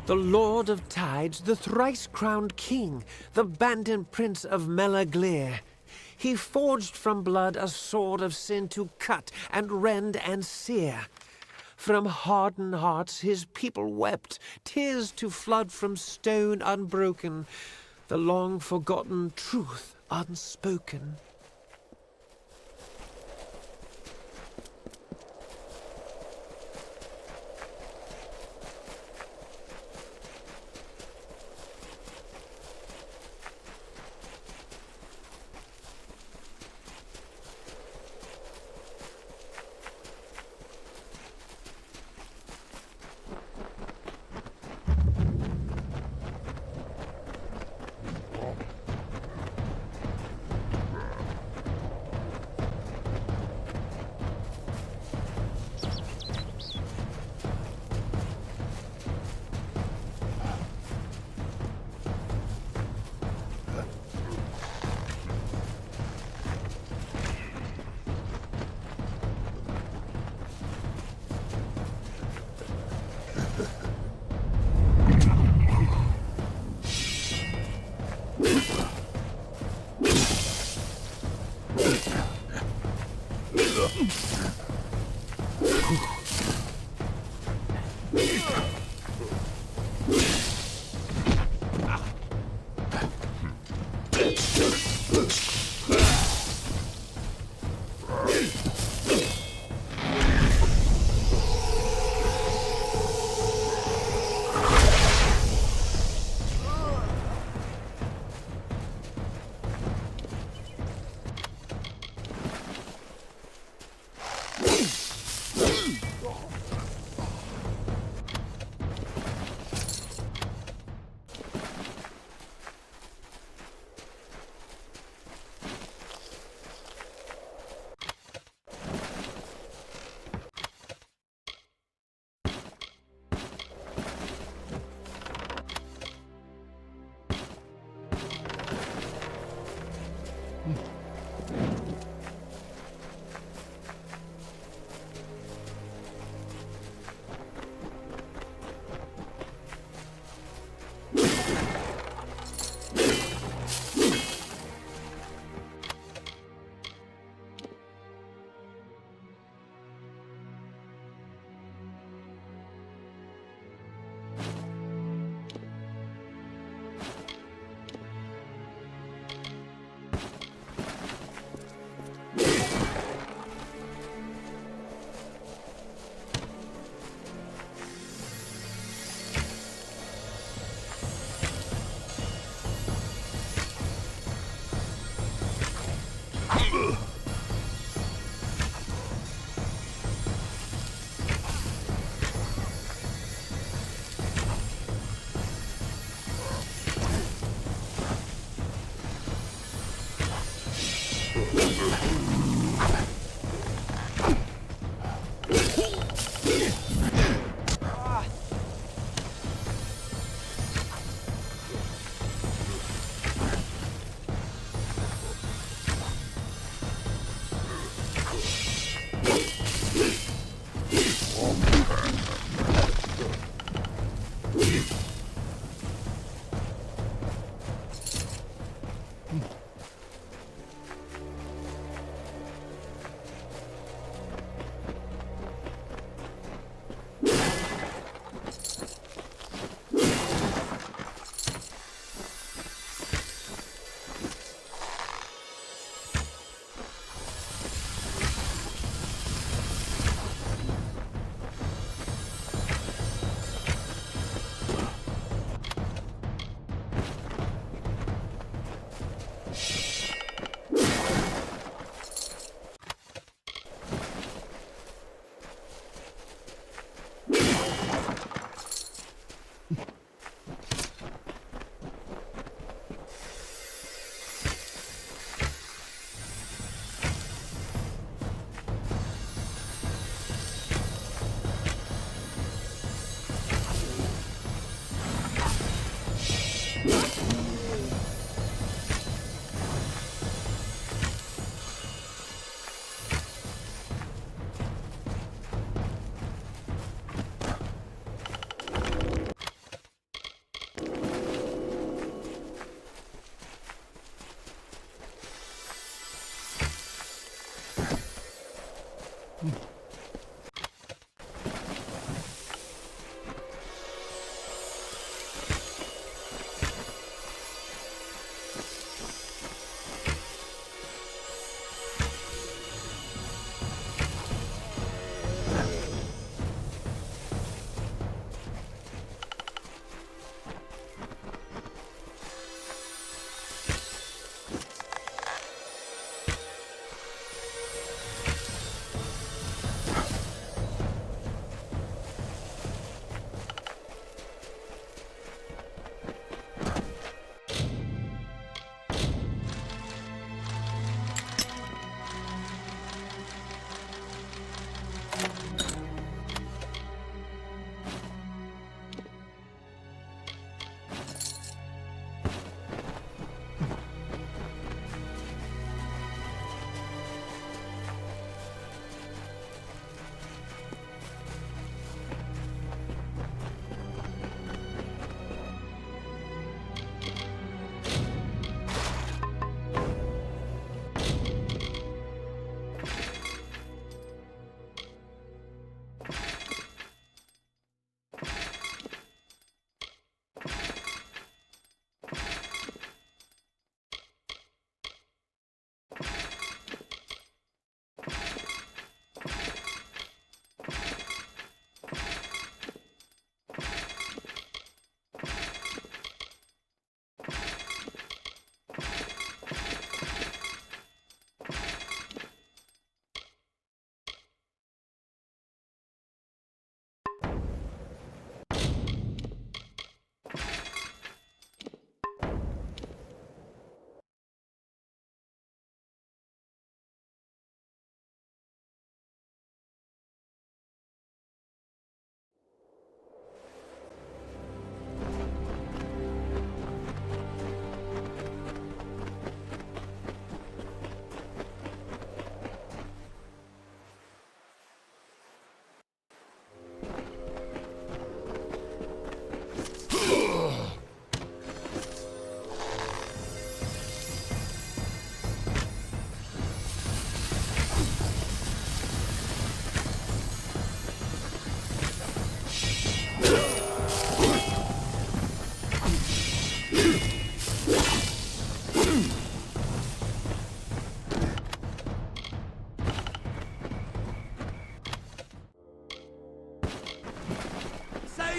The Lord of Tides, the thrice-crowned king, the banded prince of Melaglir. He forged from blood a sword of sin to cut and rend and sear. From hardened hearts his people wept, tears to flood from stone unbroken, the long-forgotten truth unspoken.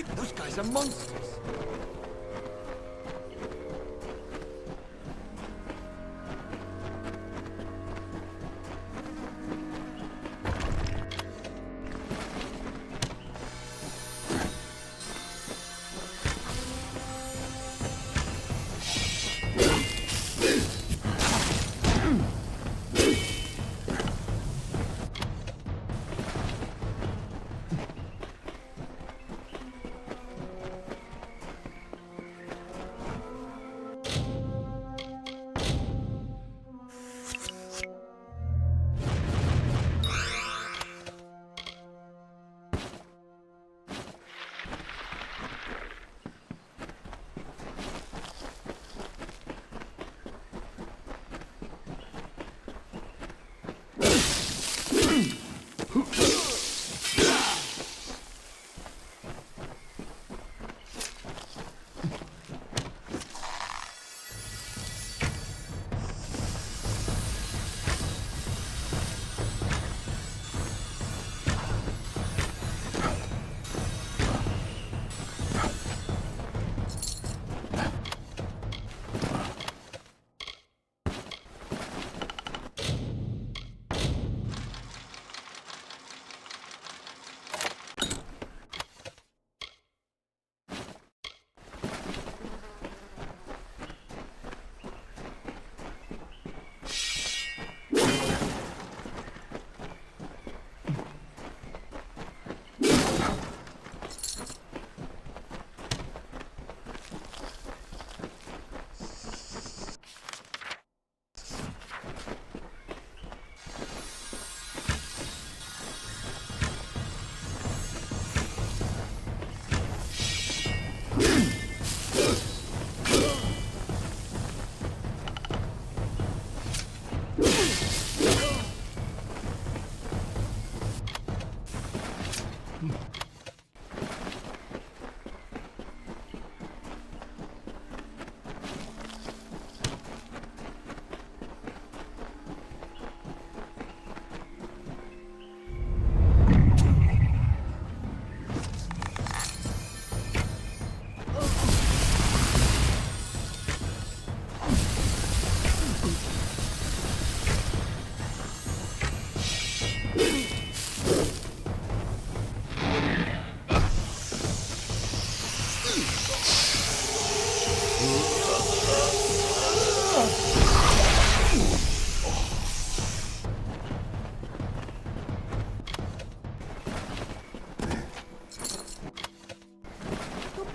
Those guys are monsters.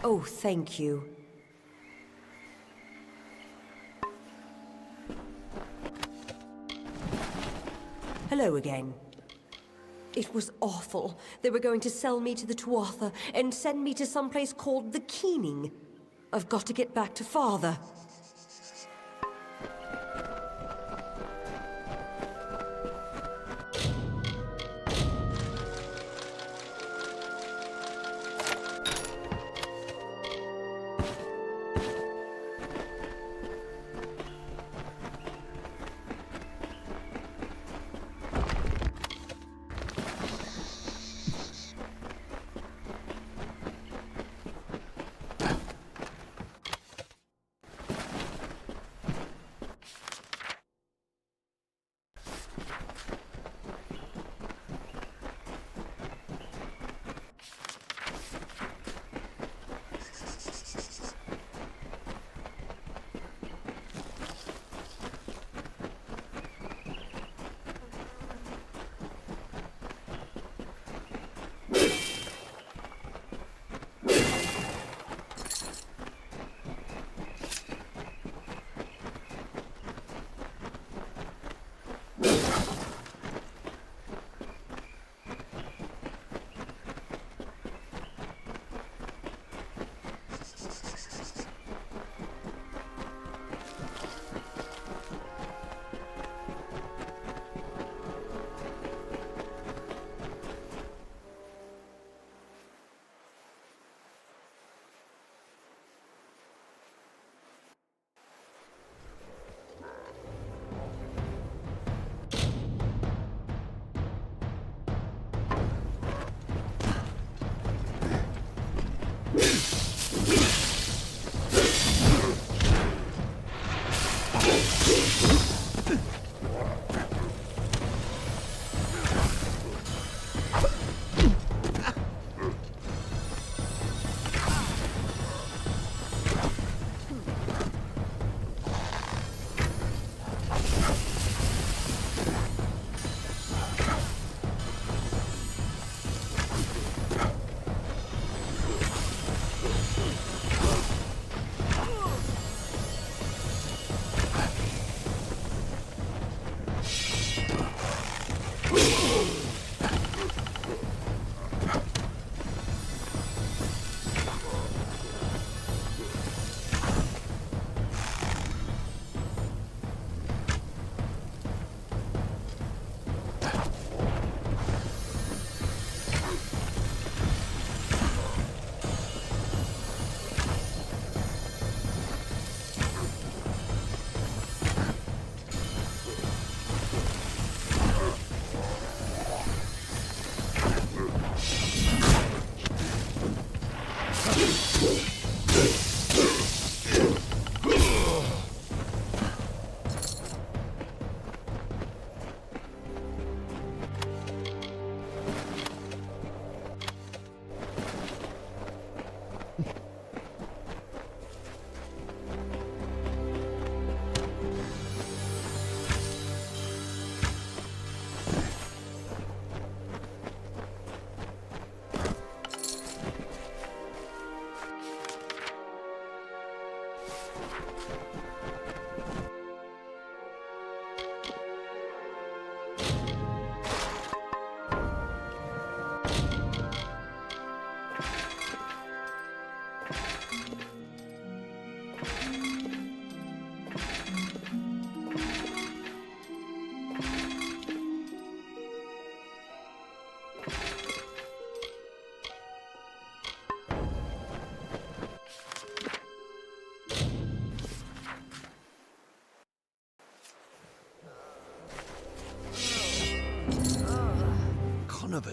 Oh, thank you. Hello again. It was awful. They were going to sell me to the Tuatha and send me to some place called the Keening. I've got to get back to Father.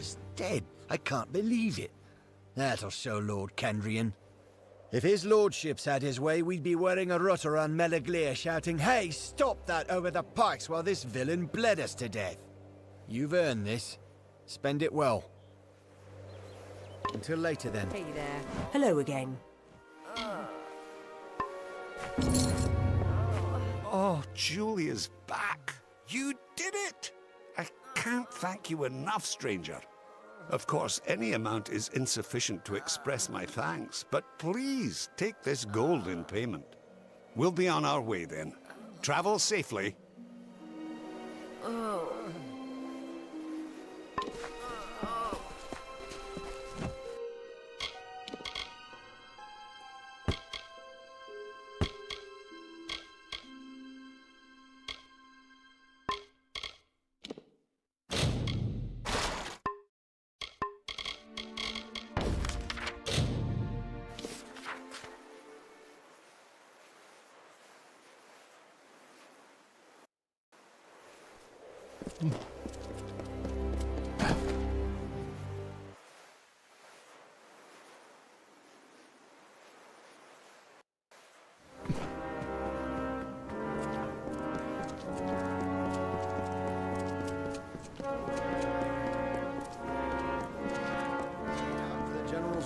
brother's dead. I can't believe it. That'll show Lord Kendrian. If his lordship's had his way, we'd be wearing a rut around Melaglir shouting, "Hey, stop that over the pikes while this villain bled us to death." You've earned this. Spend it well. Until later, then. Hey there. Hello again. Oh, Julia's back. You did it! I can't thank you enough, stranger. Of course, any amount is insufficient to express my thanks, but please take this gold in payment. We'll be on our way then. Travel safely.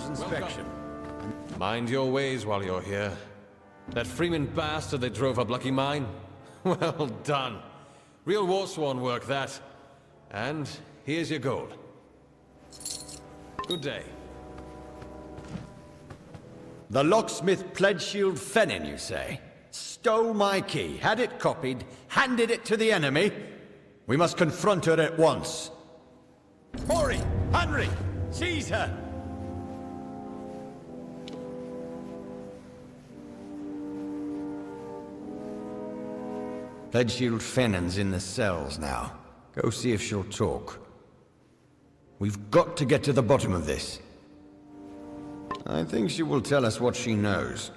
Inspection. Mind your ways while you're here. That Freeman bastard they drove up Lucky Mine? Well done. Real Warsworn work, that. And here's your gold. Good day. The locksmith Pledgeshield Fennin, you say? Stole my key, had it copied, handed it to the enemy? We must confront her at once. Ori! Henry! Seize her! Pledgeshield Fennin's in the cells now. Go see if she'll talk. We've got to get to the bottom of this. I think she will tell us what she knows.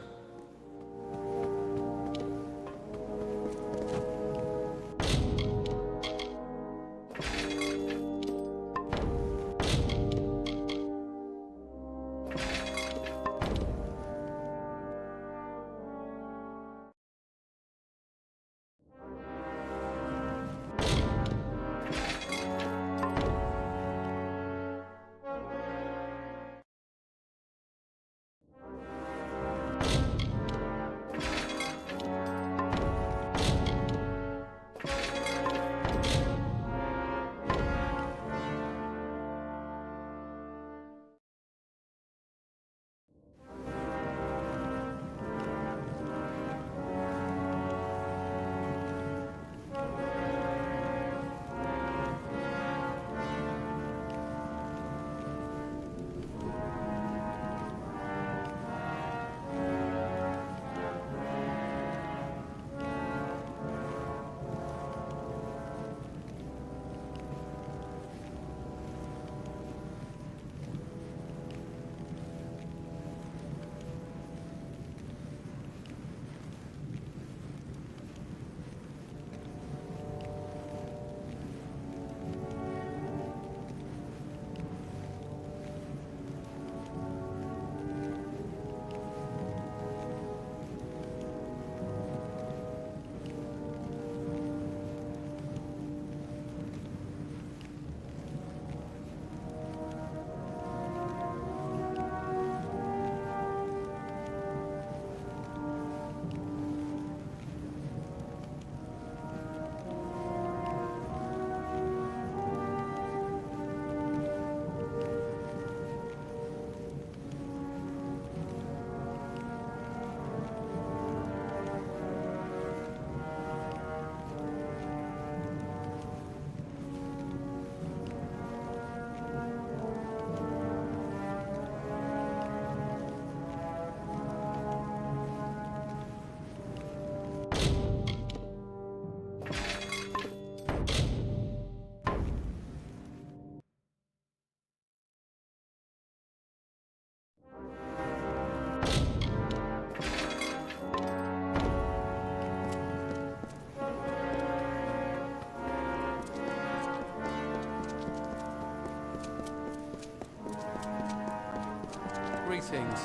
Greetings.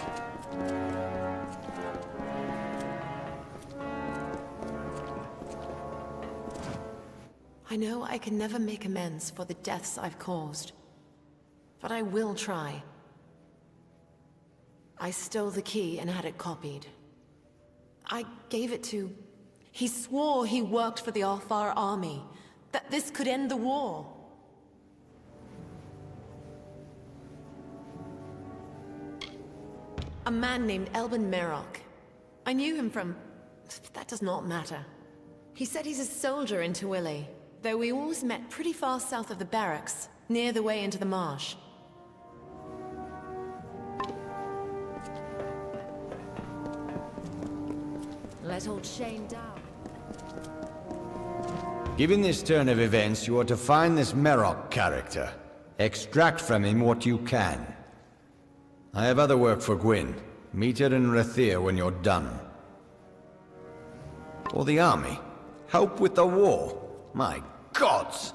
I know I can never make amends for the deaths I've caused, but I will try. I stole the key and had it copied. I gave it to... He swore he worked for the Alfar army, that this could end the war. A man named Elben Merok. I knew him from... that does not matter. He said he's a soldier in Tawili, though we always met pretty far south of the barracks, near the way into the marsh. Let old Shane down. Given this turn of events, you are to find this Merok character. Extract from him what you can. I have other work for Gwyn. Meet her in Rathir when you're done. Or the army. Help with the war. My gods!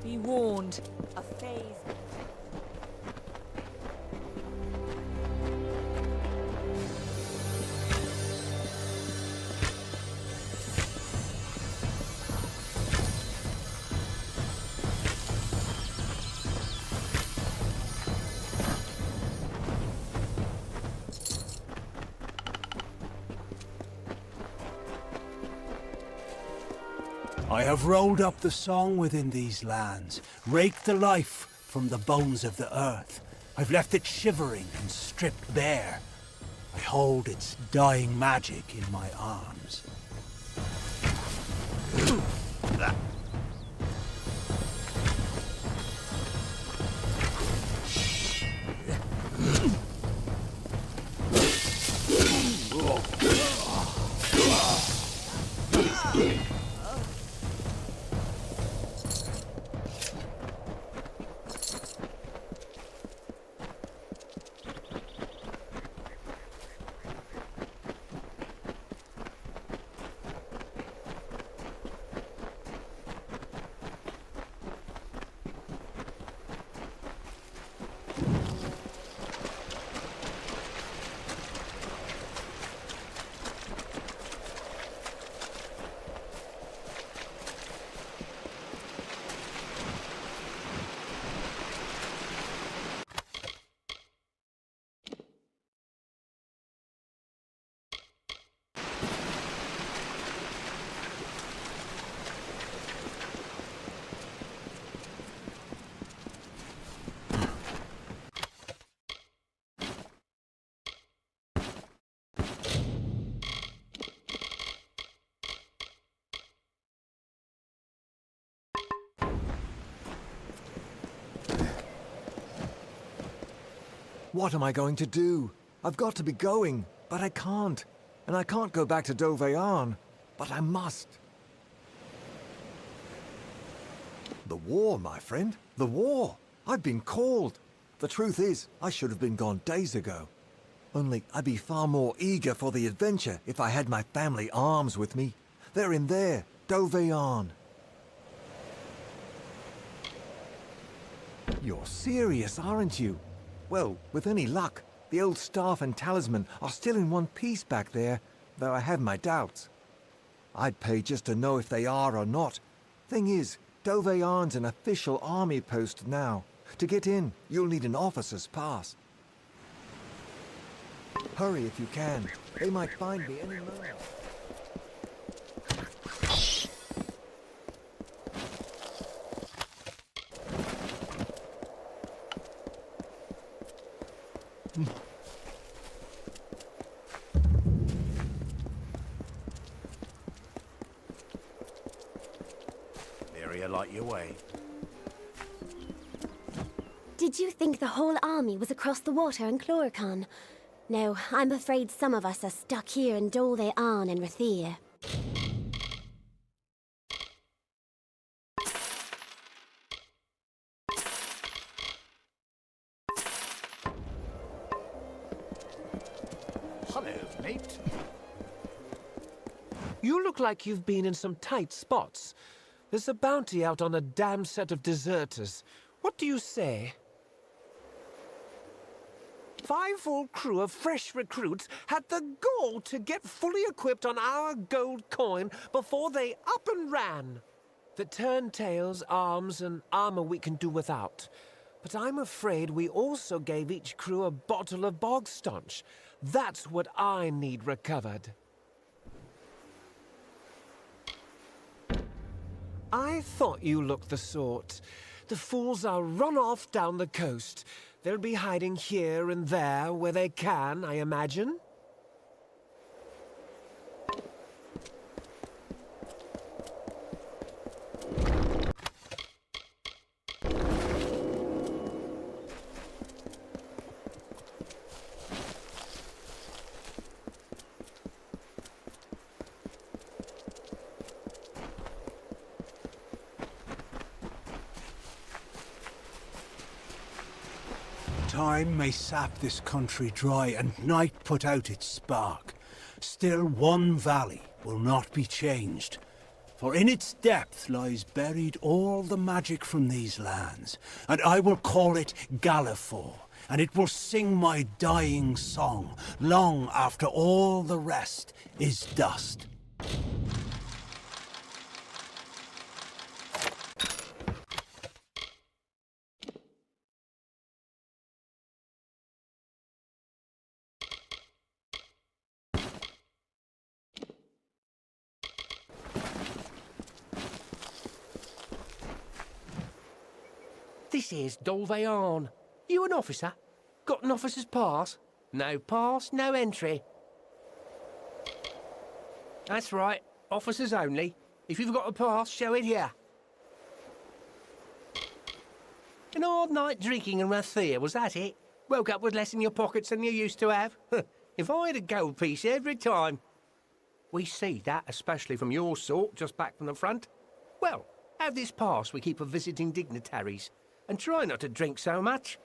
Be warned. A phase. I have rolled up the song within these lands, raked the life from the bones of the earth. I've left it shivering and stripped bare. I hold its dying magic in my arms. What am I going to do? I've got to be going, but I can't. And I can't go back to Dovearn, but I must. The war, my friend. The war. I've been called. The truth is, I should have been gone days ago. Only I'd be far more eager for the adventure if I had my family arms with me. They're in there, Dovearn. You're serious, aren't you? Well, with any luck, the old staff and talisman are still in one piece back there, though I have my doubts. I'd pay just to know if they are or not. Thing is, Dovearn's an official army post now. To get in, you'll need an officer's pass. Hurry if you can. They might find me any moment. you like your way. Did you think the whole army was across the water in Chloricon? No, I'm afraid some of us are stuck here in Dol An and Rathir. Hello, mate. You look like you've been in some tight spots. There's a bounty out on a damn set of deserters. What do you say? 5 full crew of fresh recruits had the gall to get fully equipped on our gold coin before they up and ran. The turntails, arms, and armor we can do without. But I'm afraid we also gave each crew a bottle of bog staunch. That's what I need recovered. I thought you looked the sort. The fools are run off down the coast. They'll be hiding here and there where they can, I imagine. Time may sap this country dry, and night put out its spark. Still, one valley will not be changed. For in its depth lies buried all the magic from these lands, and I will call it Gallifore, and it will sing my dying song, long after all the rest is dust. This here's Dol An. You an officer? Got an officer's pass? No pass, no entry. That's right, officers only. If you've got a pass, show it here. An hard night drinking in Rathir, was that it? Woke up with less in your pockets than you used to have? If I had a gold piece every time. We see that, especially from your sort, just back from the front. Well, have this pass we keep for visiting dignitaries. And try not to drink so much.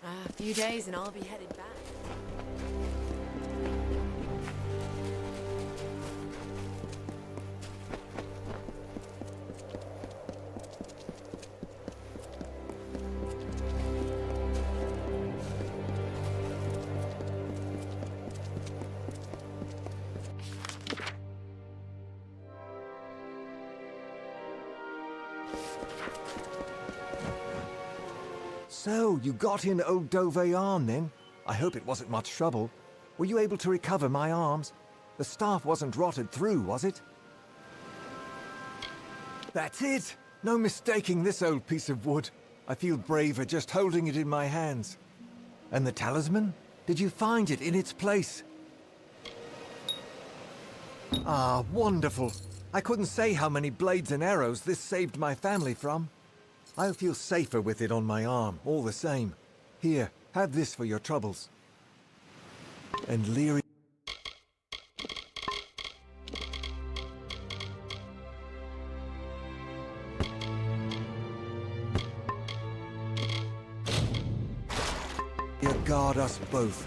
A few days and I'll be headed back. So, you got in old Doveyan then? I hope it wasn't much trouble. Were you able to recover my arms? The staff wasn't rotted through, was it? That's it! No mistaking this old piece of wood. I feel braver just holding it in my hands. And the talisman? Did you find it in its place? Ah, wonderful. I couldn't say how many blades and arrows this saved my family from. I'll feel safer with it on my arm, all the same. Here, have this for your troubles. And Leary... You guard us both.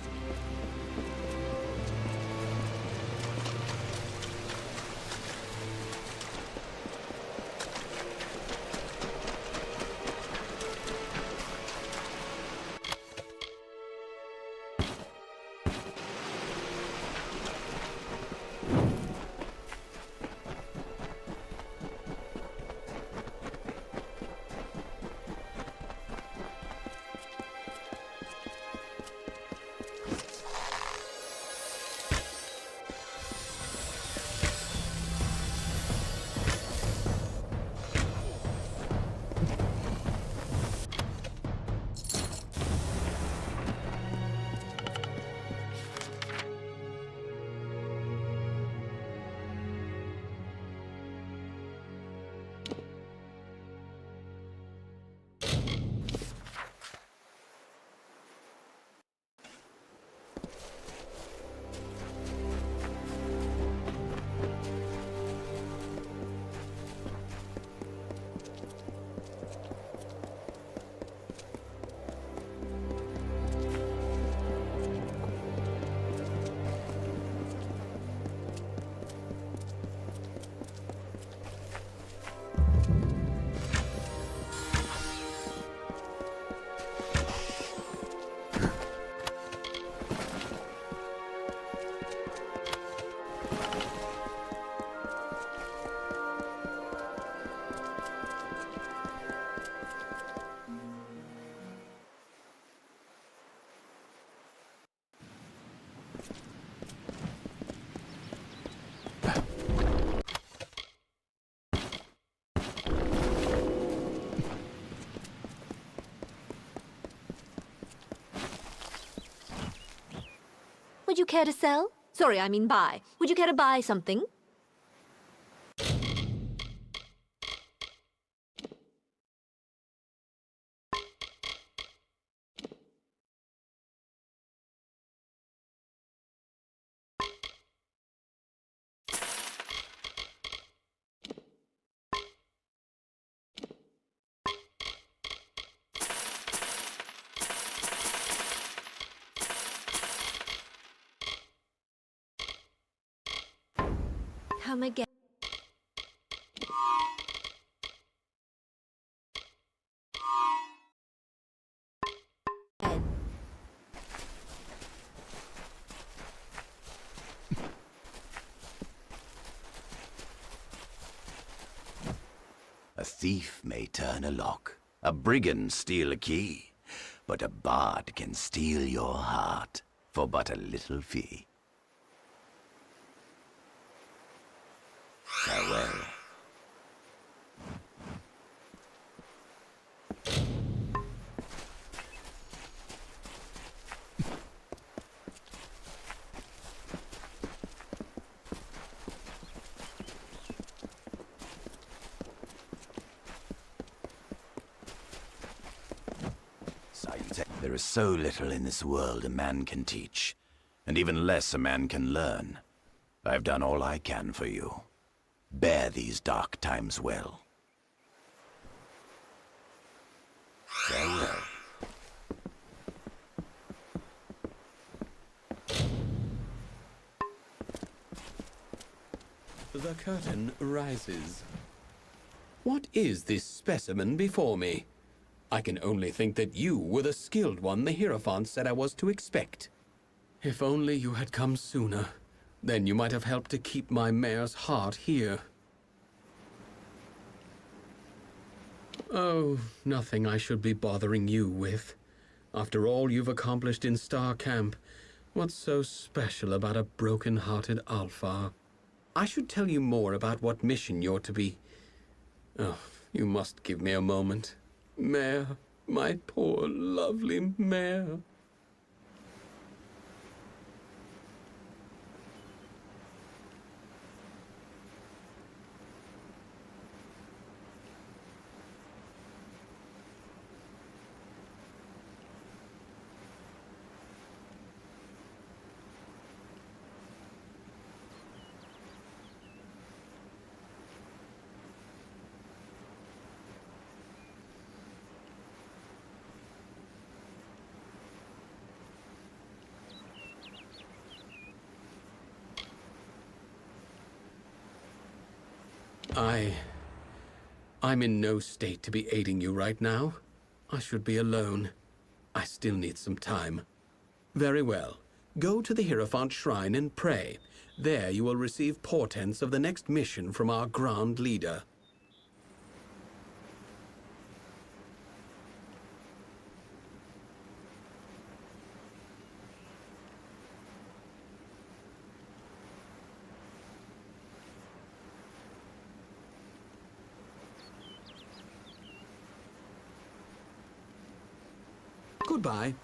would you care to sell? Sorry, I mean buy. Would you care to buy something? Come again. A thief may turn a lock, a brigand steal a key, but a bard can steal your heart for but a little fee. Farewell. There is so little in this world a man can teach, and even less a man can learn. I've done all I can for you. Bear these dark times well. Farewell. The curtain rises. What is this specimen before me? I can only think that you were the skilled one the Hierophant said I was to expect. If only you had come sooner, then you might have helped to keep my mare's heart here. Oh, nothing I should be bothering you with. After all you've accomplished in Star Camp, what's so special about a broken-hearted Alpha? I should tell you more about what mission you're to be. Oh, you must give me a moment. Mare, my poor, lovely mare. I'm in no state to be aiding you right now. I should be alone. I still need some time. Very well. Go to the Hierophant Shrine and pray. There you will receive portents of the next mission from our Grand Leader. Goodbye.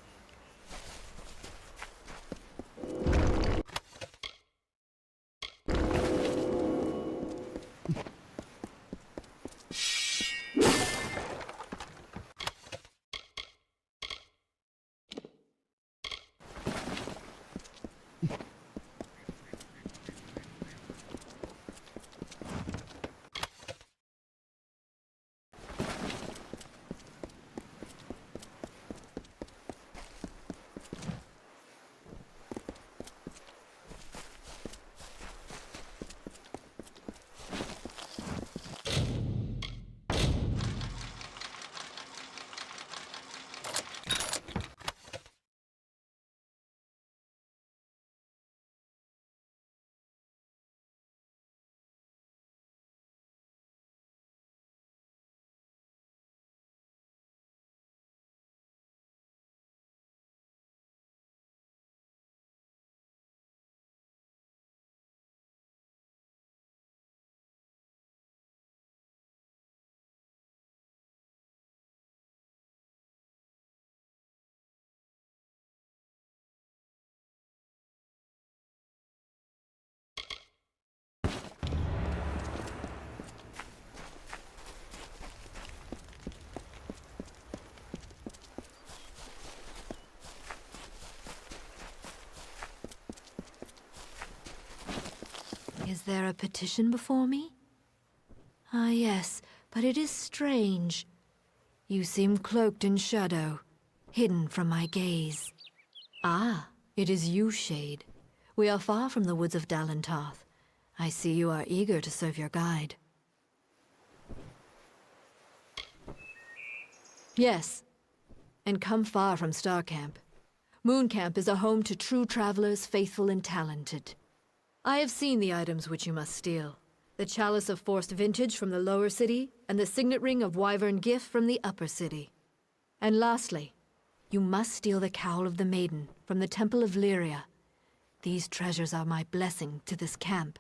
there a petition before me? Ah, yes, but it is strange. You seem cloaked in shadow, hidden from my gaze. Ah, it is you, Shade. We are far from the woods of Dalentarth. I see you are eager to serve your guide. Yes, and come far from Starcamp. Mooncamp is a home to true travelers, faithful and talented. I have seen the items which you must steal. The Chalice of Forced Vintage from the lower city, and the Signet Ring of Wyvern Gift from the upper city. And lastly, you must steal the Cowl of the Maiden from the Temple of Lyria. These treasures are my blessing to this camp.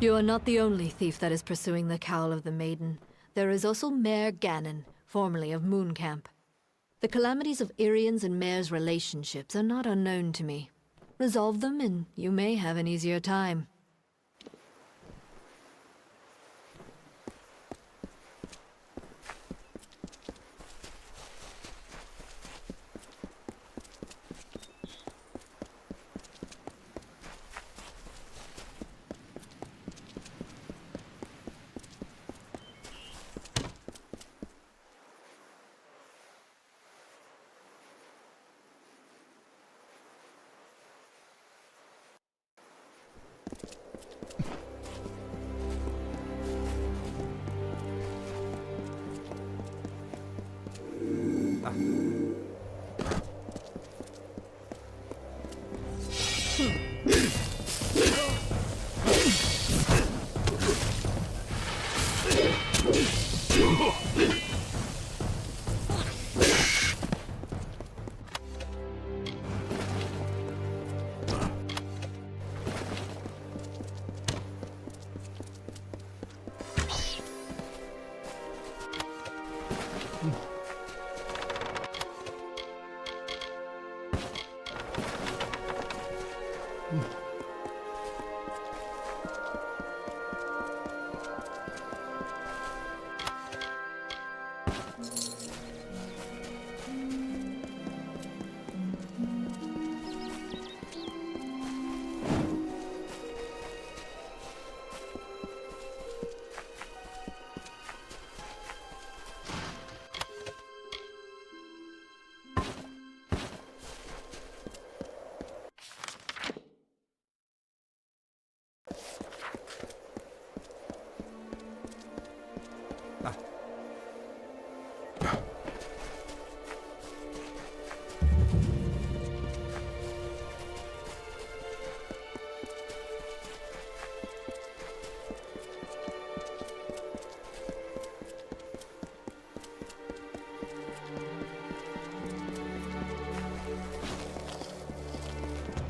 You are not the only thief that is pursuing the Cowl of the Maiden. There is also Mayor Ganon, formerly of Mooncamp. The calamities of Irian's and Mayor's relationships are not unknown to me. Resolve them and you may have an easier time.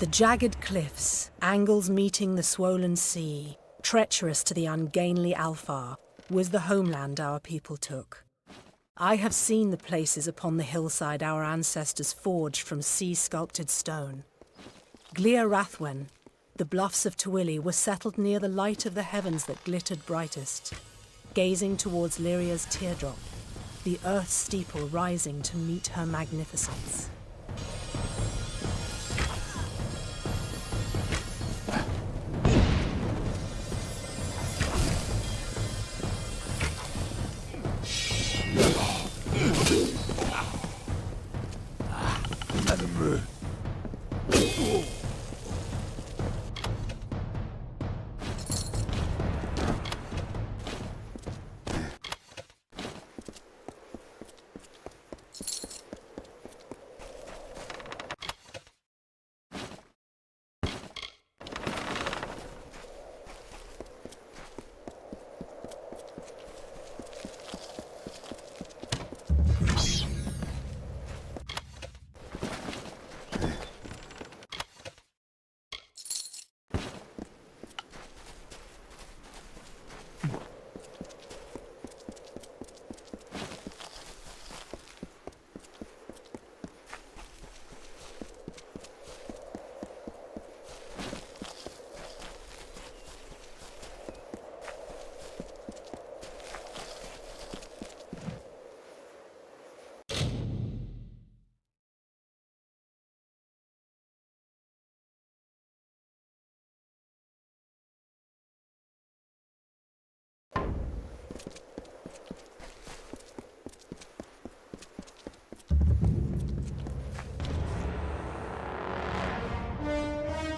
The jagged cliffs, angles meeting the swollen sea, treacherous to the ungainly Alfar, was the homeland our people took. I have seen the places upon the hillside our ancestors forged from sea-sculpted stone. Glir Rathwen, the bluffs of Twili, were settled near the light of the heavens that glittered brightest, gazing towards Lyria's teardrop, the earth's steeple rising to meet her magnificence.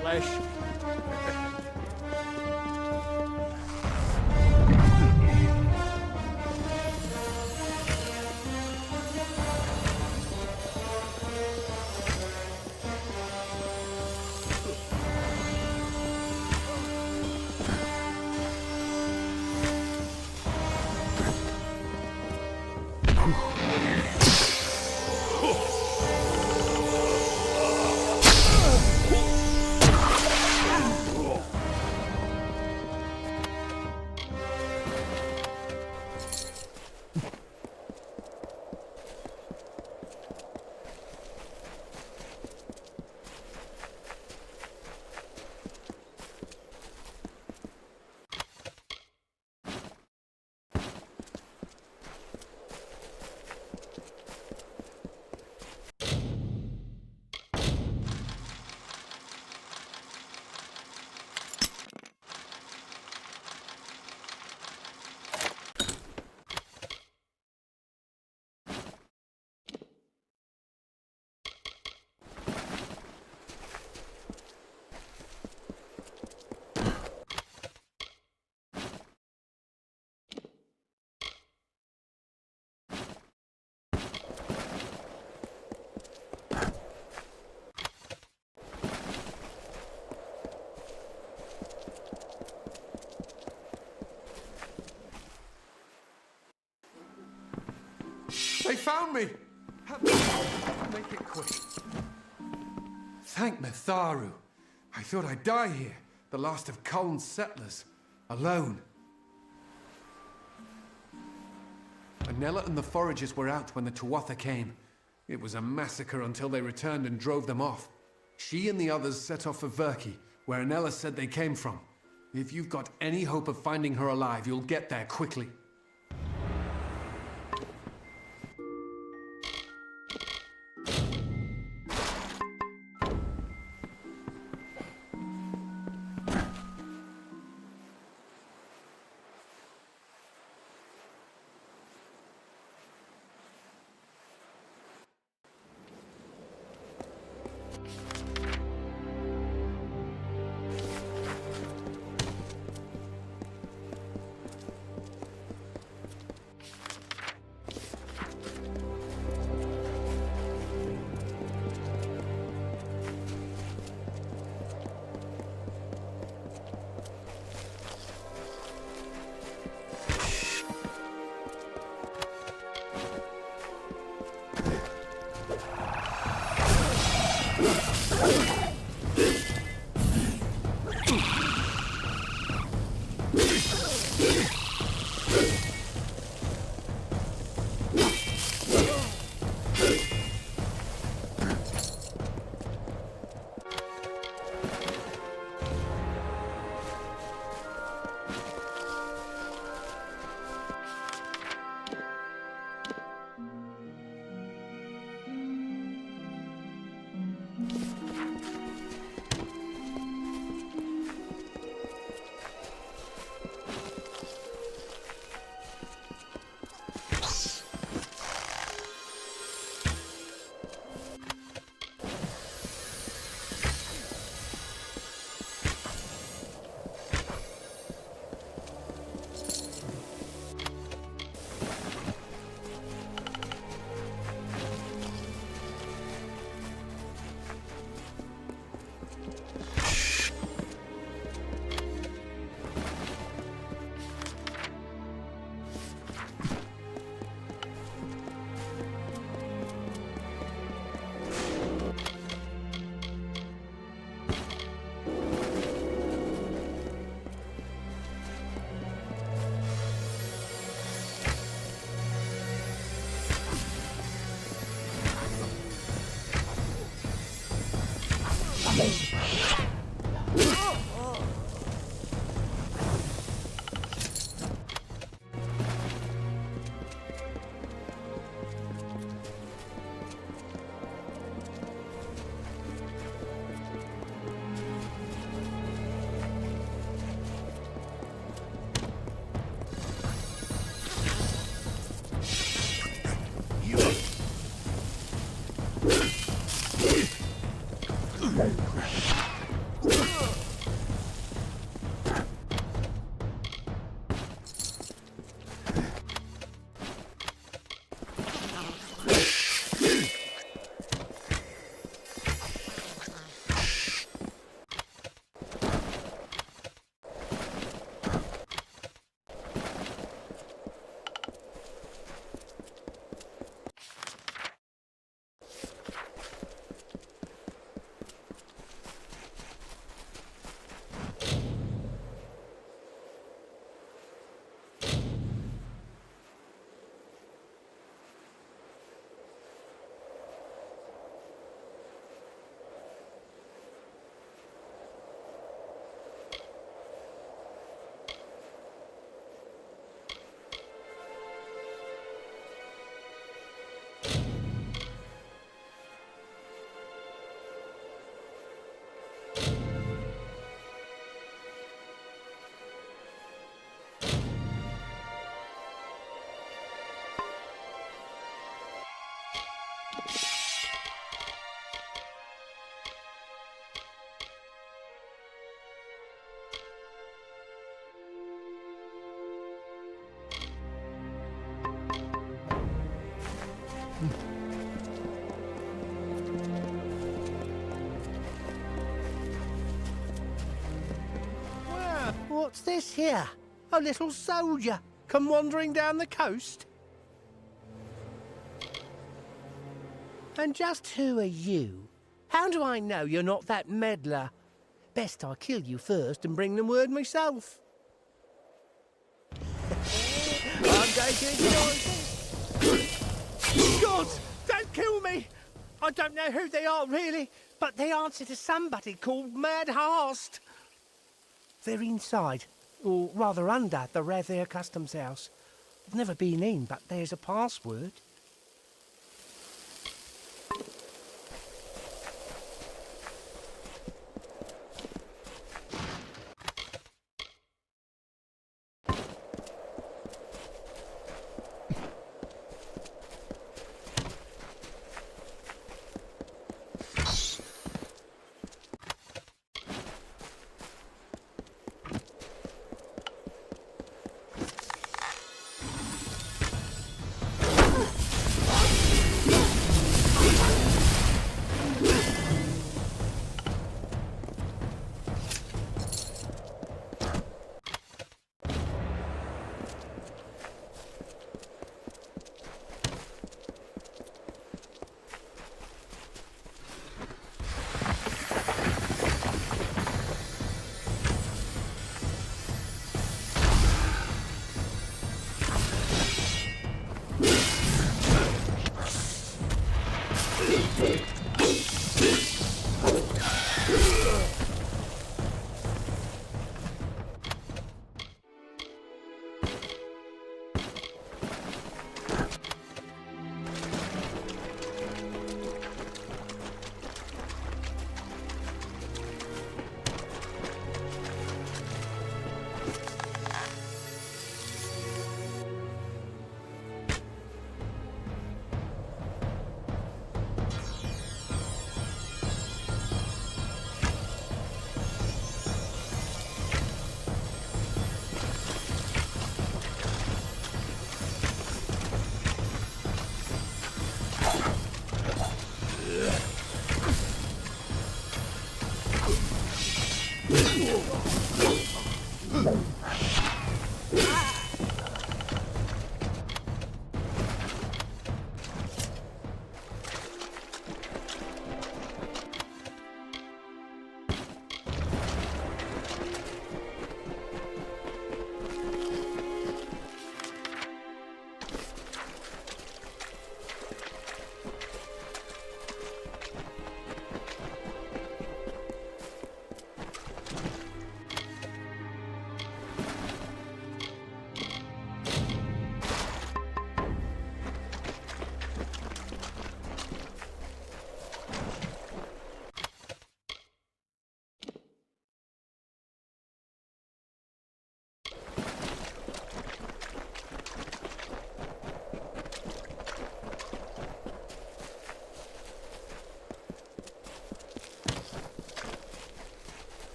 Flesh. They found me! Make it quick. Thank Mitharu. I thought I'd die here, the last of Culn's settlers, alone. Anella and the foragers were out when the Tuatha came. It was a massacre until they returned and drove them off. She and the others set off for Verki, where Anella said they came from. If you've got any hope of finding her alive, you'll get there quickly. What's this here? A little soldier come wandering down the coast? And just who are you? How do I know you're not that meddler? Best I kill you first and bring them word myself. I'm going to enjoy this. God, don't kill me! I don't know who they are, really, but they answer to somebody called Mad Hast. They're inside, or rather under, the Rathier Customs House. I've never been in, but there's a password.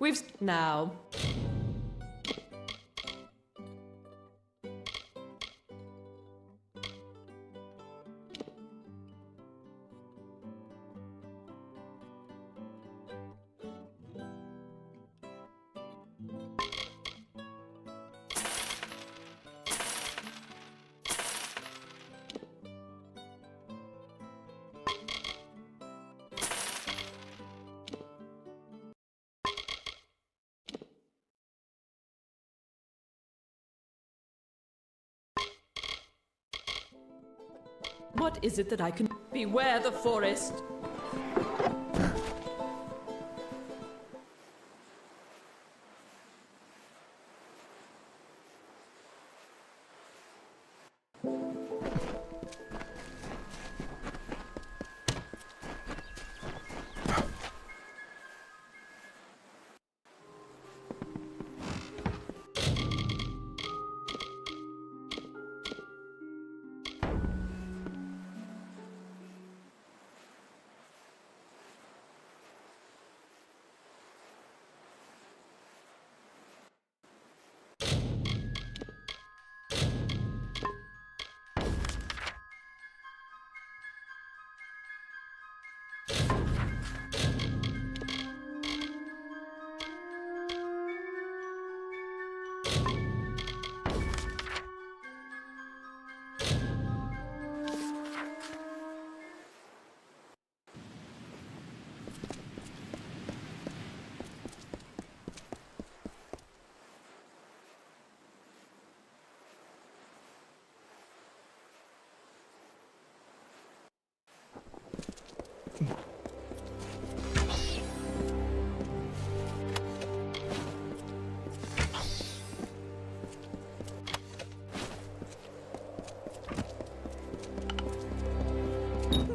We've now. What is it that I can... Beware the forest!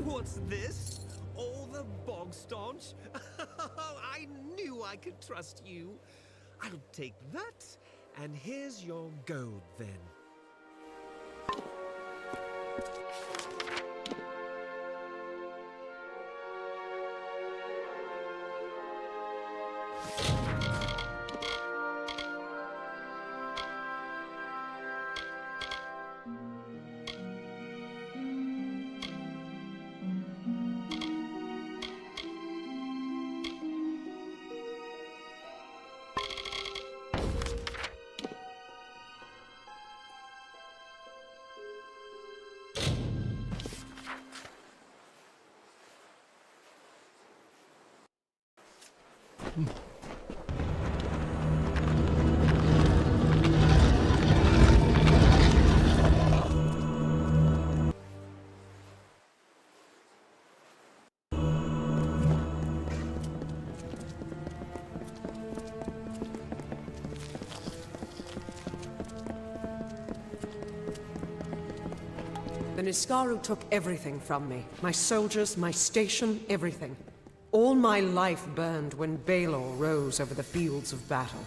What's this? All the bog staunch? I knew I could trust you. I'll take that, and here's your gold then. Niskaru took everything from me. My soldiers, my station, everything. All my life burned when Balor rose over the fields of battle.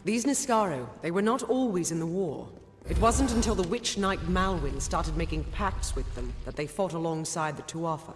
These Niskaru, they were not always in the war. It wasn't until the Witch Knight Malwyn started making pacts with them that they fought alongside the Tuatha.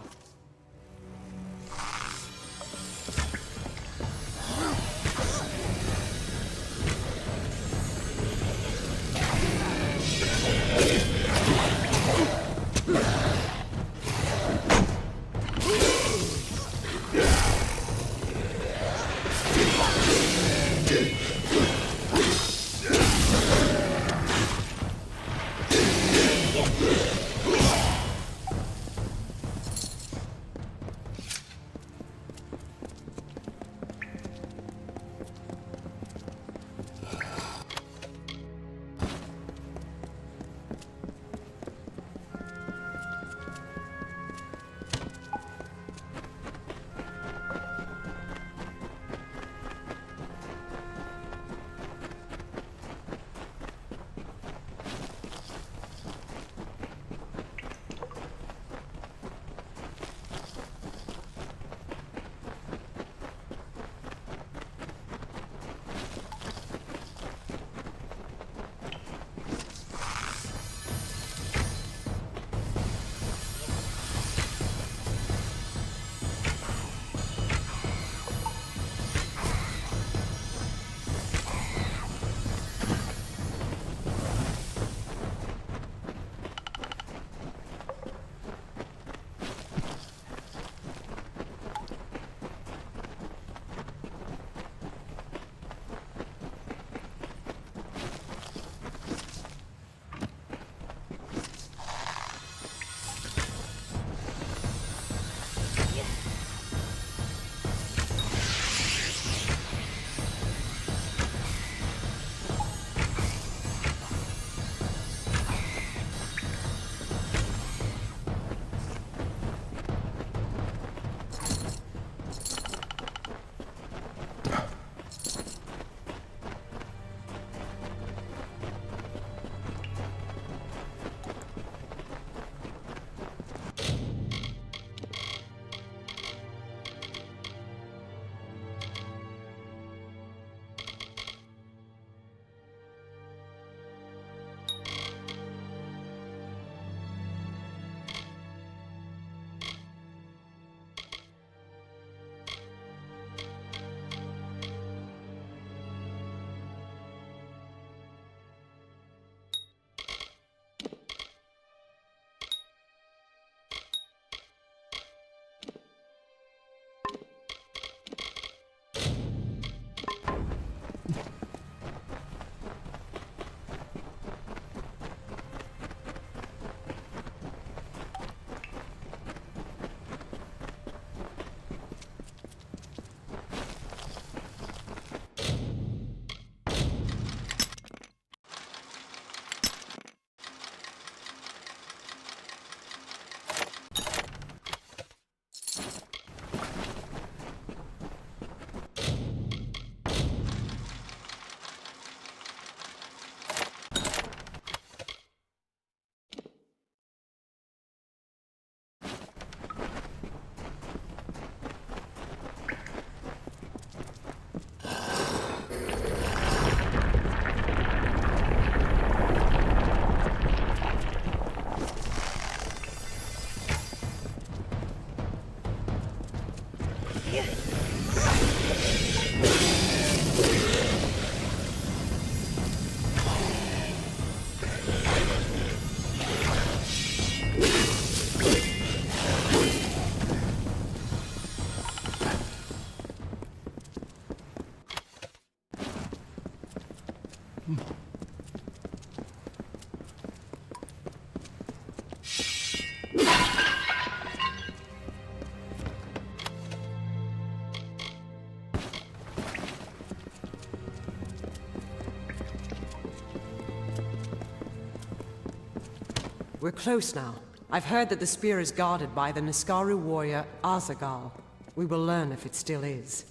We're close now. I've heard that the spear is guarded by the Niskaru warrior Azagal. We will learn if it still is.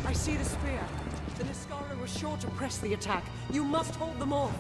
I see the spear. The Niskaru were sure to press the attack. You must hold them off.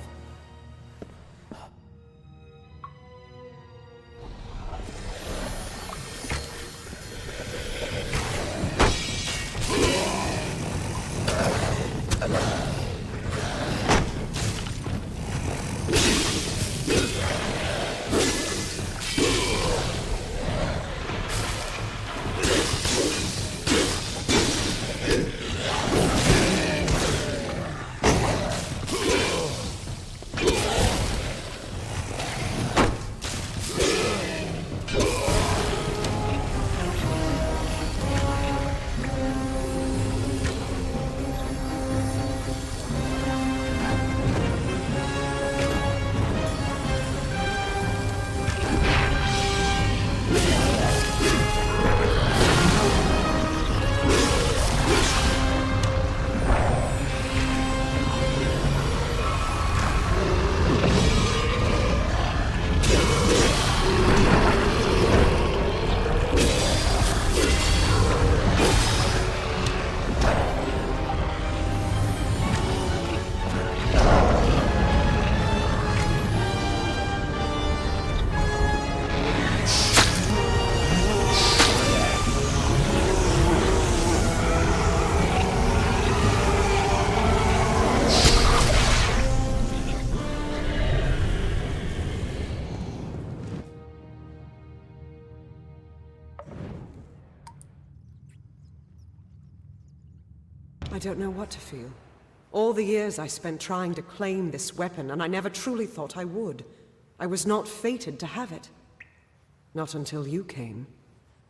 I don't know what to feel. All the years I spent trying to claim this weapon, and I never truly thought I would. I was not fated to have it. Not until you came.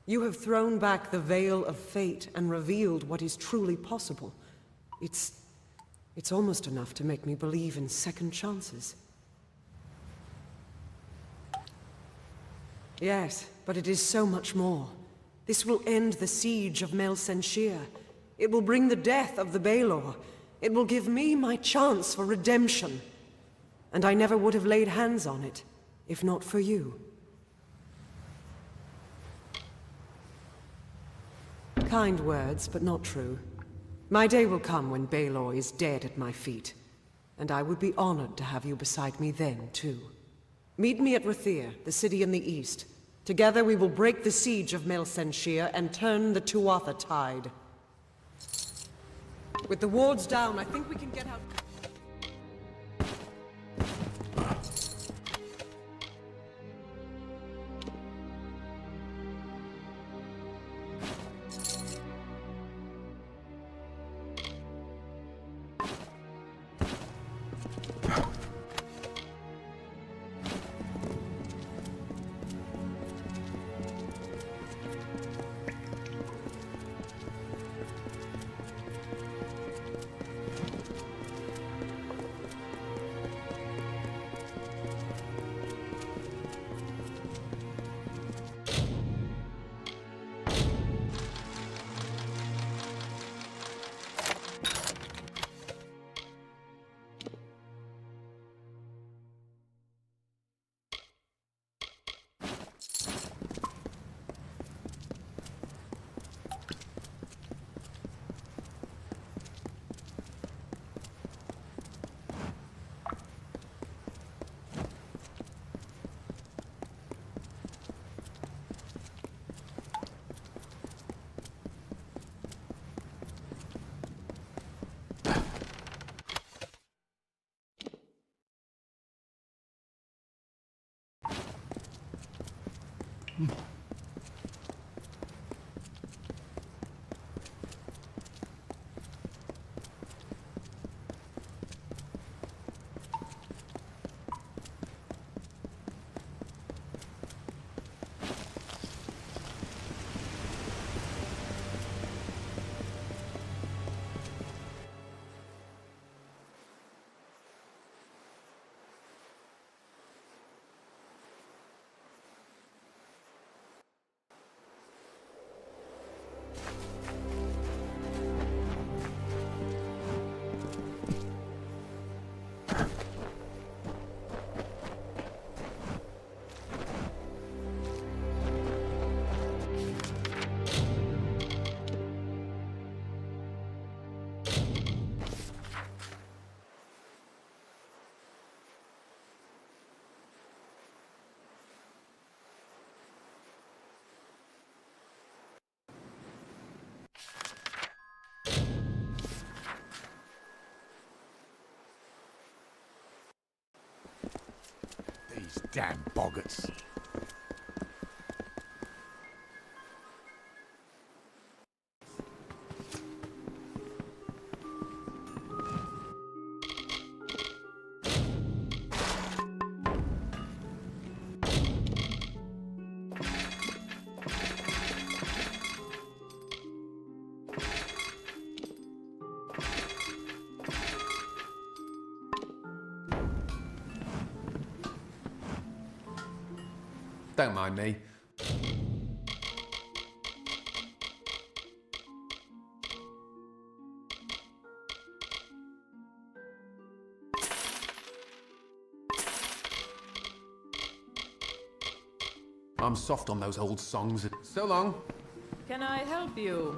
You have thrown back the veil of fate and revealed what is truly possible. It's almost enough to make me believe in second chances. Yes, but it is so much more. This will end the siege of Mel Senshir. It will bring the death of the Baelor. It will give me my chance for redemption. And I never would have laid hands on it, if not for you. Kind words, but not true. My day will come when Baelor is dead at my feet. And I would be honored to have you beside me then, too. Meet me at Rathir, the city in the east. Together we will break the siege of Mel Senshir and turn the Tuatha tide. With the wards down, I think we can get out... Damn boggarts. Don't mind me. I'm soft on those old songs. So long. Can I help you?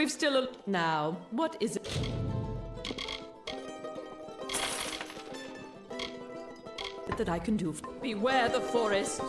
We've still a... Now, what is it? That I can do? Beware the forest!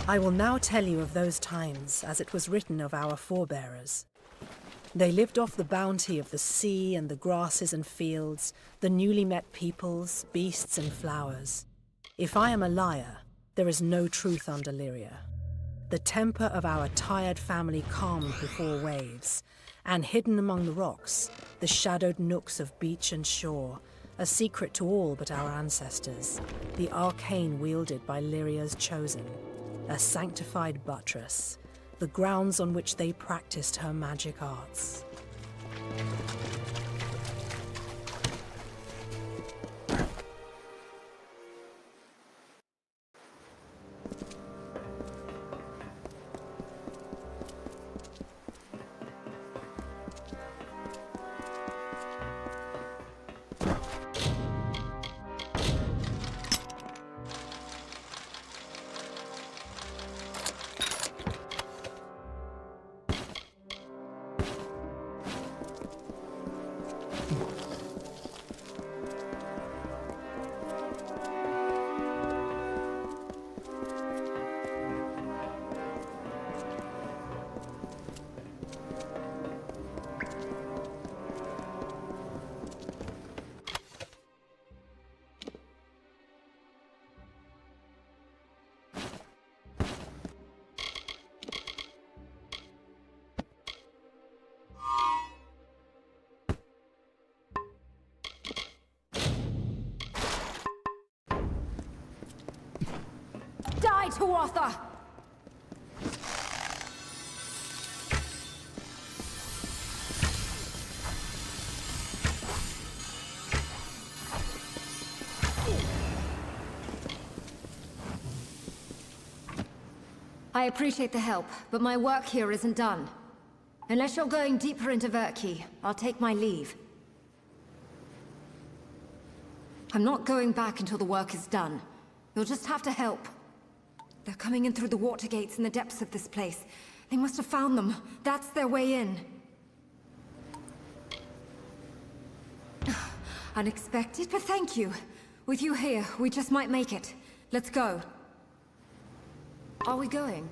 I will now tell you of those times as it was written of our forebearers. They lived off the bounty of the sea and the grasses and fields, the newly met peoples, beasts and flowers. If I am a liar, there is no truth under Lyria. The temper of our tired family calmed before waves, and hidden among the rocks, the shadowed nooks of beach and shore, a secret to all but our ancestors, the arcane wielded by Lyria's chosen, a sanctified buttress, the grounds on which they practiced her magic arts. Die, Tuatha! I appreciate the help, but my work here isn't done. Unless you're going deeper into Verki, I'll take my leave. I'm not going back until the work is done. You'll just have to help. They're coming in through the water gates in the depths of this place. They must have found them. That's their way in. Unexpected, but thank you. With you here, we just might make it. Let's go. Are we going?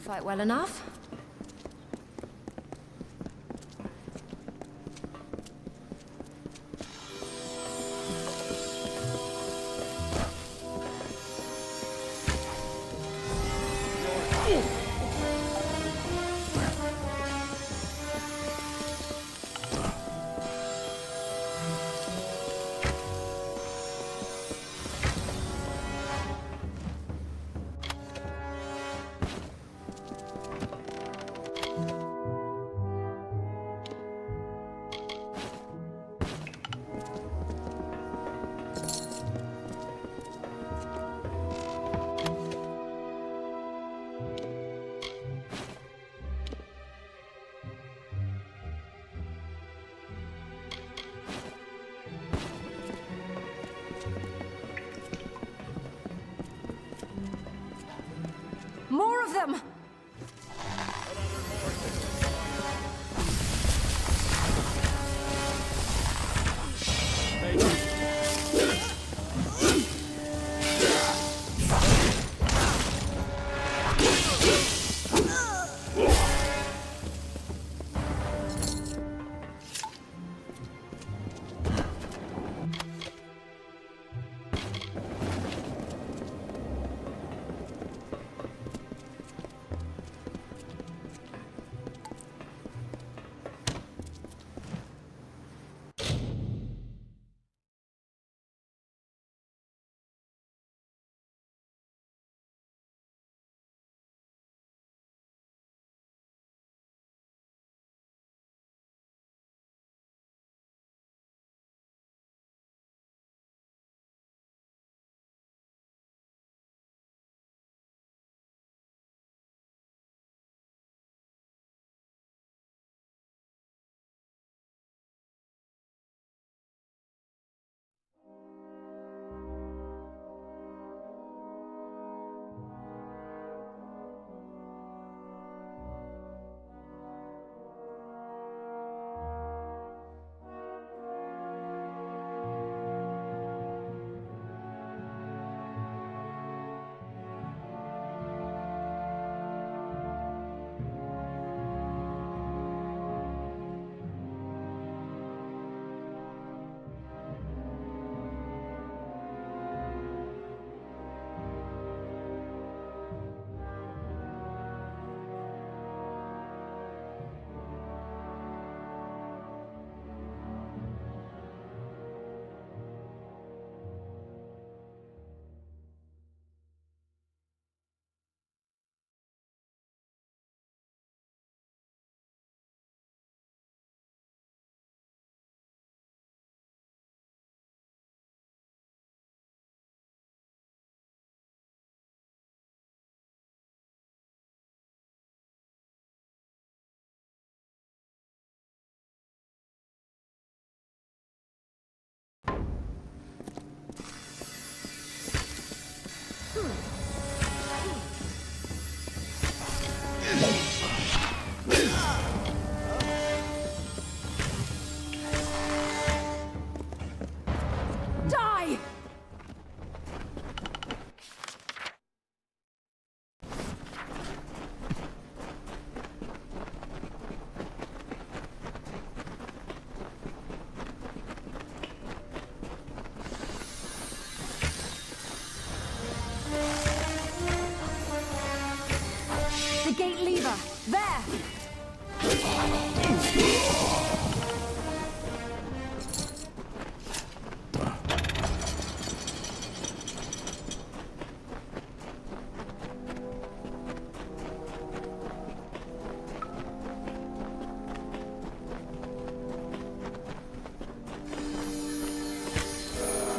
Fight well enough.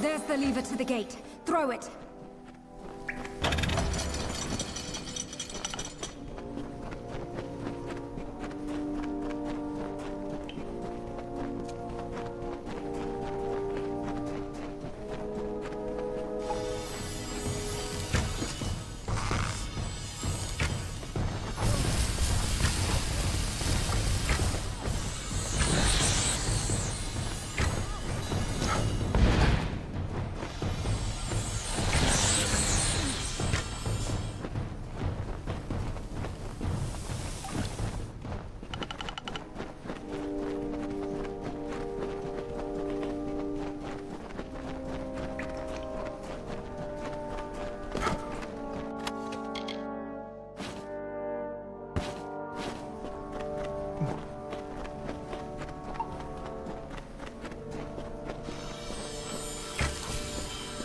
There's the lever to the gate. Throw it.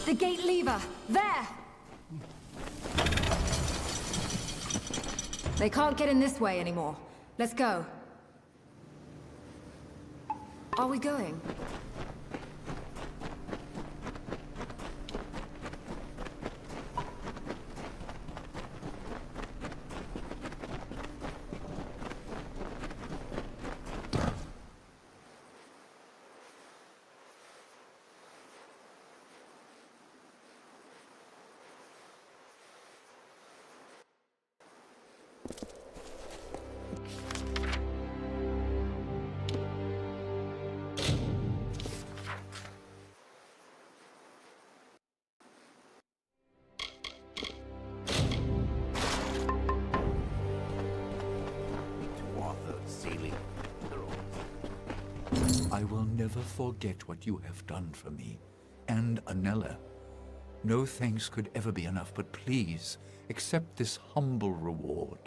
The gate lever! There! They can't get in this way anymore. Let's go. Are we going? I will never forget what you have done for me, and Anella. No thanks could ever be enough, but please, accept this humble reward.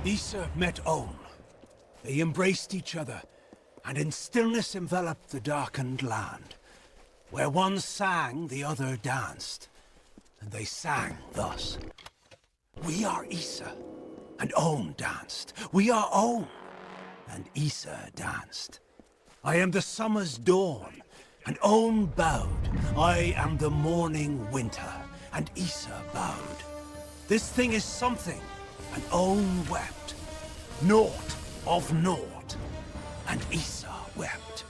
Issa met Own. They embraced each other, and in stillness enveloped the darkened land. Where one sang, the other danced. And they sang thus. We are Issa, and Own danced. We are Own, and Issa danced. I am the summer's dawn, and Own bowed. I am the morning winter, and Issa bowed. This thing is something, and Own wept. Naught of naught, and Issa wept.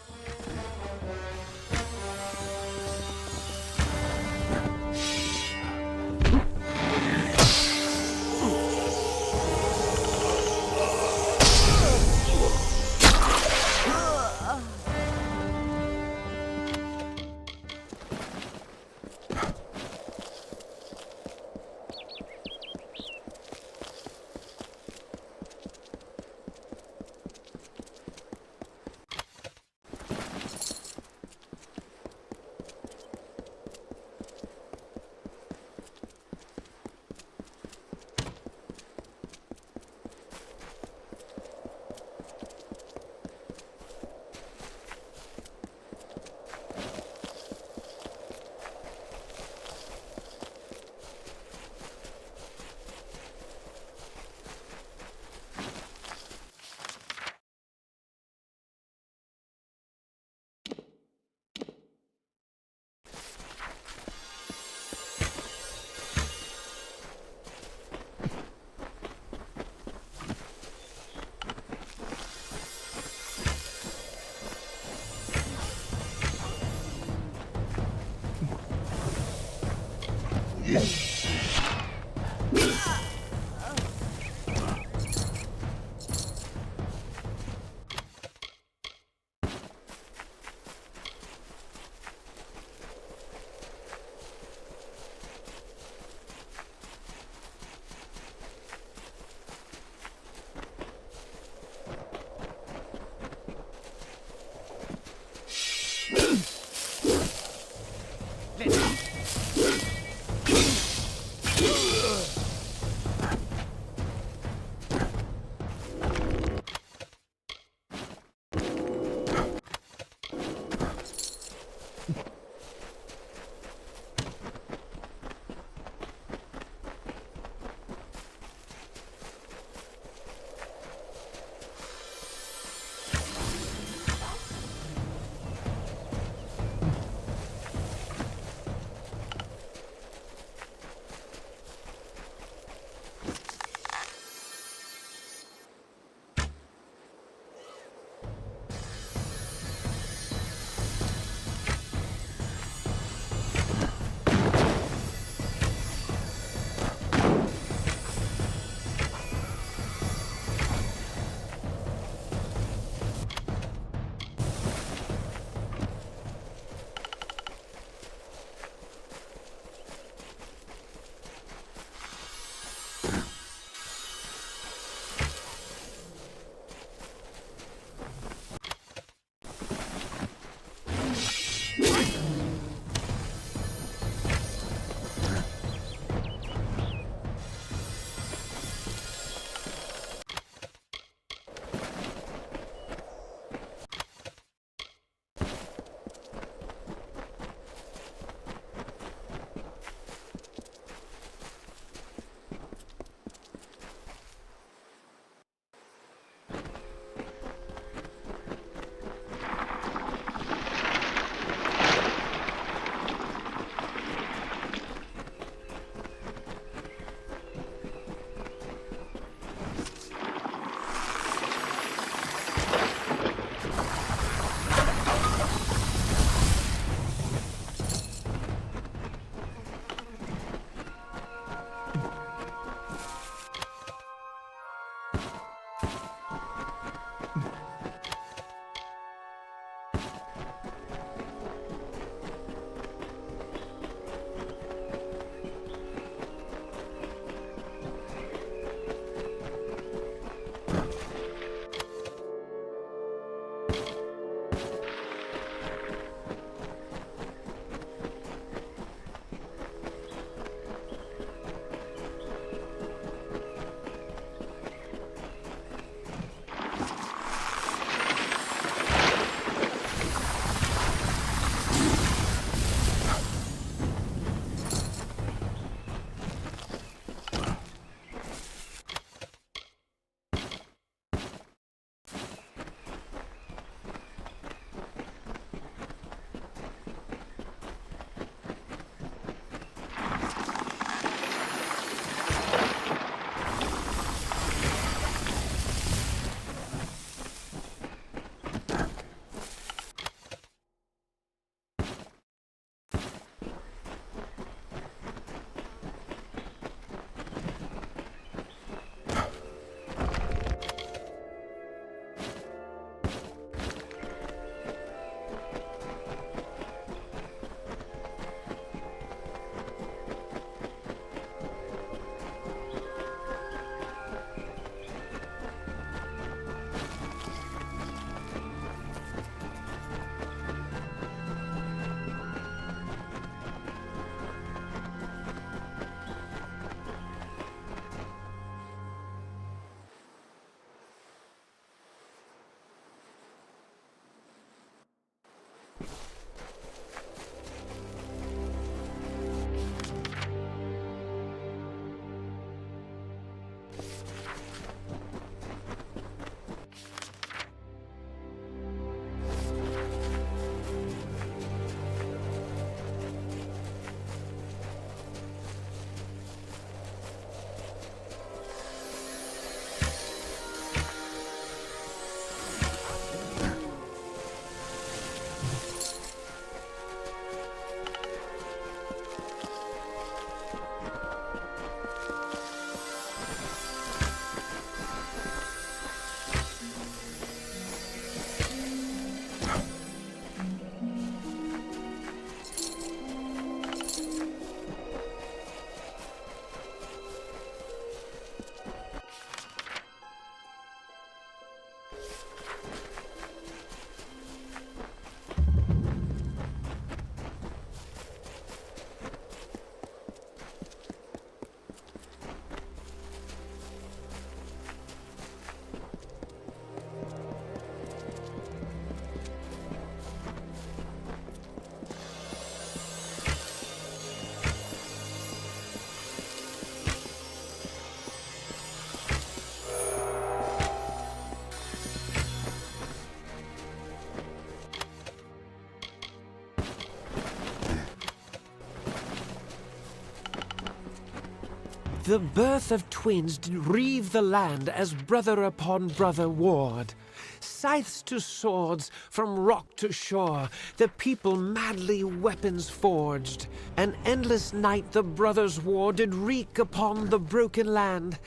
The birth of twins did reave the land as brother upon brother warred. Scythes to swords, from rock to shore, the people madly weapons forged. An endless night the brothers' war did wreak upon the broken land,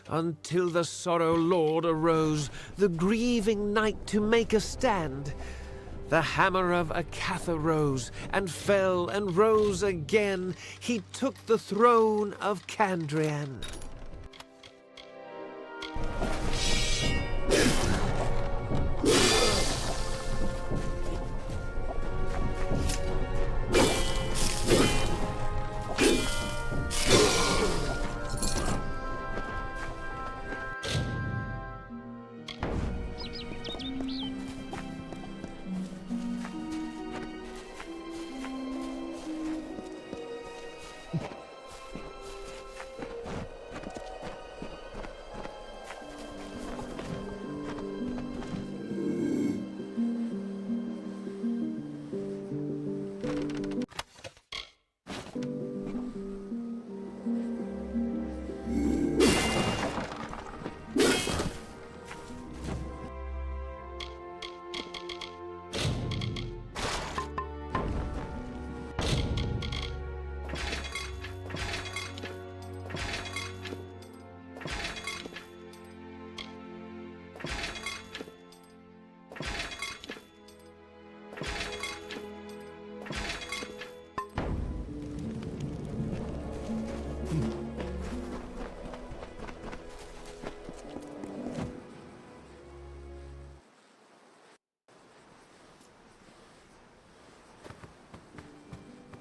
until the sorrow lord arose, the grieving night to make a stand. The hammer of Akatha rose, and fell, and rose again. He took the throne of Kandrian.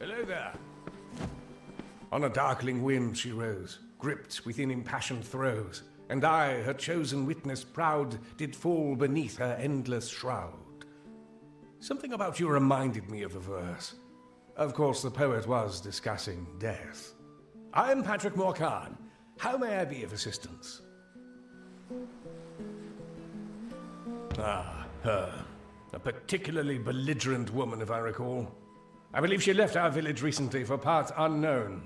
Hello there. On a darkling wind she rose, gripped within impassioned throes, and I, her chosen witness proud, did fall beneath her endless shroud. Something about you reminded me of a verse. Of course, the poet was discussing death. I am Patrick Morcan. How may I be of assistance? Ah, her. A particularly belligerent woman, if I recall. I believe she left our village recently for parts unknown.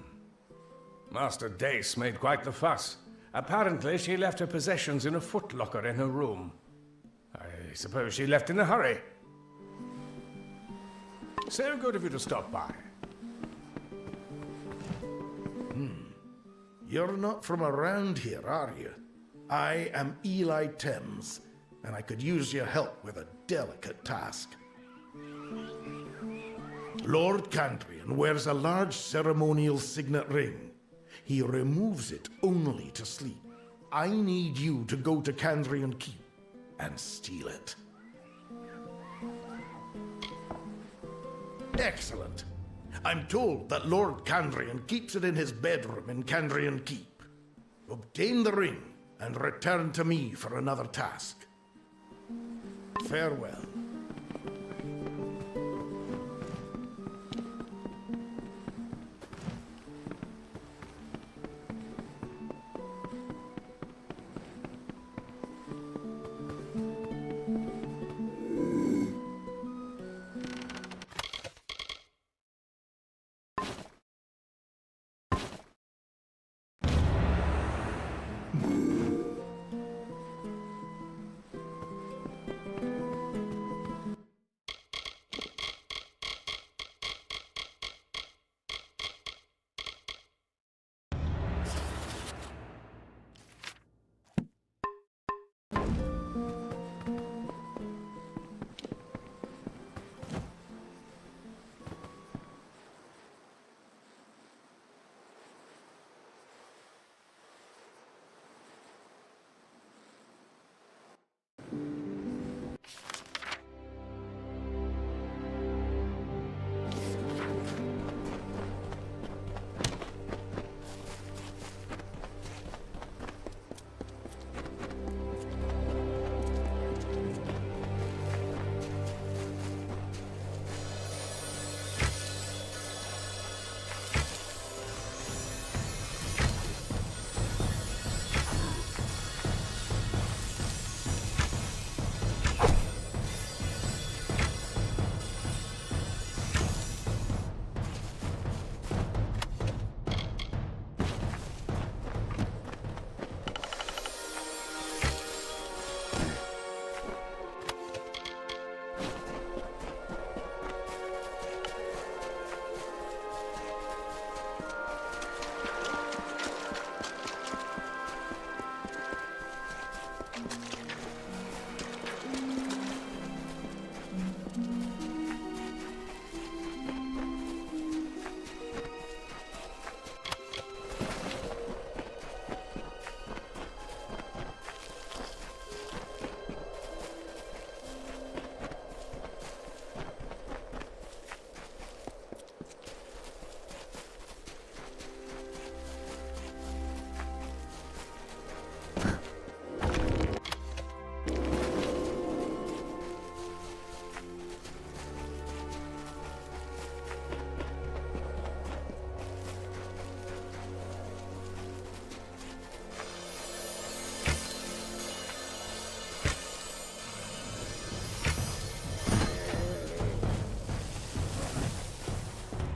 Master Dace made quite the fuss. Apparently, she left her possessions in a footlocker in her room. I suppose she left in a hurry. So good of you to stop by. You're not from around here, are you? I am Eli Thames, and I could use your help with a delicate task. Lord Candrian wears a large ceremonial signet ring. He removes it only to sleep. I need you to go to Candrian Keep and steal it. Excellent. I'm told that Lord Candrian keeps it in his bedroom in Candrian Keep. Obtain the ring and return to me for another task. Farewell.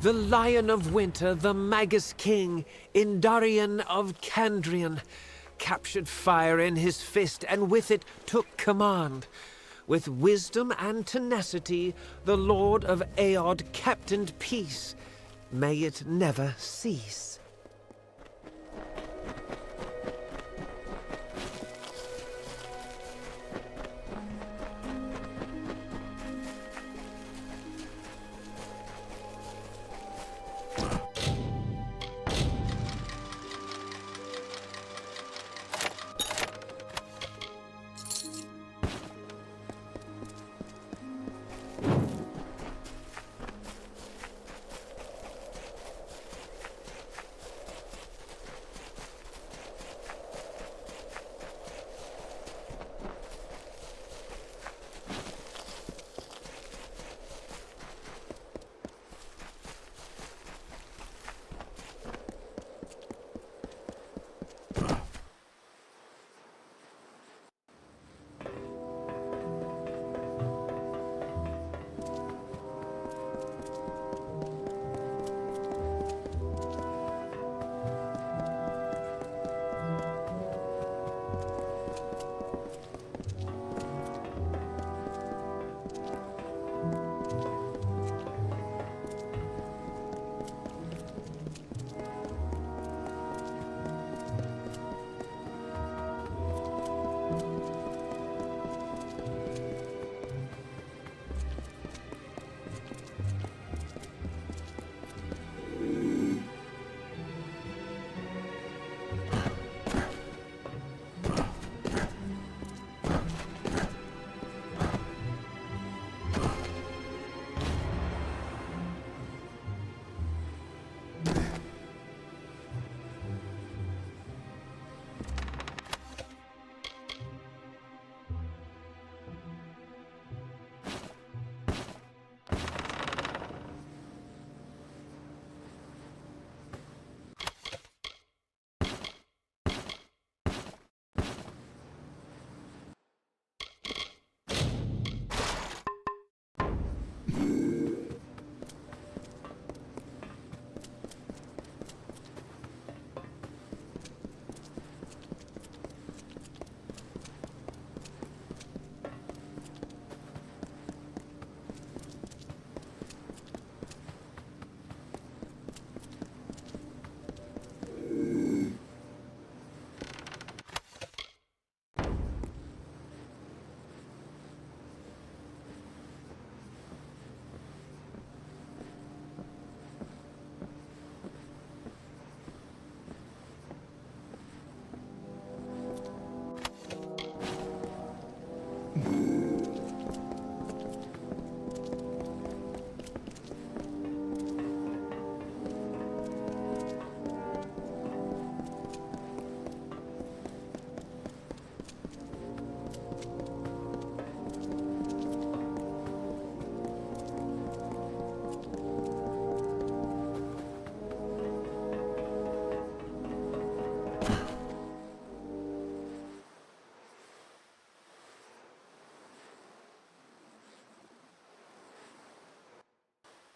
The Lion of Winter, the Magus King, Indarion of Kandrian, captured fire in his fist and with it took command. With wisdom and tenacity, the Lord of Aod captained peace. May it never cease.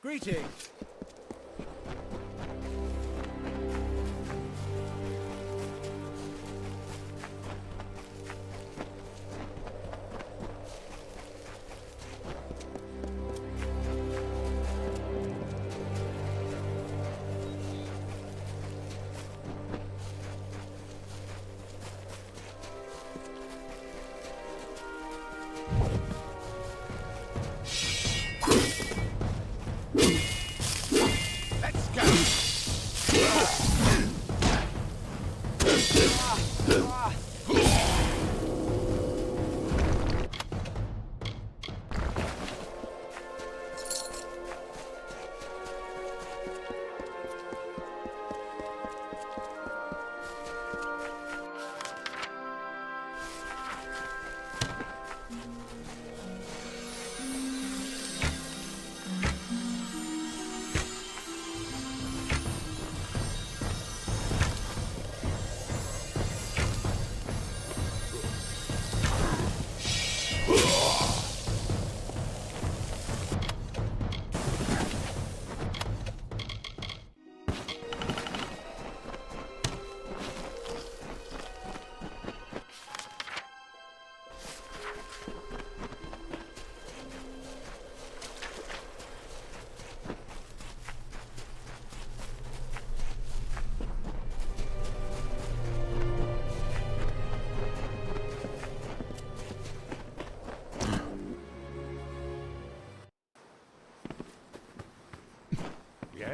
Greetings.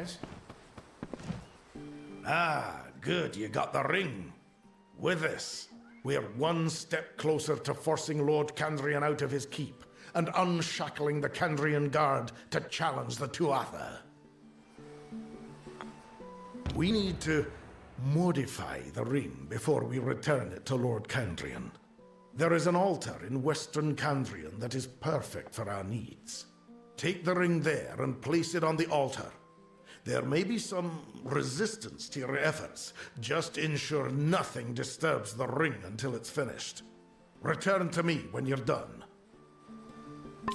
Yes? Ah, good, you got the ring. With this, we're one step closer to forcing Lord Candrian out of his keep and unshackling the Candrian Guard to challenge the Tuatha. We need to modify the ring before we return it to Lord Candrian. There is an altar in Western Candrian that is perfect for our needs. Take the ring there and place it on the altar. There may be some resistance to your efforts. Just ensure nothing disturbs the ring until it's finished. Return to me when you're done.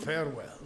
Farewell.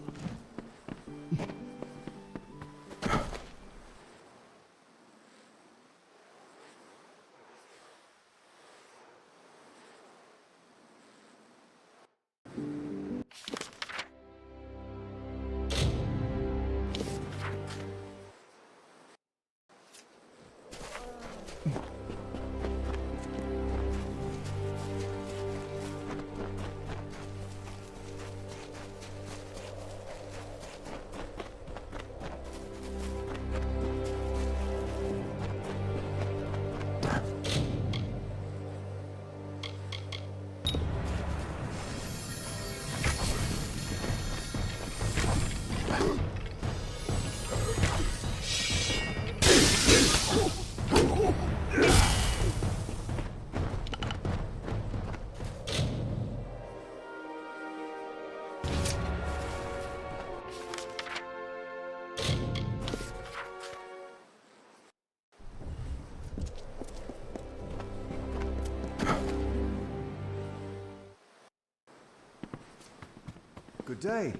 Good day.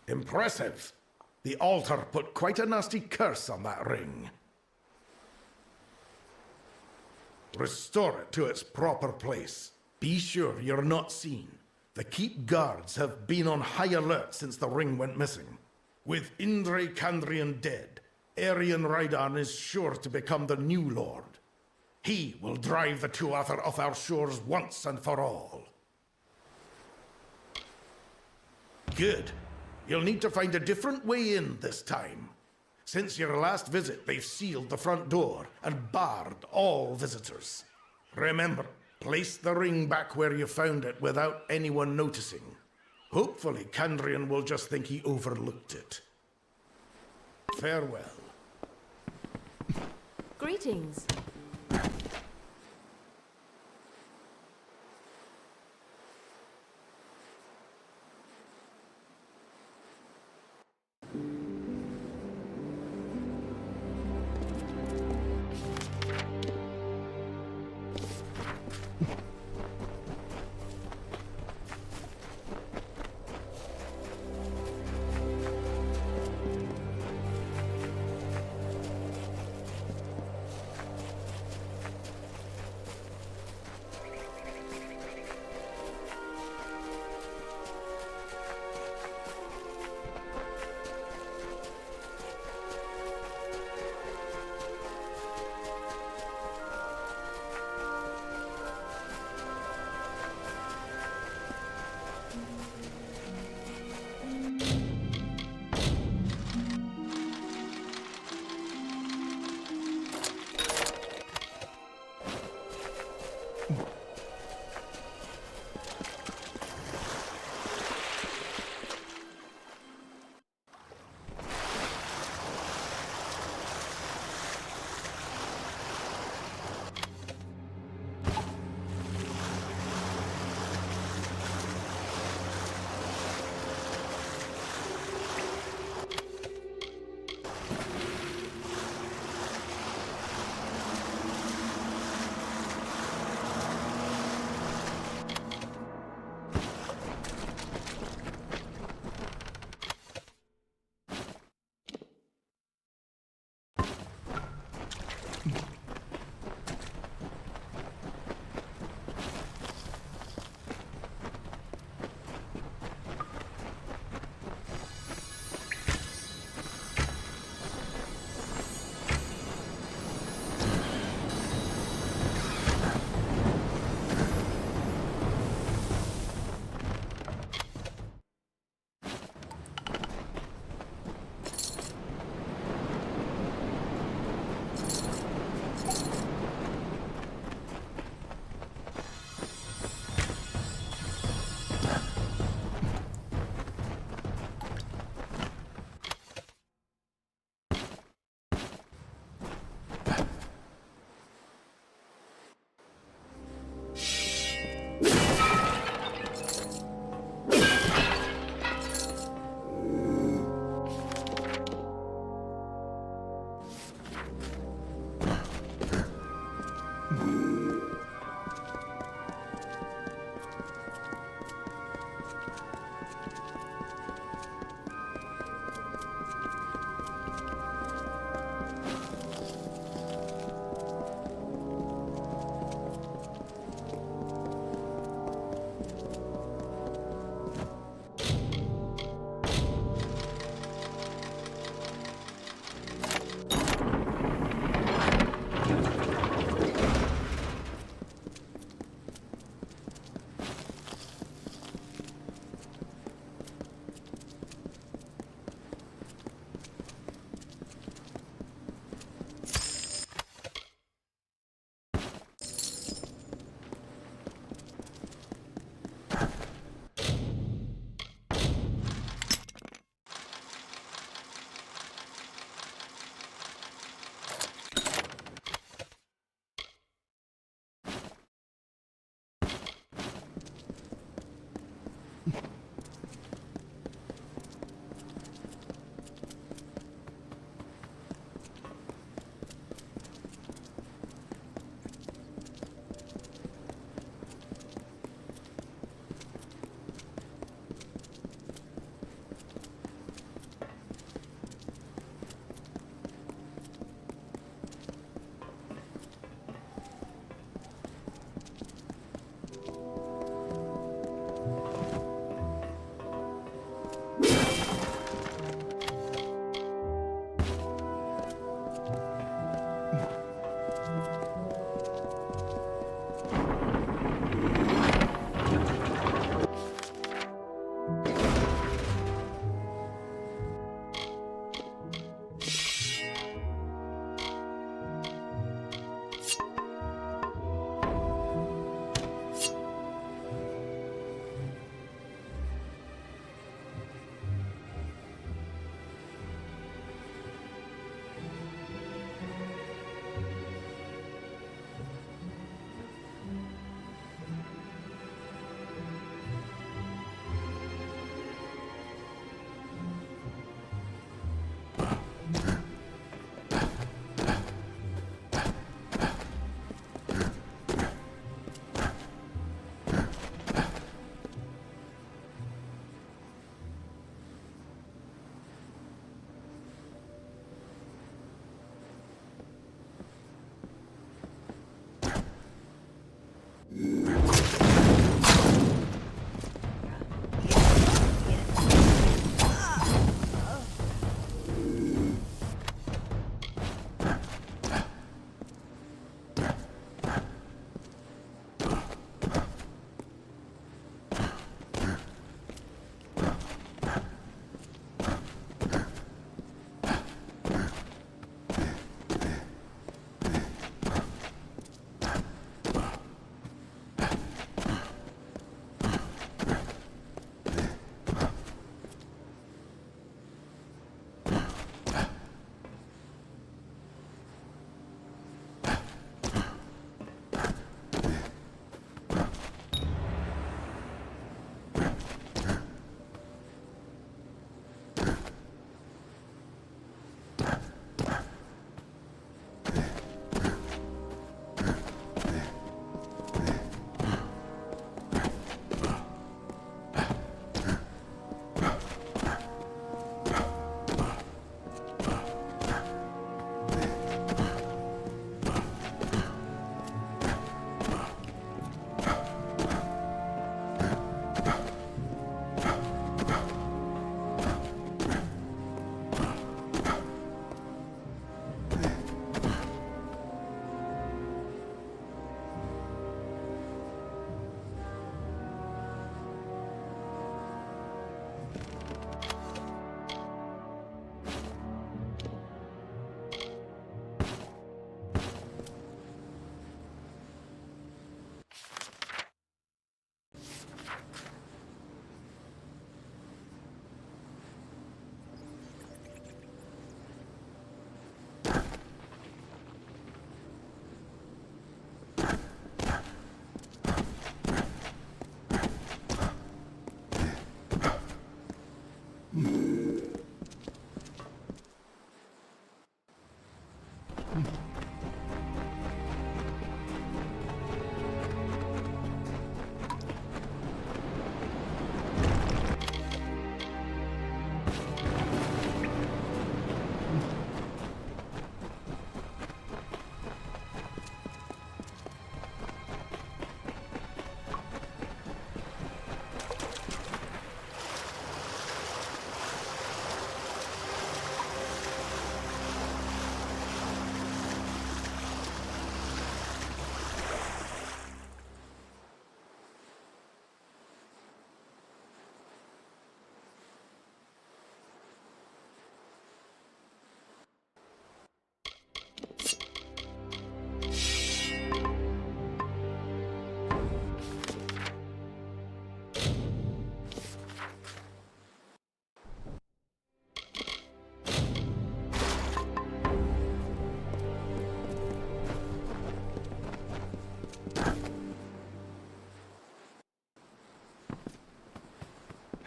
Impressive. The altar put quite a nasty curse on that ring. Restore it to its proper place. Be sure you're not seen. The keep guards have been on high alert since the ring went missing. With Indre Candrian dead, Arian Raidan is sure to become the new lord. He will drive the Tuatha off our shores once and for all. Good. You'll need to find a different way in this time. Since your last visit, they've sealed the front door and barred all visitors. Remember, place the ring back where you found it without anyone noticing. Hopefully, Candrian will just think he overlooked it. Farewell. Greetings.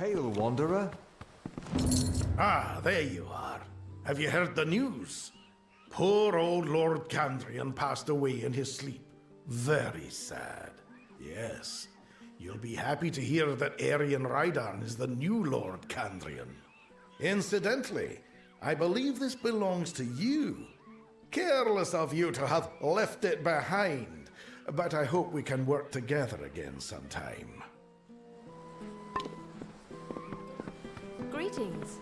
Hail, Wanderer. Ah, there you are. Have you heard the news? Poor old Lord Candrian passed away in his sleep. Very sad. Yes. You'll be happy to hear that Arian Raidan is the new Lord Candrian. Incidentally, I believe this belongs to you. Careless of you to have left it behind, but I hope we can work together again sometime. Greetings.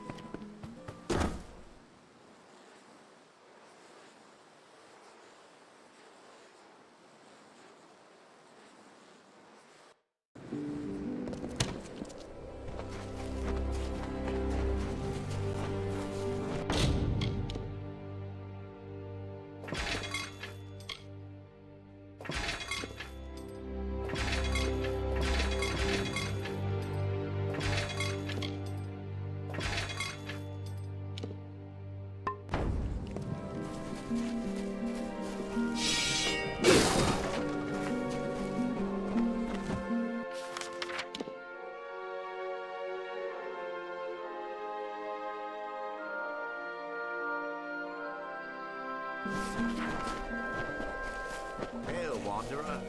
Hail, Wanderer.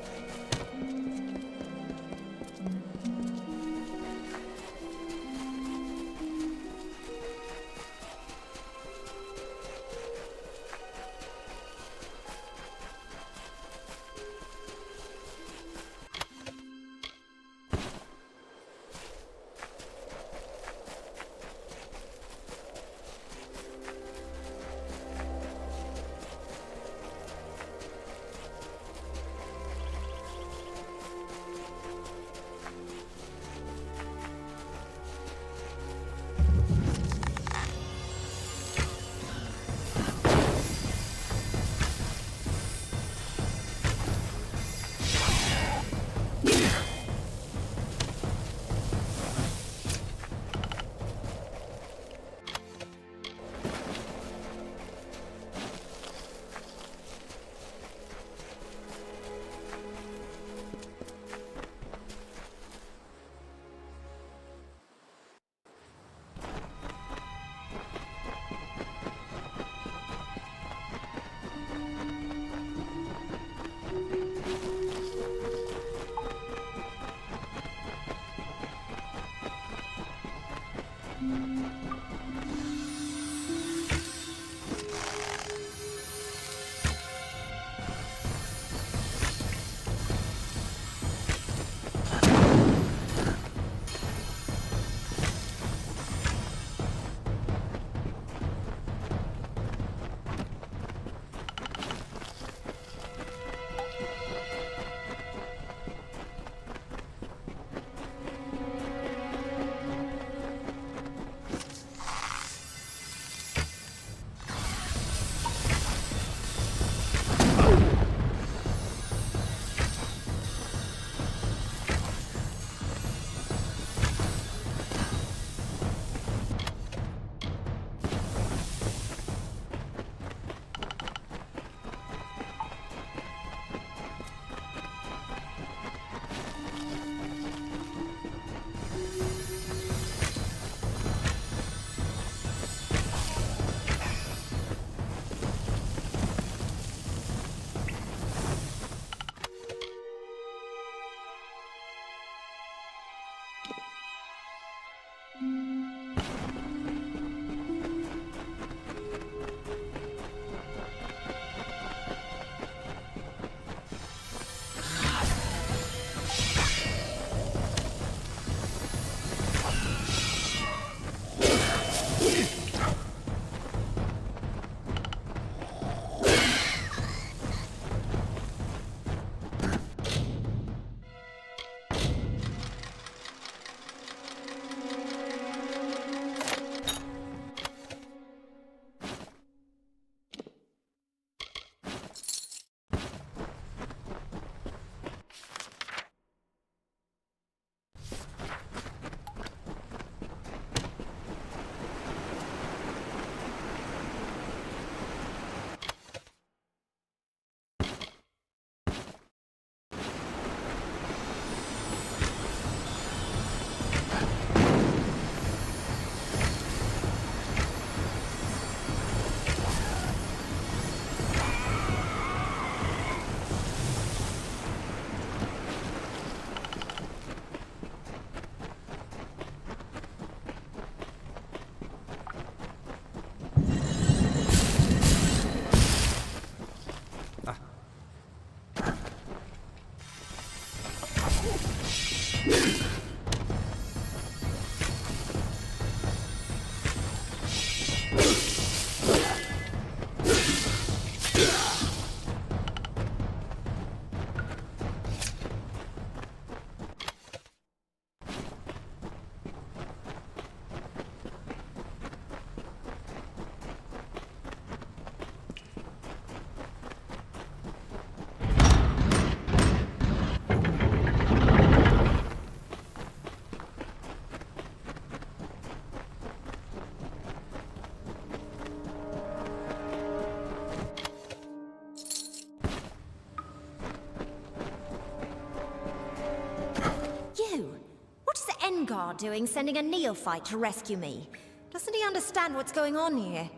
Engar doing sending a neophyte to rescue me? Doesn't he understand what's going on here?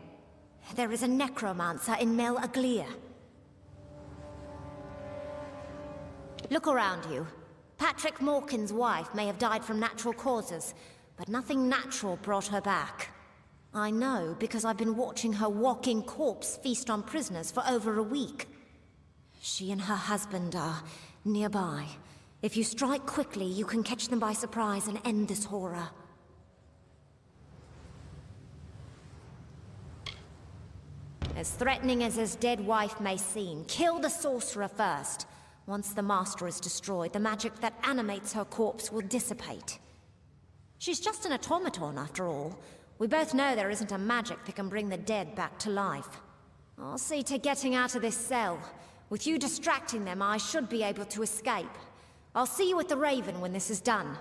There is a necromancer in Mel Aglir. Look around you. Patrick Morkin's wife may have died from natural causes, but nothing natural brought her back. I know because I've been watching her walking corpse feast on prisoners for over a week. She and her husband are nearby. If you strike quickly, you can catch them by surprise and end this horror. As threatening as his dead wife may seem, kill the sorcerer first. Once the master is destroyed, the magic that animates her corpse will dissipate. She's just an automaton, after all. We both know there isn't a magic that can bring the dead back to life. I'll see to getting out of this cell. With you distracting them, I should be able to escape. I'll see you at the Raven when this is done.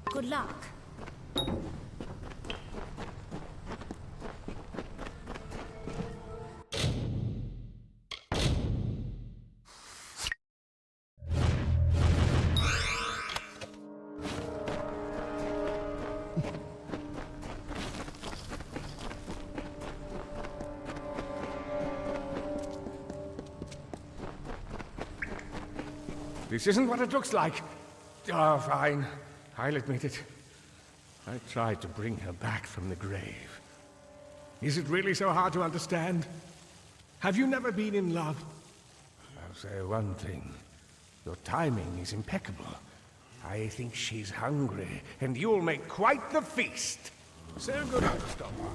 Good luck. This isn't what it looks like. Oh, fine. I'll admit it. I tried to bring her back from the grave. Is it really so hard to understand? Have you never been in love? I'll say one thing. Your timing is impeccable. I think she's hungry, and you'll make quite the feast. So good to stop her.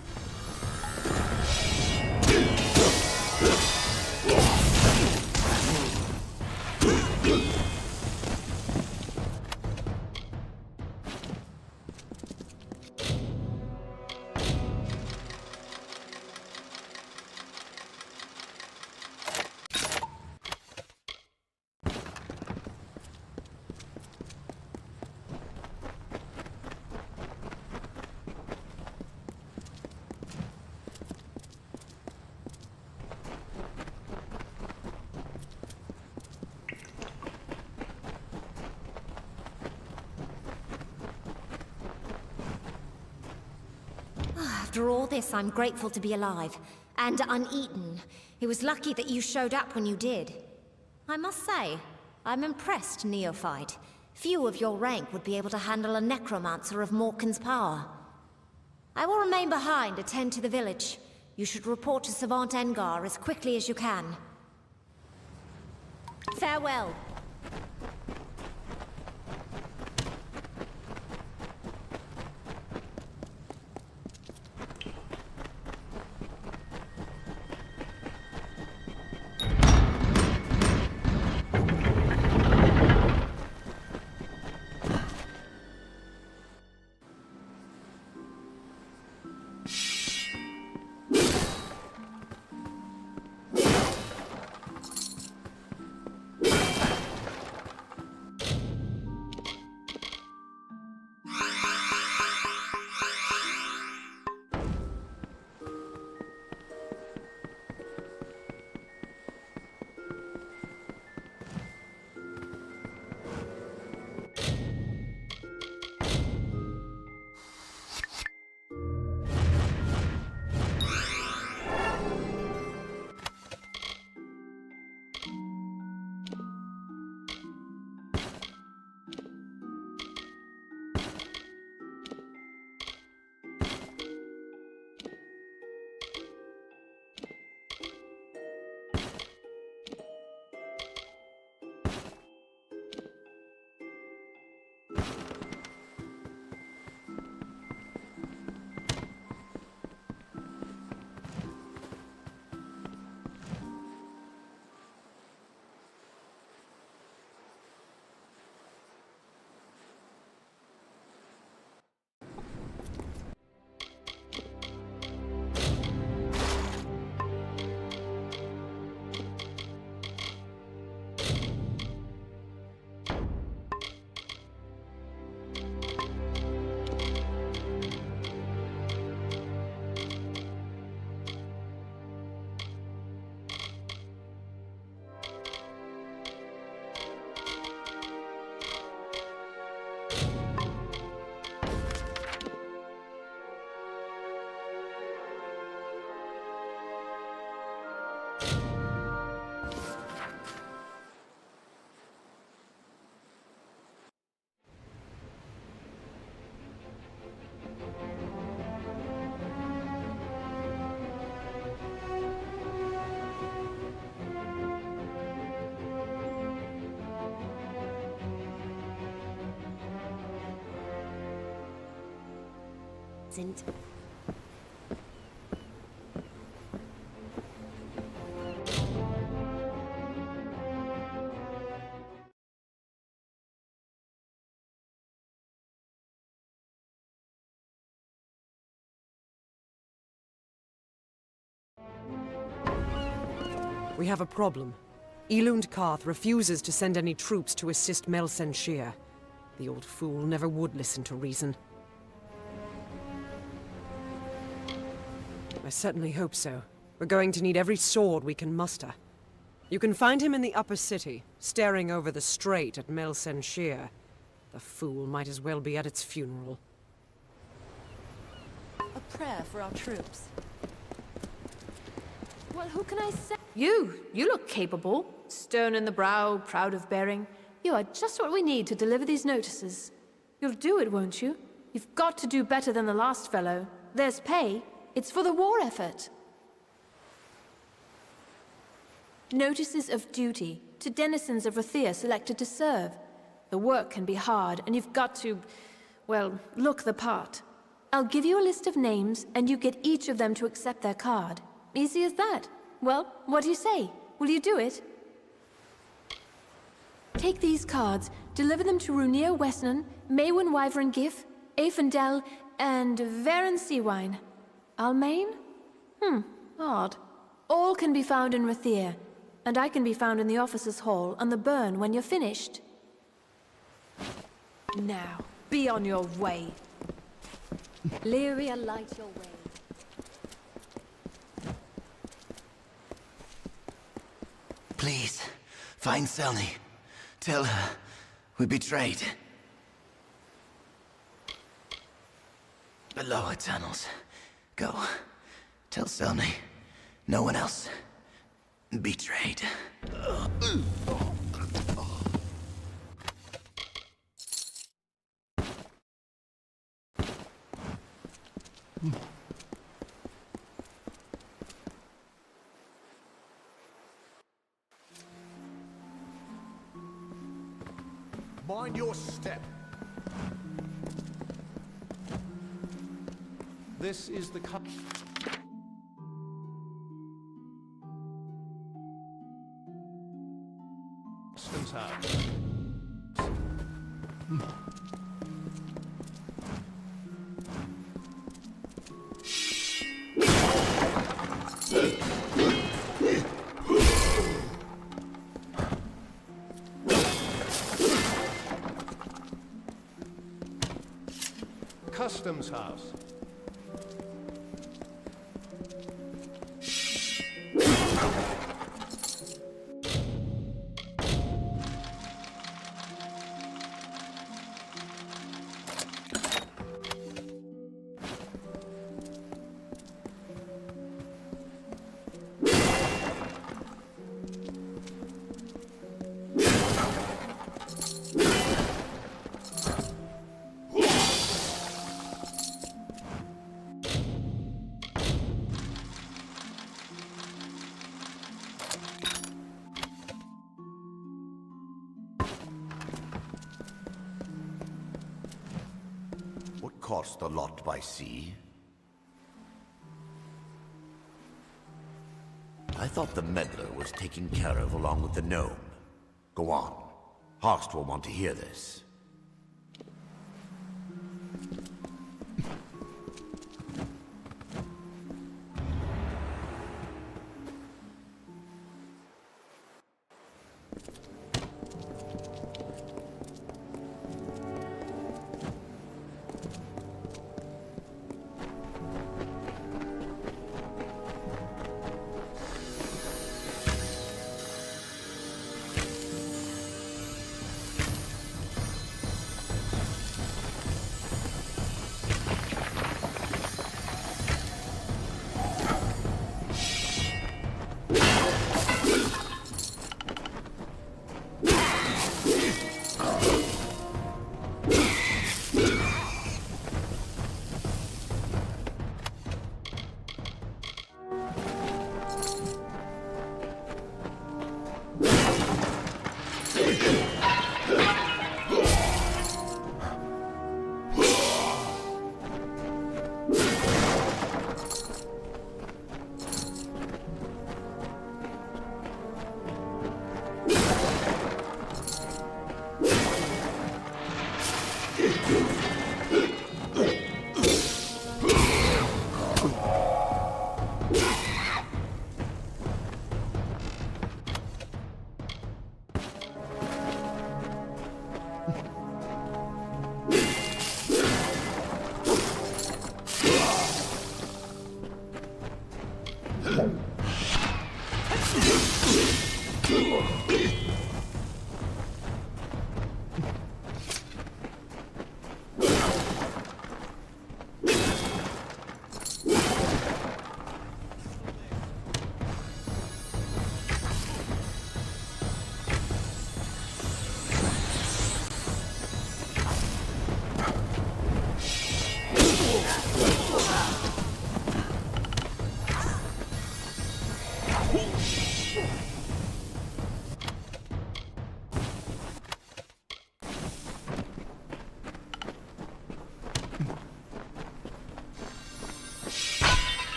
After all this, I'm grateful to be alive. And uneaten. It was lucky that you showed up when you did. I must say, I'm impressed, neophyte. Few of your rank would be able to handle a necromancer of Morkin's power. I will remain behind, attend to the village. You should report to Savant Engar as quickly as you can. Farewell. sind. We have a problem. Elund Karth refuses to send any troops to assist Melsen Shir. The old fool never would listen to reason. I certainly hope so. We're going to need every sword we can muster. You can find him in the upper city, staring over the strait at Melsen Shir. The fool might as well be at its funeral. A prayer for our troops. Well, who can I say? You look capable. Stern in the brow, proud of bearing. You are just what we need to deliver these notices. You'll do it, won't you? You've got to do better than the last fellow. There's pay. It's for the war effort. Notices of duty to denizens of Rathia selected to serve. The work can be hard, and you've got to, well, look the part. I'll give you a list of names, and you get each of them to accept their card. Easy as that. Well, what do you say? Will you do it? Take these cards, deliver them to Runir Westnon, Maywin Wyvern Gif, Afendel, and Varen Seawine. Almain? Odd. All can be found in Rathir, and I can be found in the officers' hall on the burn when you're finished. Now, be on your way. Lyria, light your way. Please, find Selny. Tell her we betrayed. The lower tunnels. Go. Tell Selny. No one else. Betrayed. Mind your step. This is the customs house. Customs house. Cost a lot by sea? I thought the meddler was taken care of along with the gnome. Go on. Hawkst will want to hear this.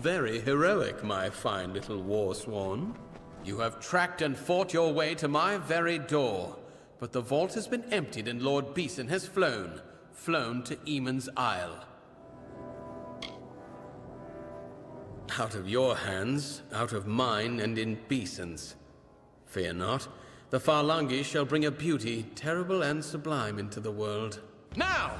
Very heroic, my fine little war swan. You have tracked and fought your way to my very door. But the vault has been emptied and Lord Beeson has flown to Eamon's Isle. Out of your hands, out of mine, and in Beeson's. Fear not, the Farlangi shall bring a beauty terrible and sublime into the world. Now!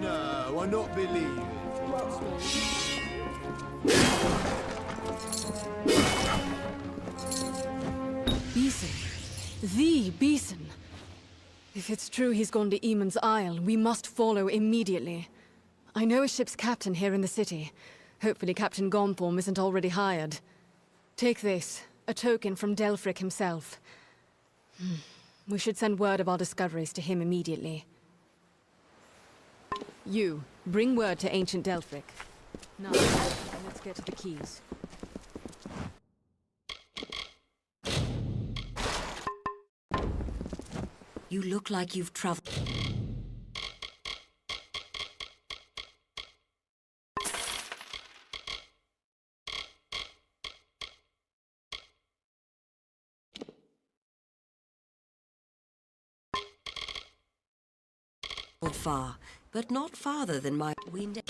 No, I not believe it. Beeson. The Beeson. If it's true he's gone to Eamon's Isle, we must follow immediately. I know a ship's captain here in the city. Hopefully Captain Gonthorm isn't already hired. Take this, a token from Delfric himself. We should send word of our discoveries to him immediately. You, bring word to ancient Delfric. Now, let's get to the keys. You look like you've traveled. Far, but not farther than my window.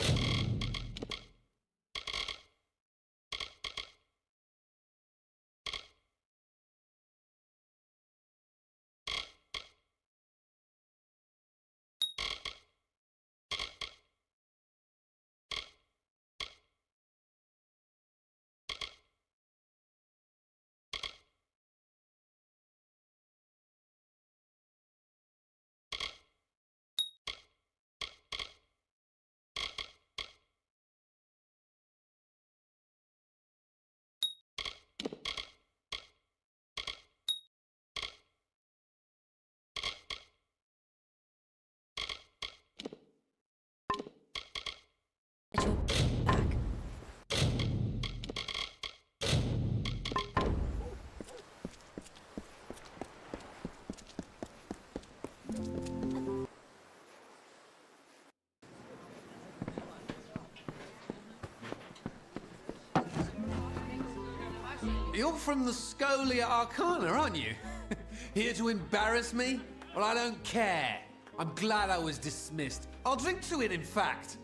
you're from the Scholia Arcana, aren't you? Here to embarrass me? Well, I don't care. I'm glad I was dismissed. I'll drink to it, in fact.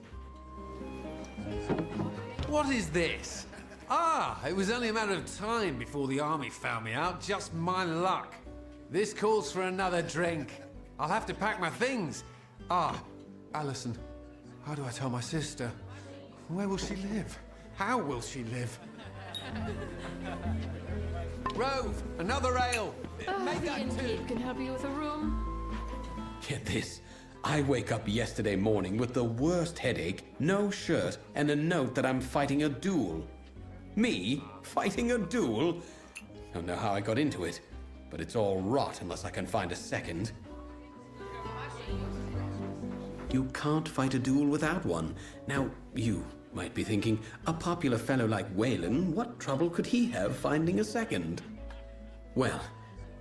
What is this? Ah, it was only a matter of time before the army found me out. Just my luck. This calls for another drink. I'll have to pack my things. Ah, Alison, how do I tell my sister? Where will she live? How will she live? Rove, another ale. Make The that two. innkeep can help you with a room. Get this. I wake up yesterday morning with the worst headache, no shirt, and a note that I'm fighting a duel. Me? Fighting a duel? Don't know how I got into it, but it's all rot unless I can find a second. You can't fight a duel without one. Now, you might be thinking, a popular fellow like Wayland, what trouble could he have finding a second? Well,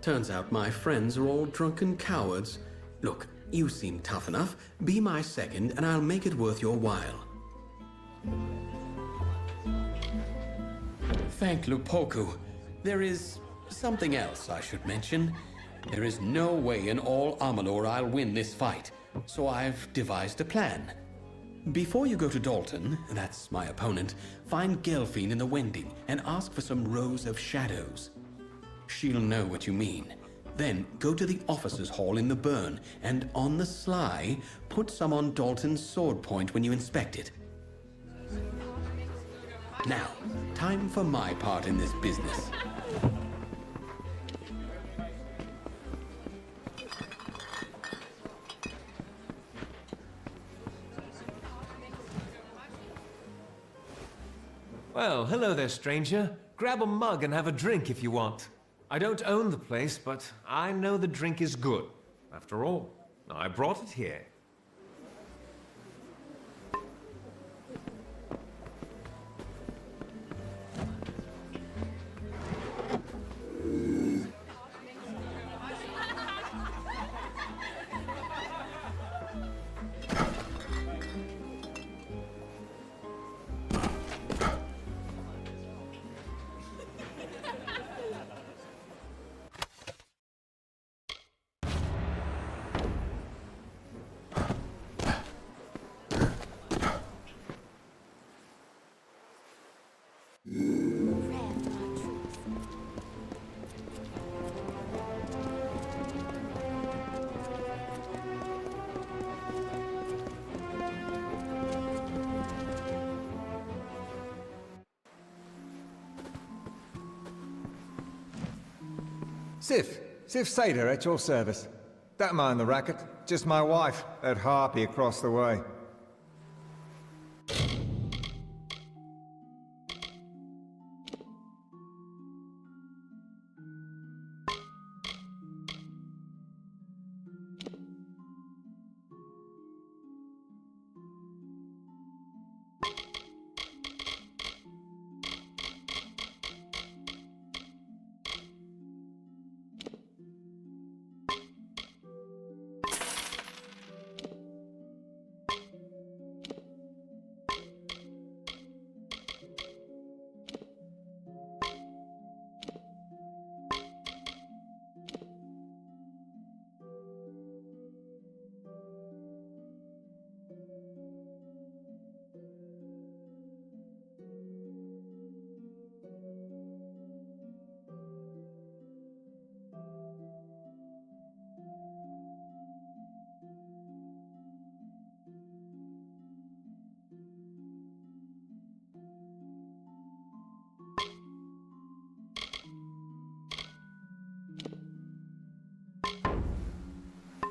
turns out my friends are all drunken cowards. Look, you seem tough enough. Be my second, and I'll make it worth your while. Thank Lupoku. There is something else I should mention. There is no way in all Amalur I'll win this fight, so I've devised a plan. Before you go to Dalton, that's my opponent, find Gelfine in the Wending and ask for some rows of shadows. She'll know what you mean. Then go to the officers' hall in the burn and, on the sly, put some on Dalton's sword point when you inspect it. Now, time for my part in this business. Well, hello there, stranger. Grab a mug and have a drink if you want. I don't own the place, but I know the drink is good. After all, I brought it here. Sif Sater at your service. Don't mind the racket, just my wife, that harpy across the way.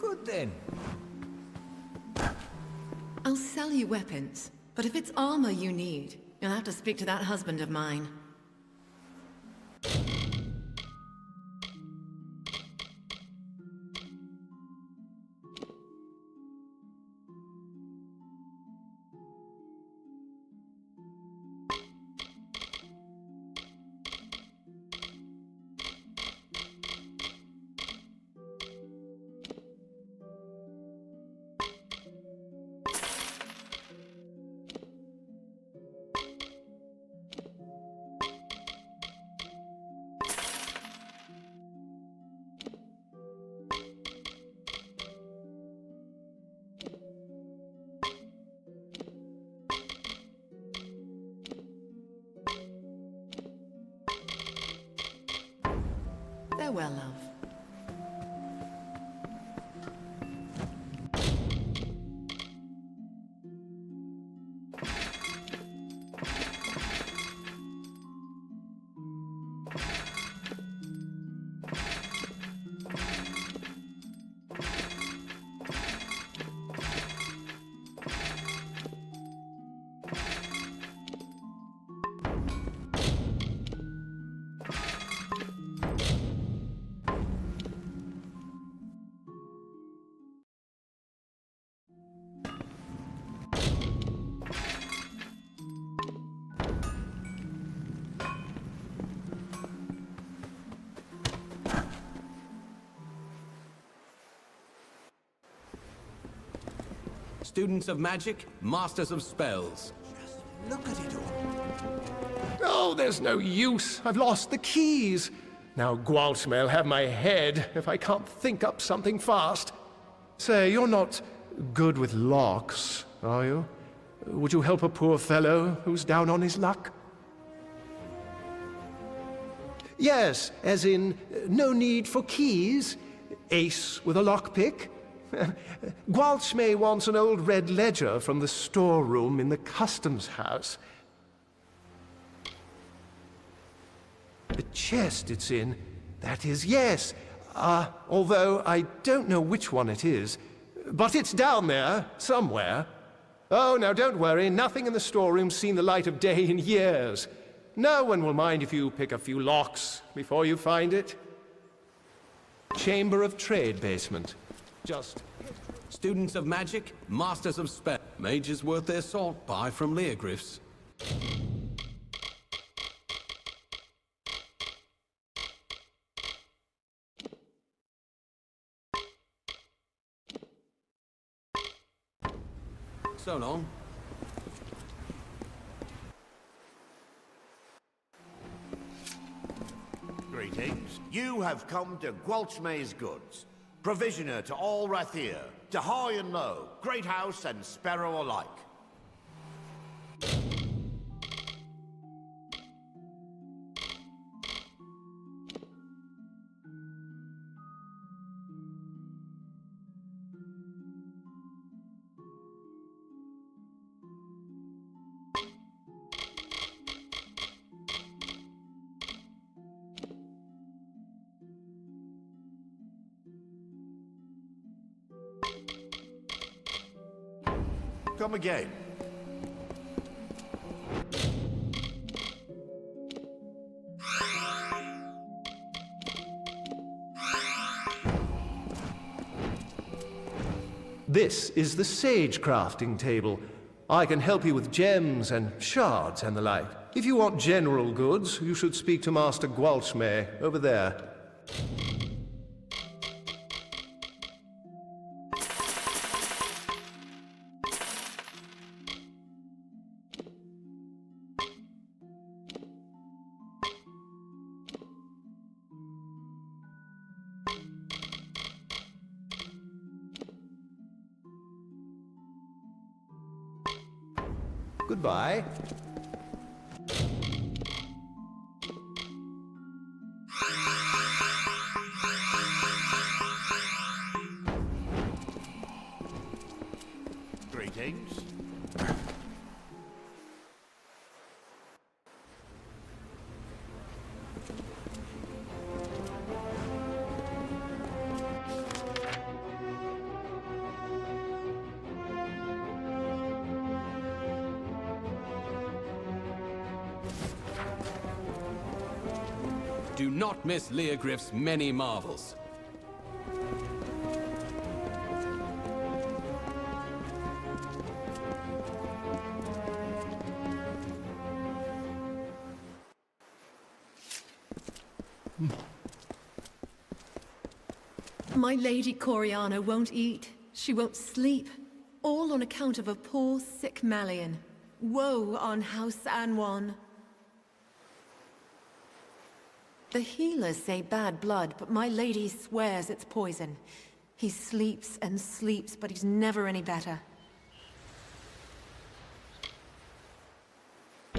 Good then. I'll sell you weapons, but if it's armor you need, you'll have to speak to that husband of mine. Farewell, love. Students of magic, masters of spells. Look at it all. Oh, there's no use. I've lost the keys. Now Gwalch may'll have my head if I can't think up something fast. Say, you're not good with locks, are you? Would you help a poor fellow who's down on his luck? Yes, as in, no need for keys. Ace with a lockpick. Gwalchmay wants an old red ledger from the storeroom in the customs house. The chest it's in, that is, yes. Although I don't know which one it is. But it's down there, somewhere. Oh, now don't worry, nothing in the storeroom's seen the light of day in years. No one will mind if you pick a few locks before you find it. Chamber of Trade basement. Just... Students of magic, masters of spell. Mages worth their salt, buy from Leogryphs. So long. Greetings. You have come to Gwalchmay's goods. Provisioner to all Rathir, to high and low, great house and sparrow alike. Come again. This is the sage crafting table. I can help you with gems and shards and the like. If you want general goods, you should speak to Master Gwalchmay over there. Goodbye. Greetings. Do not miss Leogryph's many marvels. My Lady Coriana won't eat. She won't sleep. All on account of a poor, sick Malian. Woe on House Anwan. The healers say bad blood, but my lady swears it's poison. He sleeps and sleeps, but he's never any better.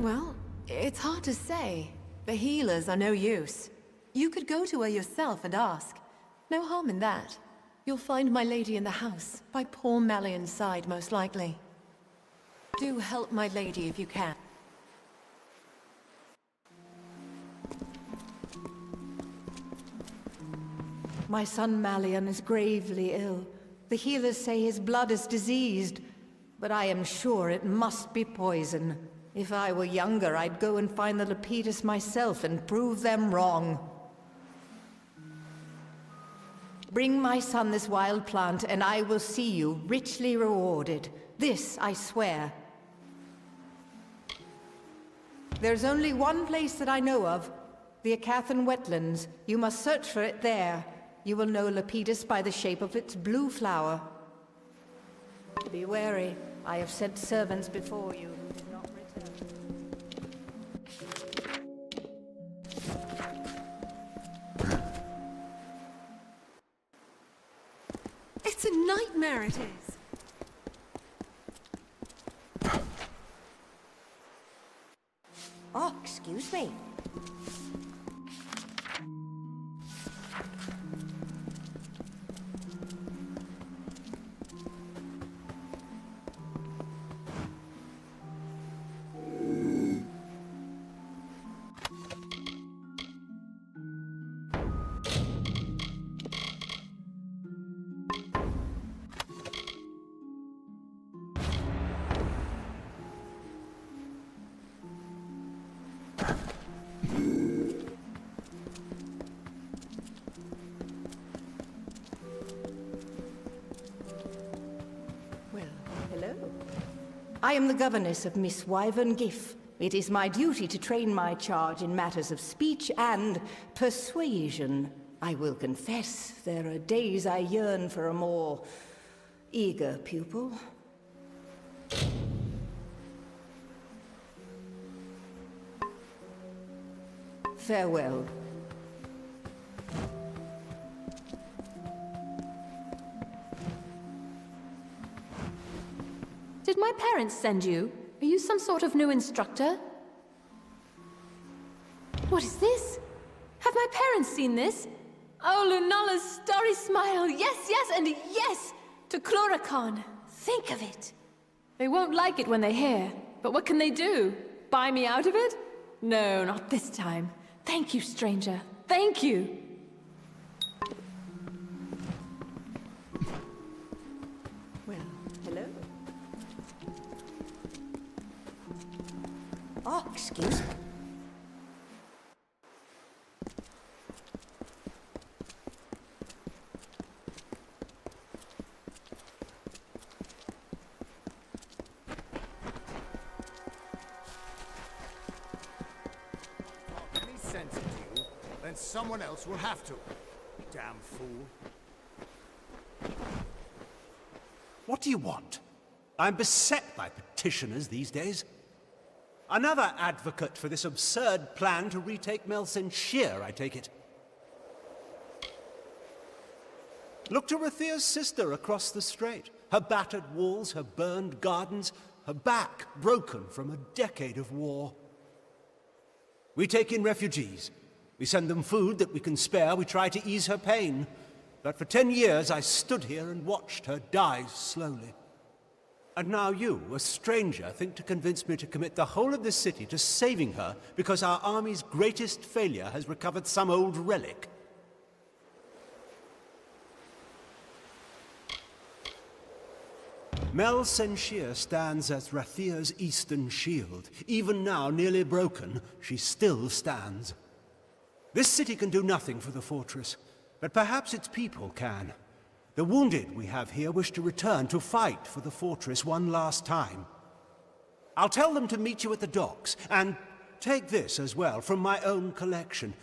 Well, it's hard to say. The healers are no use. You could go to her yourself and ask. No harm in that. You'll find my lady in the house, by poor Malion's side, most likely. Do help my lady if you can. My son Malion is gravely ill. The healers say his blood is diseased, but I am sure it must be poison. If I were younger, I'd go and find the Lepidus myself and prove them wrong. Bring my son this wild plant, and I will see you richly rewarded. This I swear. There's only one place that I know of, the Acathan wetlands. You must search for it there. You will know Lepidus by the shape of its blue flower. Be wary. I have sent servants before you who did not return. It's a nightmare, it is. Oh, excuse me. I am the governess of Miss Wyvern Giff. It is my duty to train my charge in matters of speech and persuasion. I will confess, there are days I yearn for a more eager pupil. Farewell. Did my parents send you? Are you some sort of new instructor? What is this? Have my parents seen this? Oh, Lunala's starry smile! Yes, yes, and yes! To Chloricon! Think of it! They won't like it when they hear, but what can they do? Buy me out of it? No, not this time. Thank you, stranger. Thank you! Well, hello? Oh, excuse me. Any sense into you, then someone else will have to. Damn fool. What do you want? I'm beset by petitioners these days. Another advocate for this absurd plan to retake Melsenshire, I take it. Look to Rathir's sister across the strait. Her battered walls, her burned gardens, her back broken from a decade of war. We take in refugees. We send them food that we can spare. We try to ease her pain. But for 10 years I stood here and watched her die slowly. And now you, a stranger, think to convince me to commit the whole of this city to saving her because our army's greatest failure has recovered some old relic. Melsenshire stands as Rathir's eastern shield. Even now, nearly broken, she still stands. This city can do nothing for the fortress, but perhaps its people can. The wounded we have here wish to return to fight for the fortress one last time. I'll tell them to meet you at the docks, and take this as well from my own collection.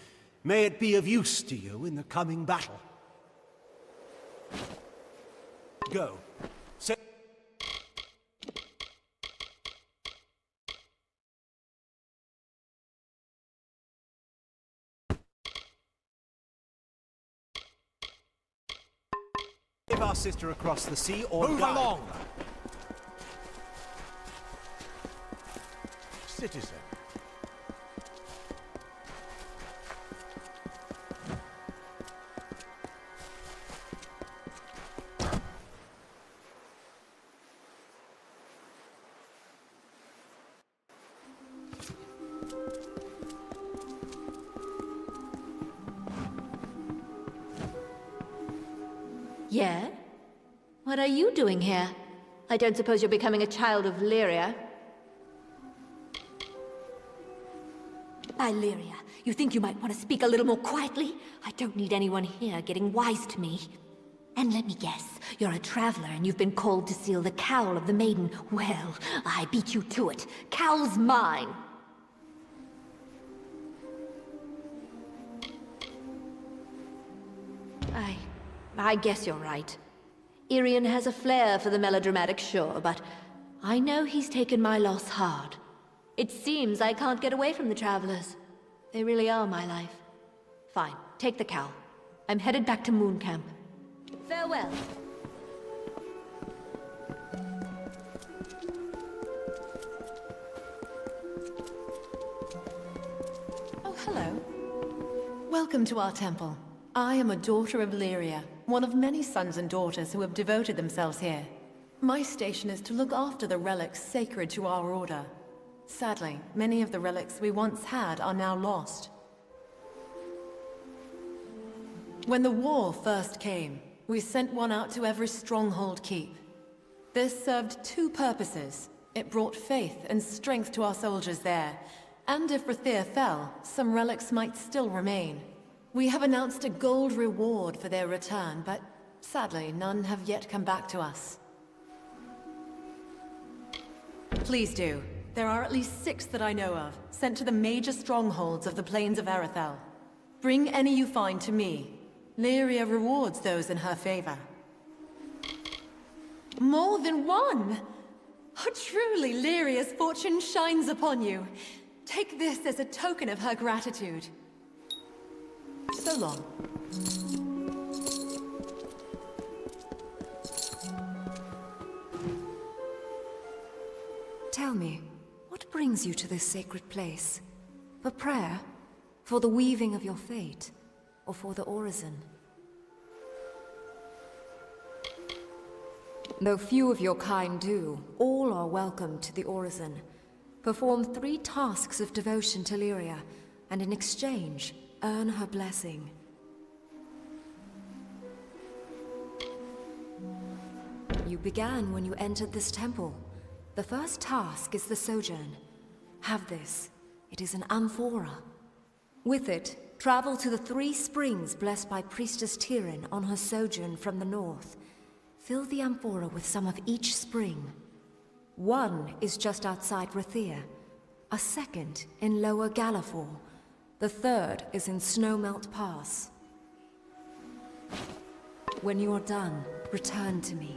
May it be of use to you in the coming battle. Go. Say Give our sister across the sea or Move die. along! Citizen. Yeah? What are you doing here? I don't suppose you're becoming a child of Lyria? By Lyria, you think you might want to speak a little more quietly? I don't need anyone here getting wise to me. And let me guess, you're a traveler and you've been called to seal the cowl of the maiden. Well, I beat you to it. Cowl's mine. I guess you're right. Irian has a flair for the melodramatic, sure, but I know he's taken my loss hard. It seems I can't get away from the travelers. They really are my life. Fine, take the cowl. I'm headed back to Moon Camp. Farewell. Oh, hello. Welcome to our temple. I am a daughter of Lyria, one of many sons and daughters who have devoted themselves here. My station is to look after the relics sacred to our order. Sadly, many of the relics we once had are now lost. When the war first came, we sent one out to every stronghold keep. This served two purposes. It brought faith and strength to our soldiers there, and if Rathir fell, some relics might still remain. We have announced a gold reward for their return, but sadly, none have yet come back to us. Please do. There are at least 6 that I know of, sent to the major strongholds of the plains of Arethel. Bring any you find to me. Lyria rewards those in her favor. More than one! Oh, truly, Lyria's fortune shines upon you. Take this as a token of her gratitude. So long. Tell me, what brings you to this sacred place? For prayer? For the weaving of your fate? Or for the orison? Though few of your kind do, all are welcome to the orison. Perform 3 tasks of devotion to Lyria, and in exchange, earn her blessing. You began when you entered this temple. The first task is the sojourn. Have this. It is an amphora. With it, travel to the 3 springs blessed by Priestess Tyrian on her sojourn from the north. Fill the amphora with some of each spring. One is just outside Rathir, a second in Lower Gallifore, the third is in Snowmelt Pass. When you are done, return to me.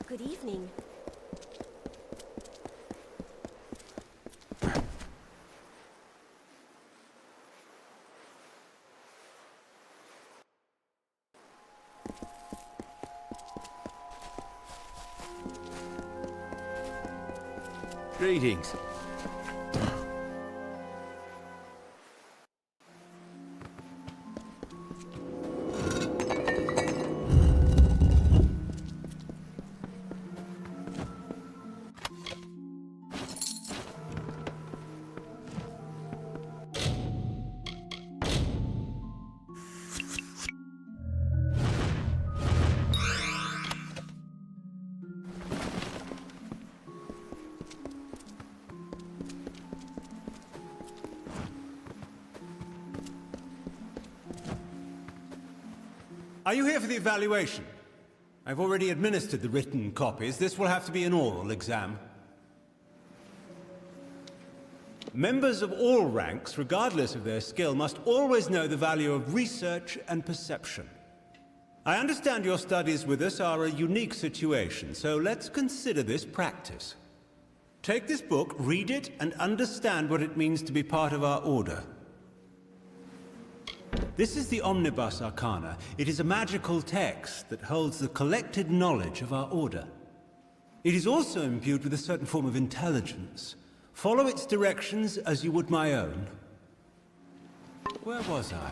Good evening. Greetings. Are you here for the evaluation? I've already administered the written copies. This will have to be an oral exam. Members of all ranks, regardless of their skill, must always know the value of research and perception. I understand your studies with us are a unique situation, so let's consider this practice. Take this book, read it, and understand what it means to be part of our order. This is the Omnibus Arcana. It is a magical text that holds the collected knowledge of our order. It is also imbued with a certain form of intelligence, Follow its directions as you would my own. Where was I?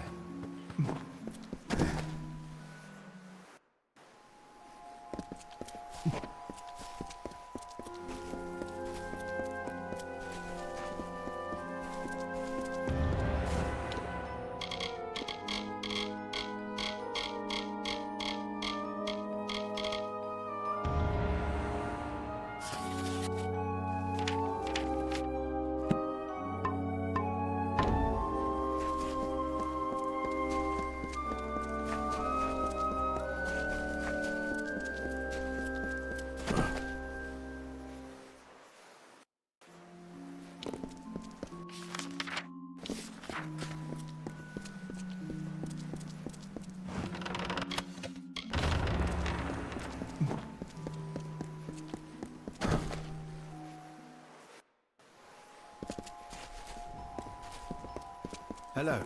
Hello.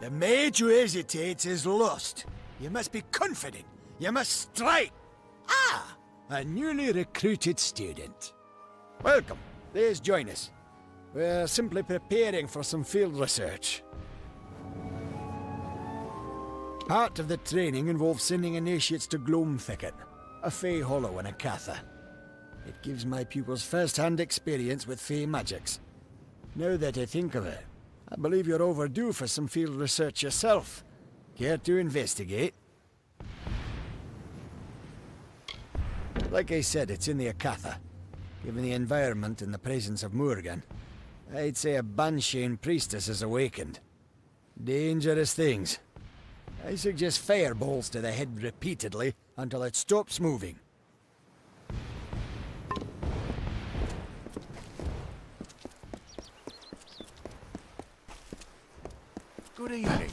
The maid who hesitates is lost. You must be confident. You must strike. Ah! A newly recruited student. Welcome. Please join us. We're simply preparing for some field research. Part of the training involves sending initiates to Gloam Thicket, a Fey Hollow in a Catha. It gives my pupils first-hand experience with Fey magics. Now that I think of it, I believe you're overdue for some field research yourself. Care to investigate? Like I said, it's in the Akatha. Given the environment and the presence of Morgan, I'd say a Banshane priestess has awakened. Dangerous things. I suggest fireballs to the head repeatedly until it stops moving. Good evening.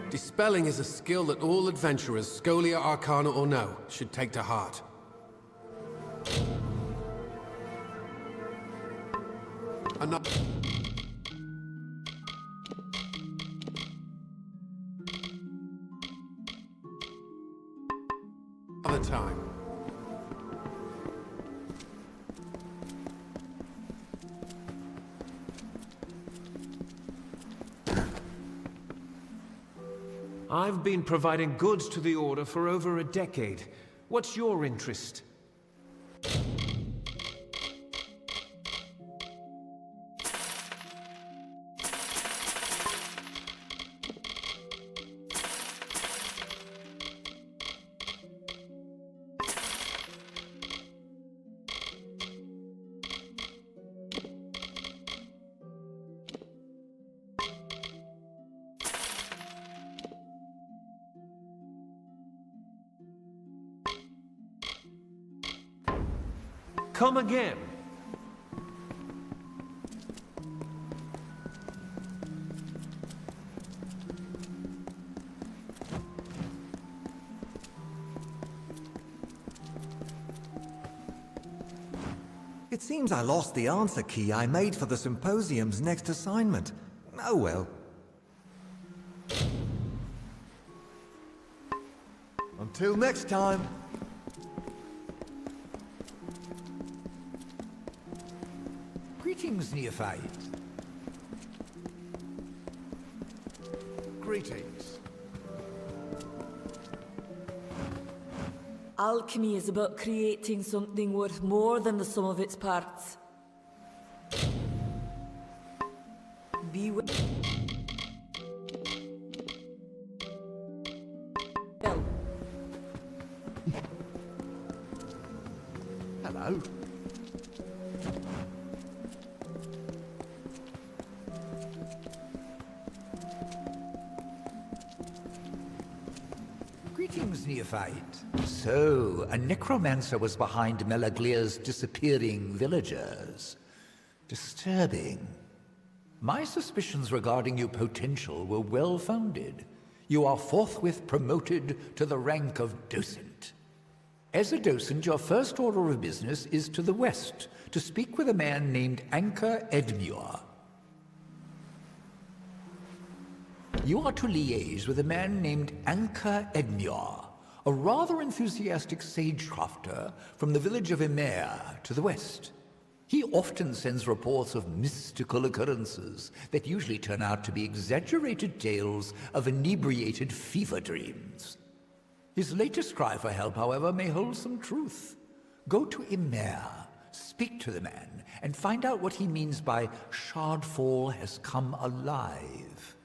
Dispelling is a skill that all adventurers, Scholia Arcana or no, should take to heart. Another time. I've been providing goods to the Order for over a decade. What's your interest? Come again. It seems I lost the answer key I made for the symposium's next assignment. Oh well. Until next time. Greetings, neophyte. Greetings. Alchemy is about creating something worth more than the sum of its parts. Beware. Hello. Greetings, neophyte. So, a necromancer was behind Melaglir's disappearing villagers. Disturbing. My suspicions regarding your potential were well-founded. You are forthwith promoted to the rank of docent. As a docent, your first order of business is to the west, to speak with a man named Anchor Edmure. You are to liaise with a man named Anchor Edmure, a rather enthusiastic sagecrafter from the village of Emer to the west. He often sends reports of mystical occurrences that usually turn out to be exaggerated tales of inebriated fever dreams. His latest cry for help, however, may hold some truth. Go to Emer, speak to the man, and find out what he means by Shardfall has come alive.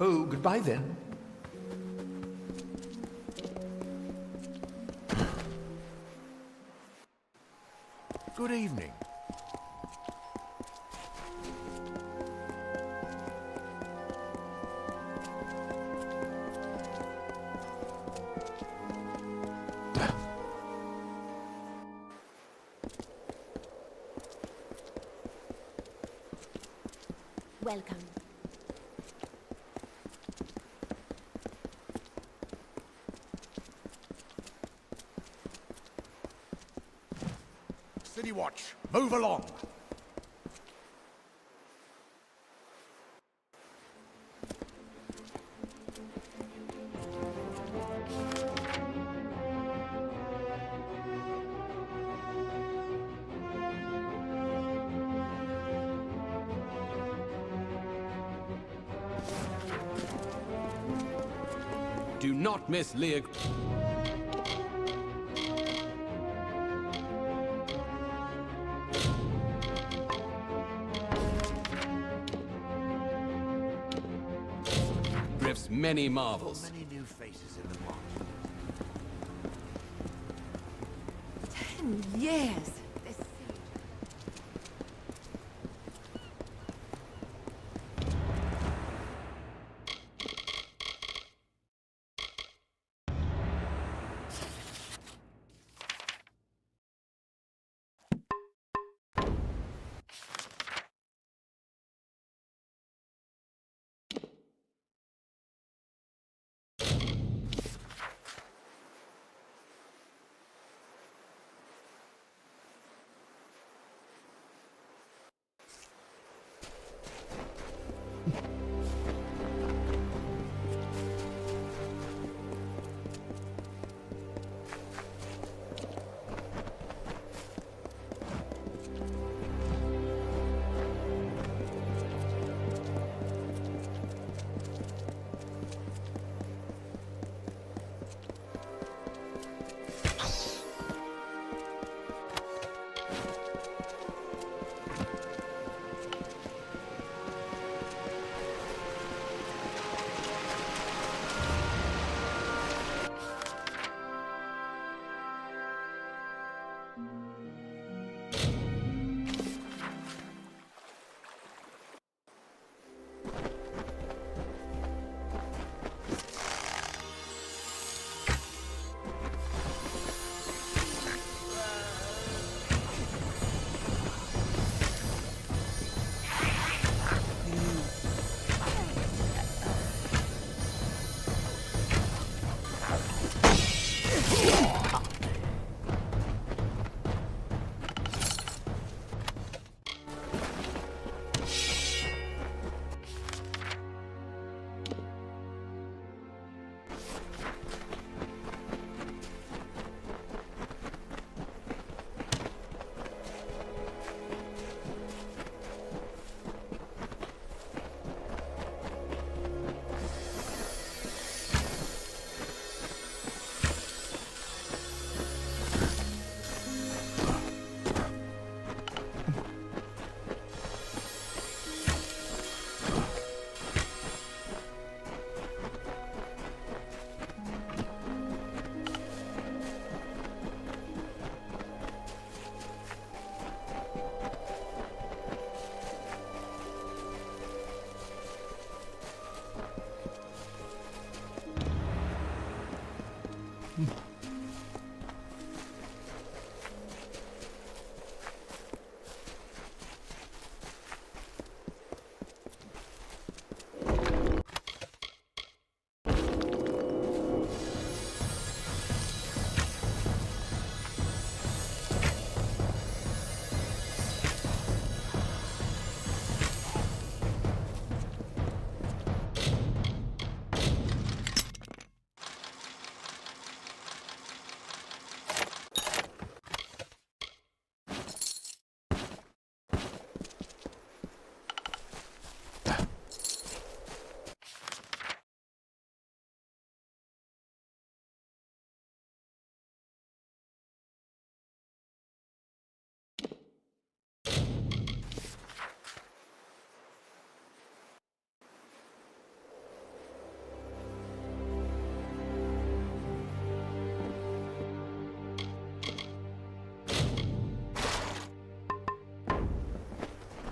Oh, goodbye then. Good evening. Welcome. City Watch, move along. Do not miss Leah. Griff's many marvels. Many new faces in the watch. 10 years. This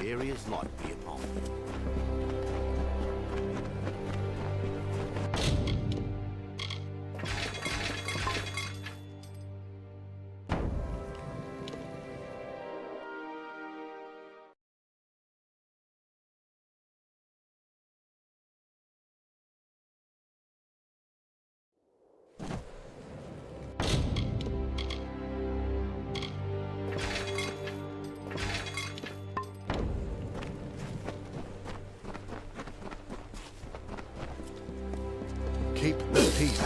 Lyria's light be upon you. Keep the peace.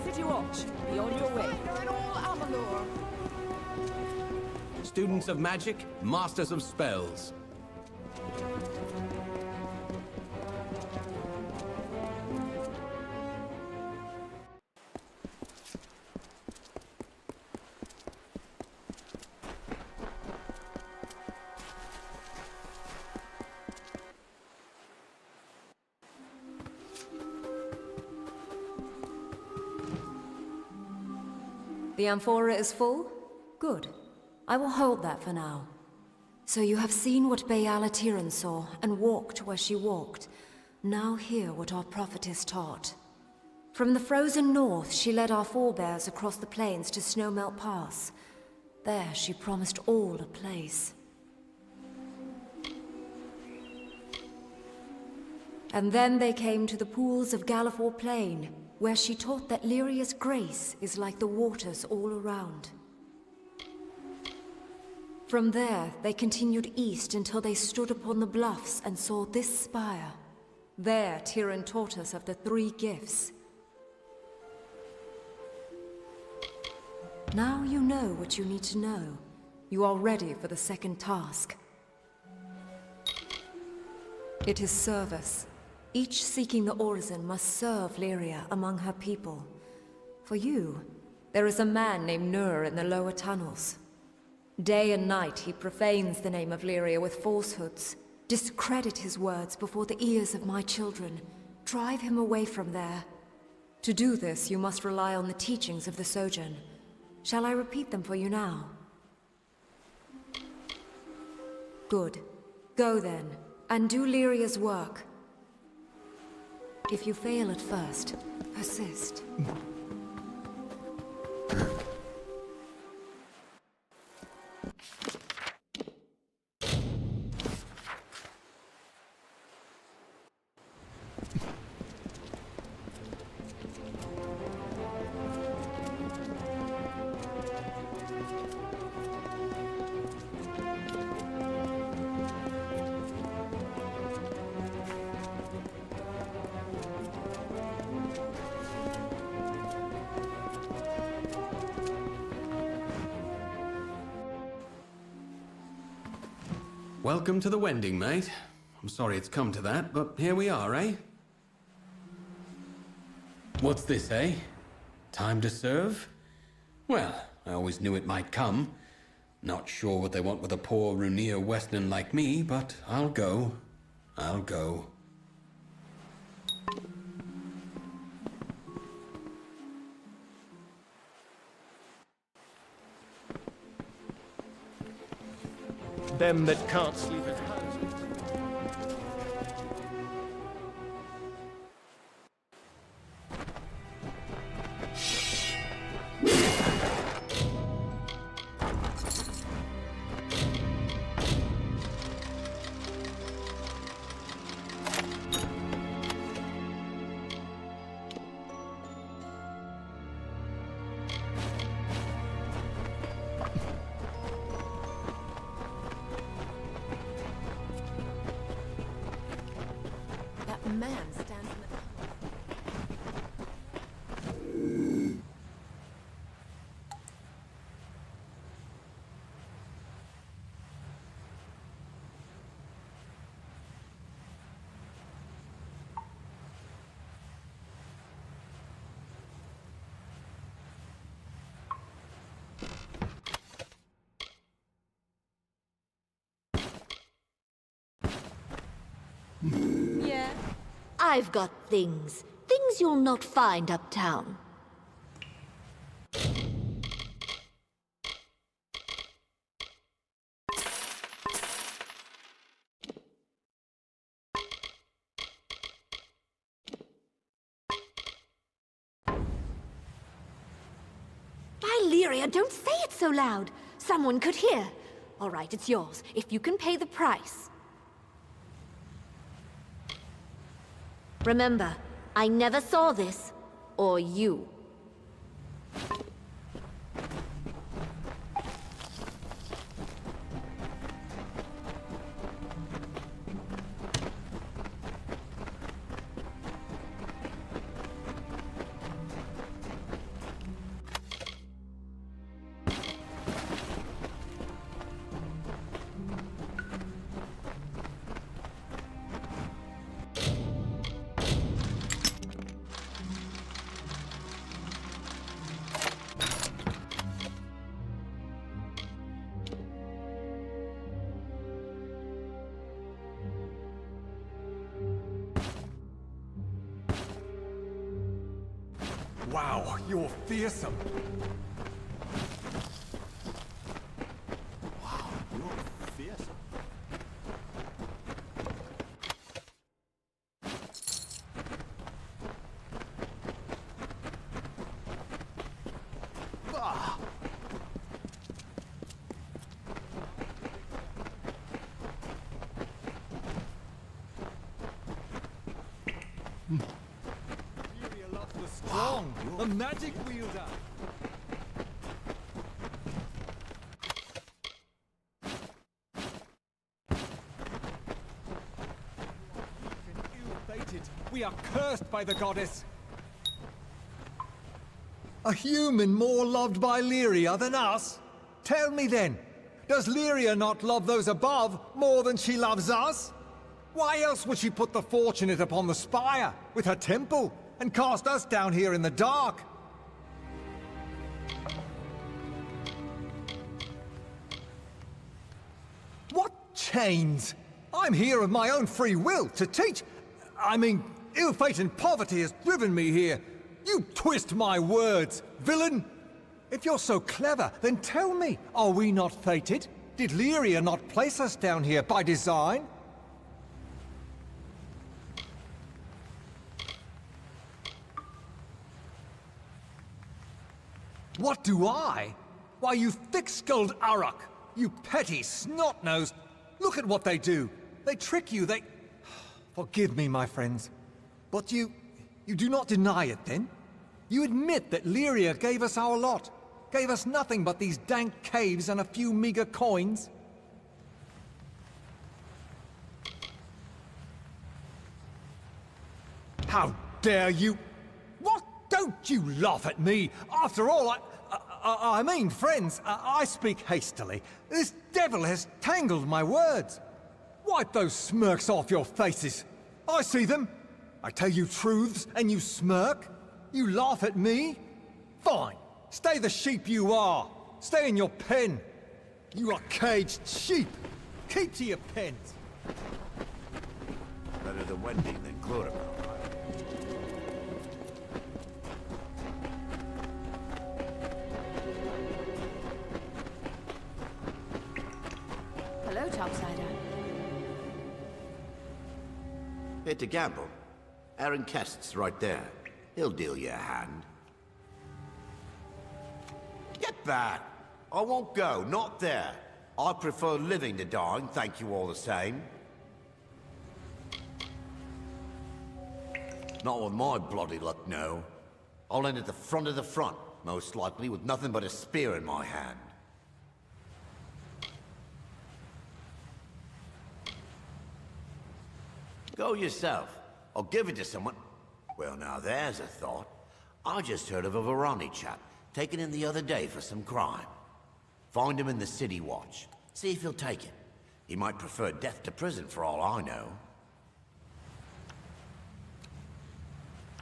City Watch, be on your way. Amalur. Students of magic, masters of spells. The amphora is full? Good. I will hold that for now. So you have seen what Bayala Tiran saw, and walked where she walked. Now hear what our prophetess taught. From the frozen north, she led our forebears across the plains to Snowmelt Pass. There she promised all a place. And then they came to the pools of Gallifore Plain, where she taught that Lyria's grace is like the waters all around. From there, they continued east until they stood upon the bluffs and saw this spire. There, Tiran taught us of the 3 gifts. Now you know what you need to know. You are ready for the second task. It is service. Each seeking the Orison must serve Lyria among her people. For you, there is a man named Nur in the lower tunnels. Day and night he profanes the name of Lyria with falsehoods. Discredit his words before the ears of my children. Drive him away from there. To do this, you must rely on the teachings of the Sojourn. Shall I repeat them for you now? Good. Go then, and do Lyria's work. If you fail at first, persist. Welcome to the Wending, mate. I'm sorry it's come to that, but here we are, eh? What's this, eh? Time to serve? Well, I always knew it might come. Not sure what they want with a poor Runir Westland like me, but I'll go. I'll go. Them that can't sleep at home. That man stands in the... Yeah? I've got things. Things you'll not find uptown. Lyria, don't say it so loud. Someone could hear. All right, it's yours, if you can pay the price. Remember, I never saw this, or you. Wow, you're fearsome. Wow, you're fearsome. Ah! Strong, the magic wielder. Ill-fated. We are cursed by the goddess. A human more loved by Lyria than us? Tell me then, does Lyria not love those above more than she loves us? Why else would she put the fortunate upon the spire with her temple and cast us down here in the dark? What chains? I'm here of my own free will to teach. I mean, ill fate and poverty has driven me here. You twist my words, villain! If you're so clever, then tell me, are we not fated? Did Lyria not place us down here by design? What do I? Why, you thick-skulled Uruk! You petty snot-nosed! Look at what they do! They trick you, they... Forgive me, my friends. But you do not deny it, then? You admit that Lyria gave us our lot? Gave us nothing but these dank caves and a few meager coins? How dare you? What? Don't you laugh at me! After all, I mean, friends, I speak hastily. This devil has tangled my words. Wipe those smirks off your faces. I see them. I tell you truths, and you smirk. You laugh at me. Fine. Stay the sheep you are. Stay in your pen. You are caged sheep! Keep to your pens! Better the wending than Chloroform. Hello, Topsider. Here to gamble. Aaron Kest's right there. He'll deal you a hand. Get back! I won't go, not there. I prefer living to dying, thank you all the same. Not with my bloody luck, no. I'll end at the front of the front, most likely, with nothing but a spear in my hand. Go yourself. I'll give it to someone. Well, now there's a thought. I just heard of a Varani chap taken in the other day for some crime. Find him in the City Watch. See if he'll take it. He might prefer death to prison for all I know.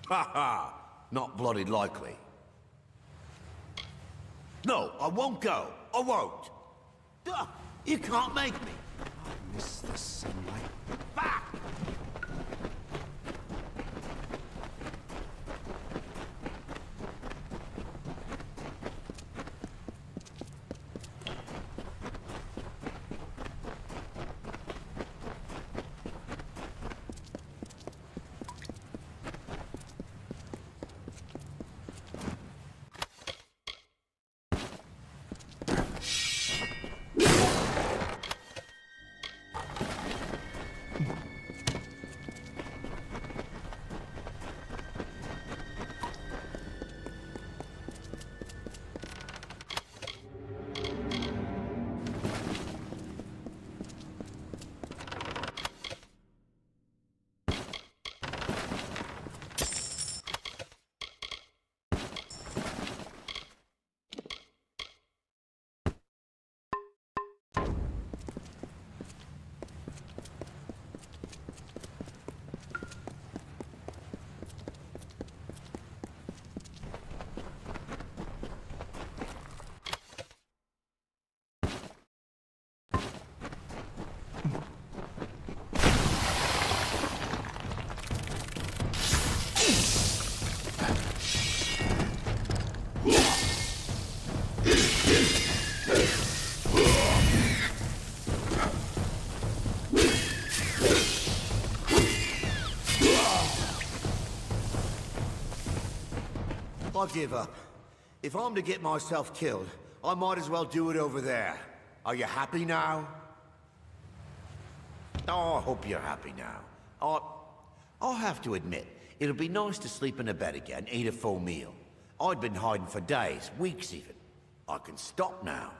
Ha ha! Not bloody likely. No, I won't go. I won't. Duh, you can't make me. I miss the sunlight. Back! I give up. If I'm to get myself killed, I might as well do it over there. Are you happy now? Oh, I hope you're happy now. I'll have to admit, it'll be nice to sleep in a bed again, eat a full meal. I'd been hiding for days, weeks even. I can stop now.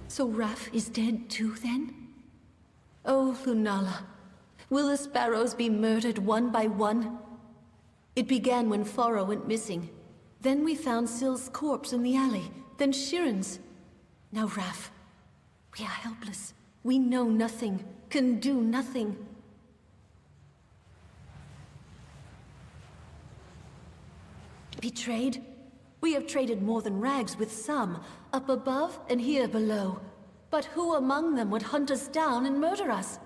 So Raf is dead too, then? Oh, Lunala, will the sparrows be murdered one by one? It began when Fora went missing. Then we found Syl's corpse in the alley, then Shiren's. Now Raf, we are helpless. We know nothing, can do nothing. Betrayed? We have traded more than rags with some, up above and here below. But who among them would hunt us down and murder us?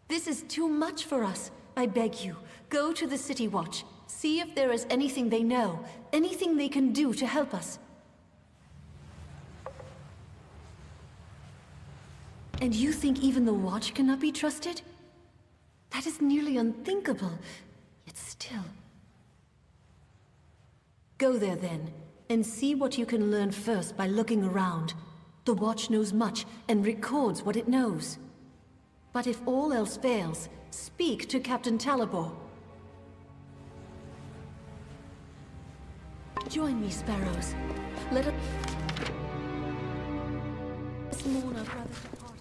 This is too much for us. I beg you, go to the City Watch. See if there is anything they know, anything they can do to help us. And you think even the Watch cannot be trusted? That is nearly unthinkable, yet still. Go there then, and see what you can learn first by looking around. The Watch knows much, and records what it knows. But if all else fails, speak to Captain Talabor. Join me, sparrows. Let us mourn our brothers departed.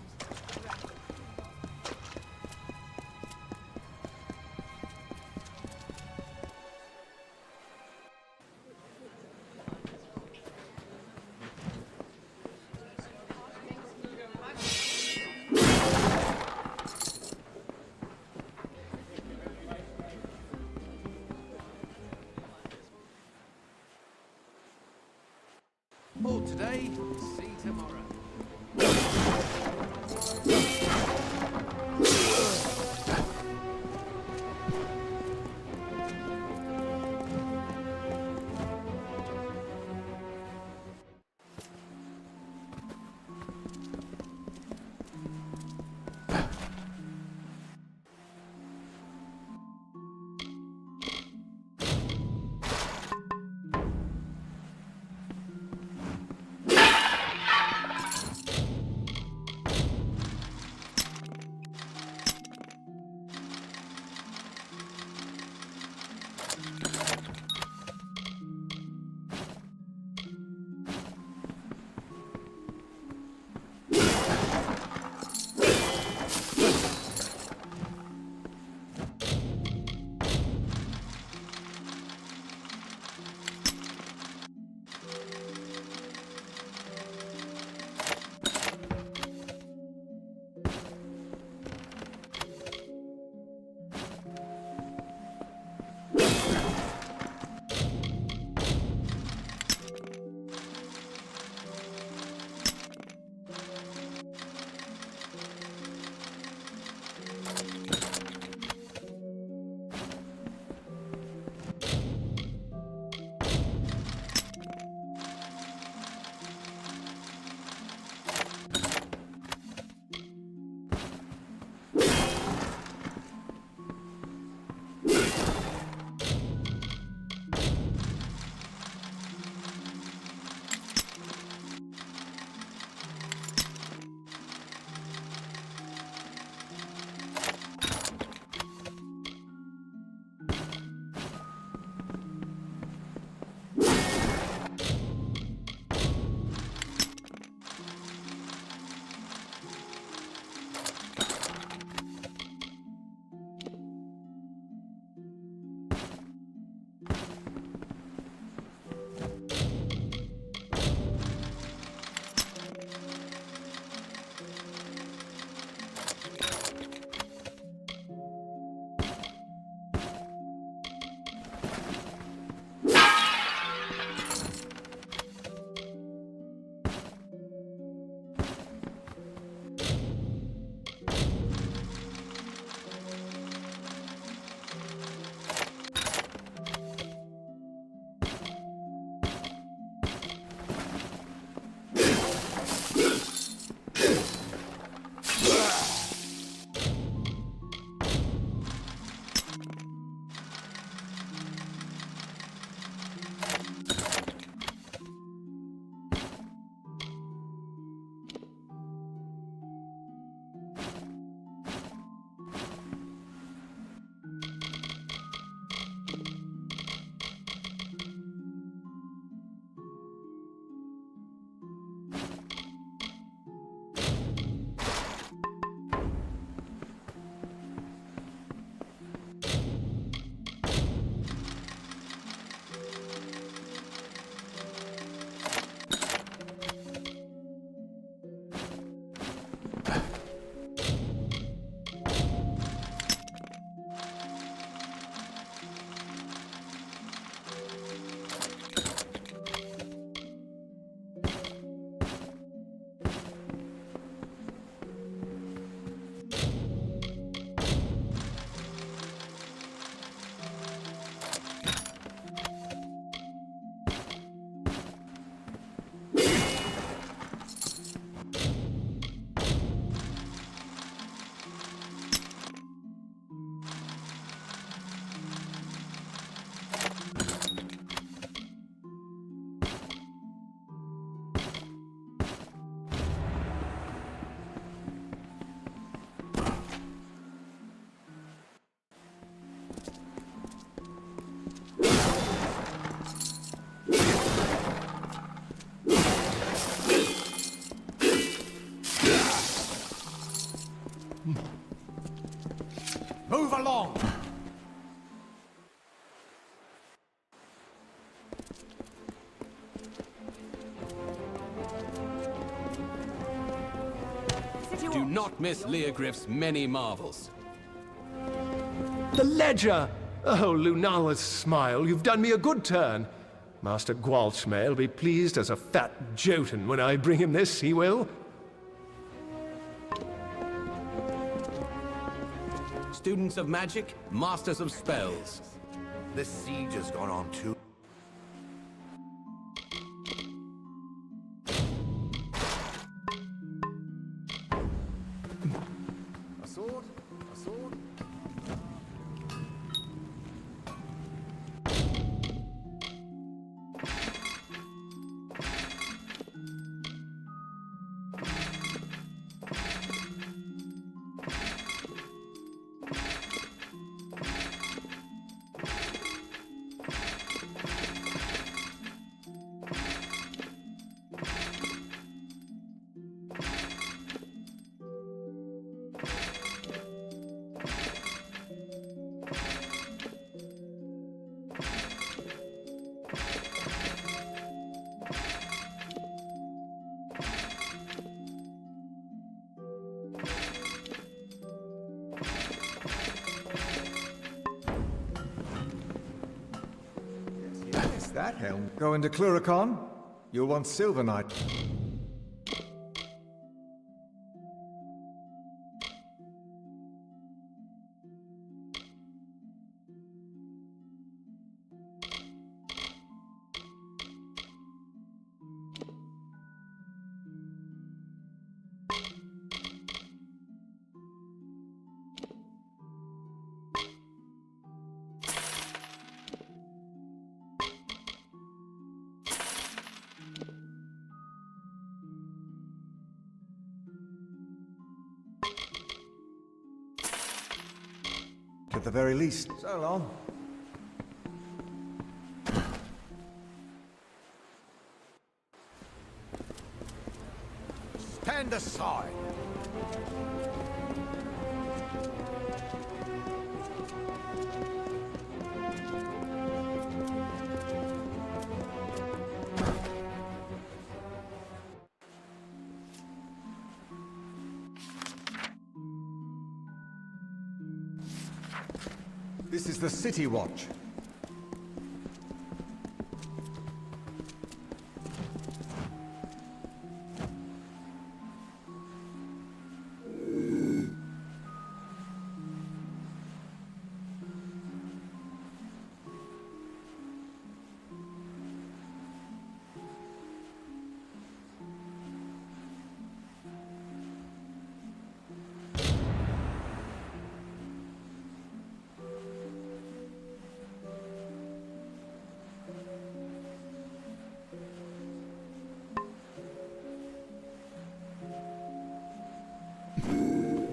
All today, see tomorrow. Move along! Do not miss Leogryph's many marvels. The ledger! Oh, Lunala's smile, you've done me a good turn. Master Gwalchmay'll be pleased as a fat Jotun when I bring him this, he will. Students of magic, masters of spells. This siege has gone on too. A sword? A sword? Yes, that helm. Go into Cluricon. You'll want Silver Knight. At the very least. So long. Stand aside! This is the City Watch.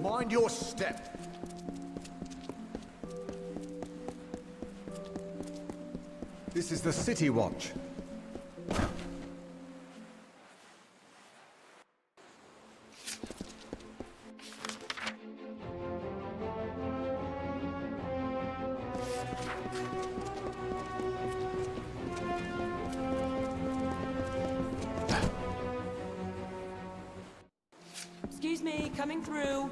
Mind your step. This is the City Watch. Excuse me, coming through.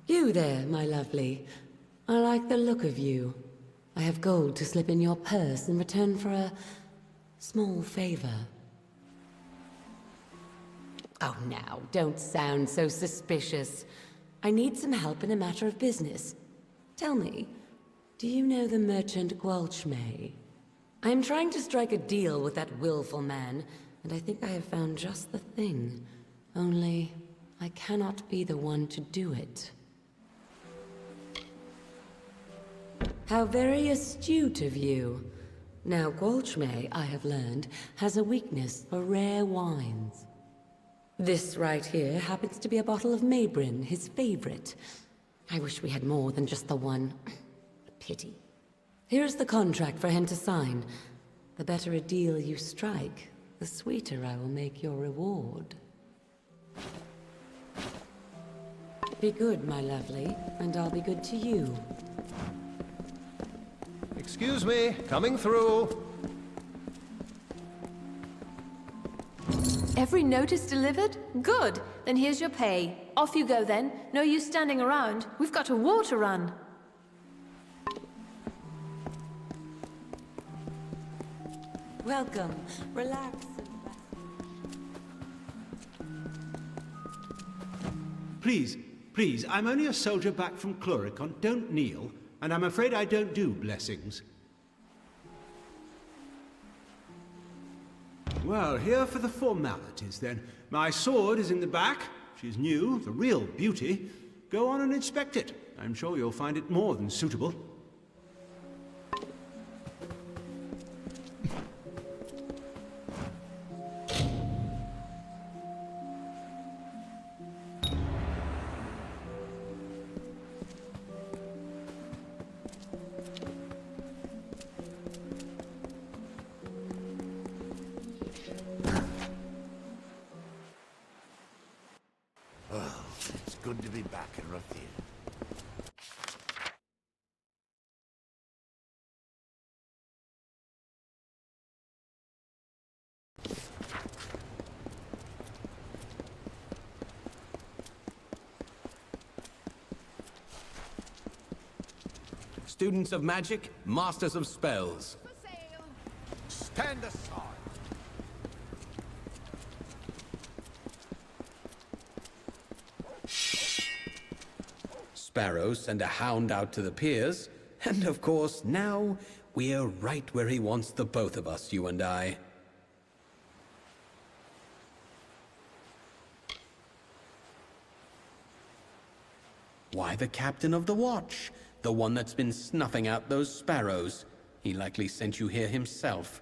You there, my lovely. I like the look of you. I have gold to slip in your purse in return for a small favor. Oh, now, don't sound so suspicious. I need some help in a matter of business. Tell me, do you know the merchant Gwalchmey? I am trying to strike a deal with that willful man, and I think I have found just the thing. Only, I cannot be the one to do it. How very astute of you. Now, Gwalchmey, I have learned, has a weakness for rare wines. This right here happens to be a bottle of Maybrin, his favorite. I wish we had more than just the one. Pity. Here's the contract for him to sign. The better a deal you strike, the sweeter I will make your reward. Be good, my lovely, and I'll be good to you. Excuse me, coming through. Every notice delivered? Good. Then here's your pay. Off you go then. No use standing around. We've got a war to run. Welcome. Relax. Please, I'm only a soldier back from Chloricon. Don't kneel. And I'm afraid I don't do blessings. Well, here for the formalities, then. My sword is in the back. She's new, the real beauty. Go on and inspect it. I'm sure you'll find it more than suitable. It's good to be back in Rathir. Students of magic, masters of spells. Stand aside. Sparrow send a hound out to the piers, and of course, now we're right where he wants the both of us, you and I. Why, the captain of the watch, the one that's been snuffing out those sparrows. He likely sent you here himself.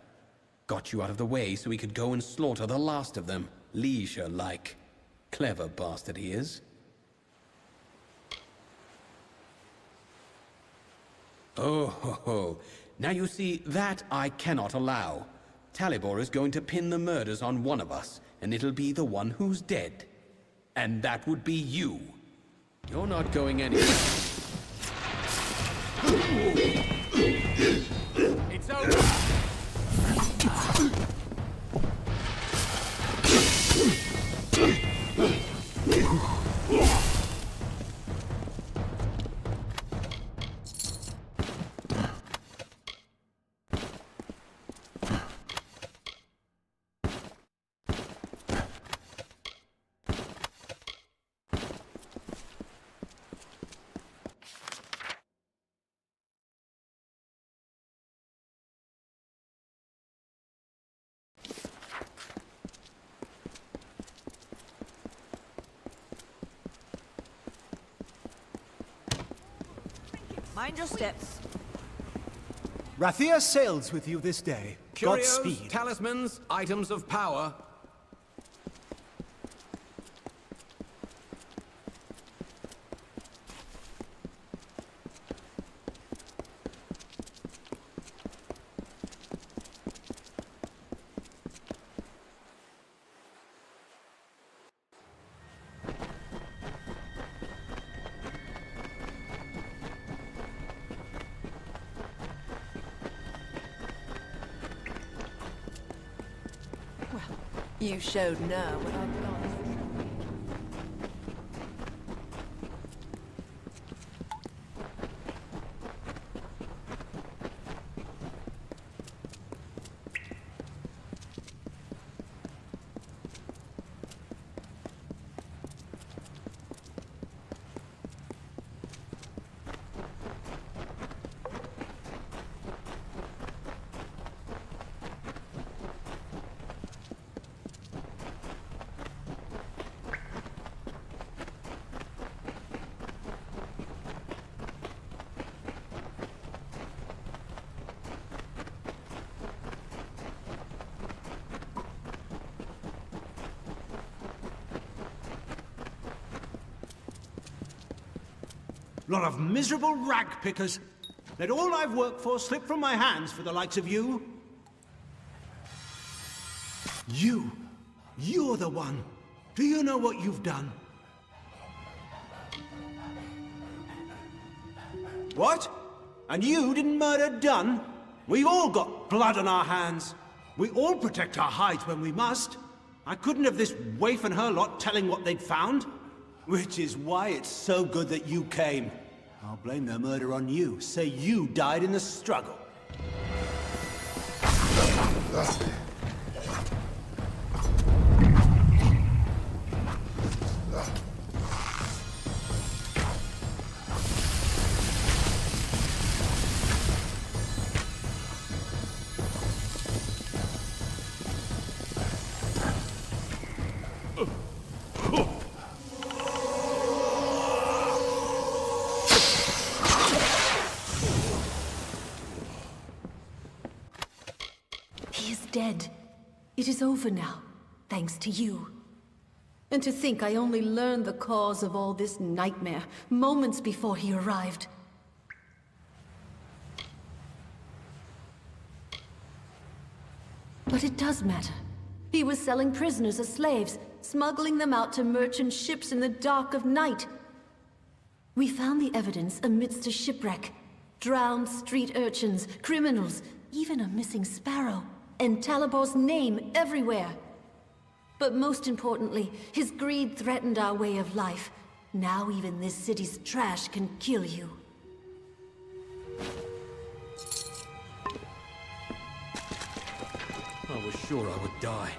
Got you out of the way so he could go and slaughter the last of them, leisure-like. Clever bastard he is. Oh, ho, ho. Now you see, that I cannot allow. Talibor is going to pin the murders on one of us, and it'll be the one who's dead. And that would be you. You're not going anywhere. It's over! Mind your steps. Rathir sails with you this day. Curios, Godspeed. talismans, items of power. You showed nerve when I've gone. Lot of miserable rag pickers. Let all I've worked for slip from my hands for the likes of you. You're the one. Do you know what you've done? What? And you didn't murder Dunn? We've all got blood on our hands. We all protect our hides when we must. I couldn't have this waif and her lot telling what they'd found. Which is why it's so good that you came. I'll blame their murder on you. Say you died in the struggle. He is dead. It is over now, thanks to you. And to think I only learned the cause of all this nightmare moments before he arrived. But it does matter. He was selling prisoners as slaves, smuggling them out to merchant ships in the dark of night. We found the evidence amidst a shipwreck. Drowned street urchins, criminals, even a missing sparrow. And Talibor's name everywhere. But most importantly, his greed threatened our way of life. Now even this city's trash can kill you. I was sure I would die.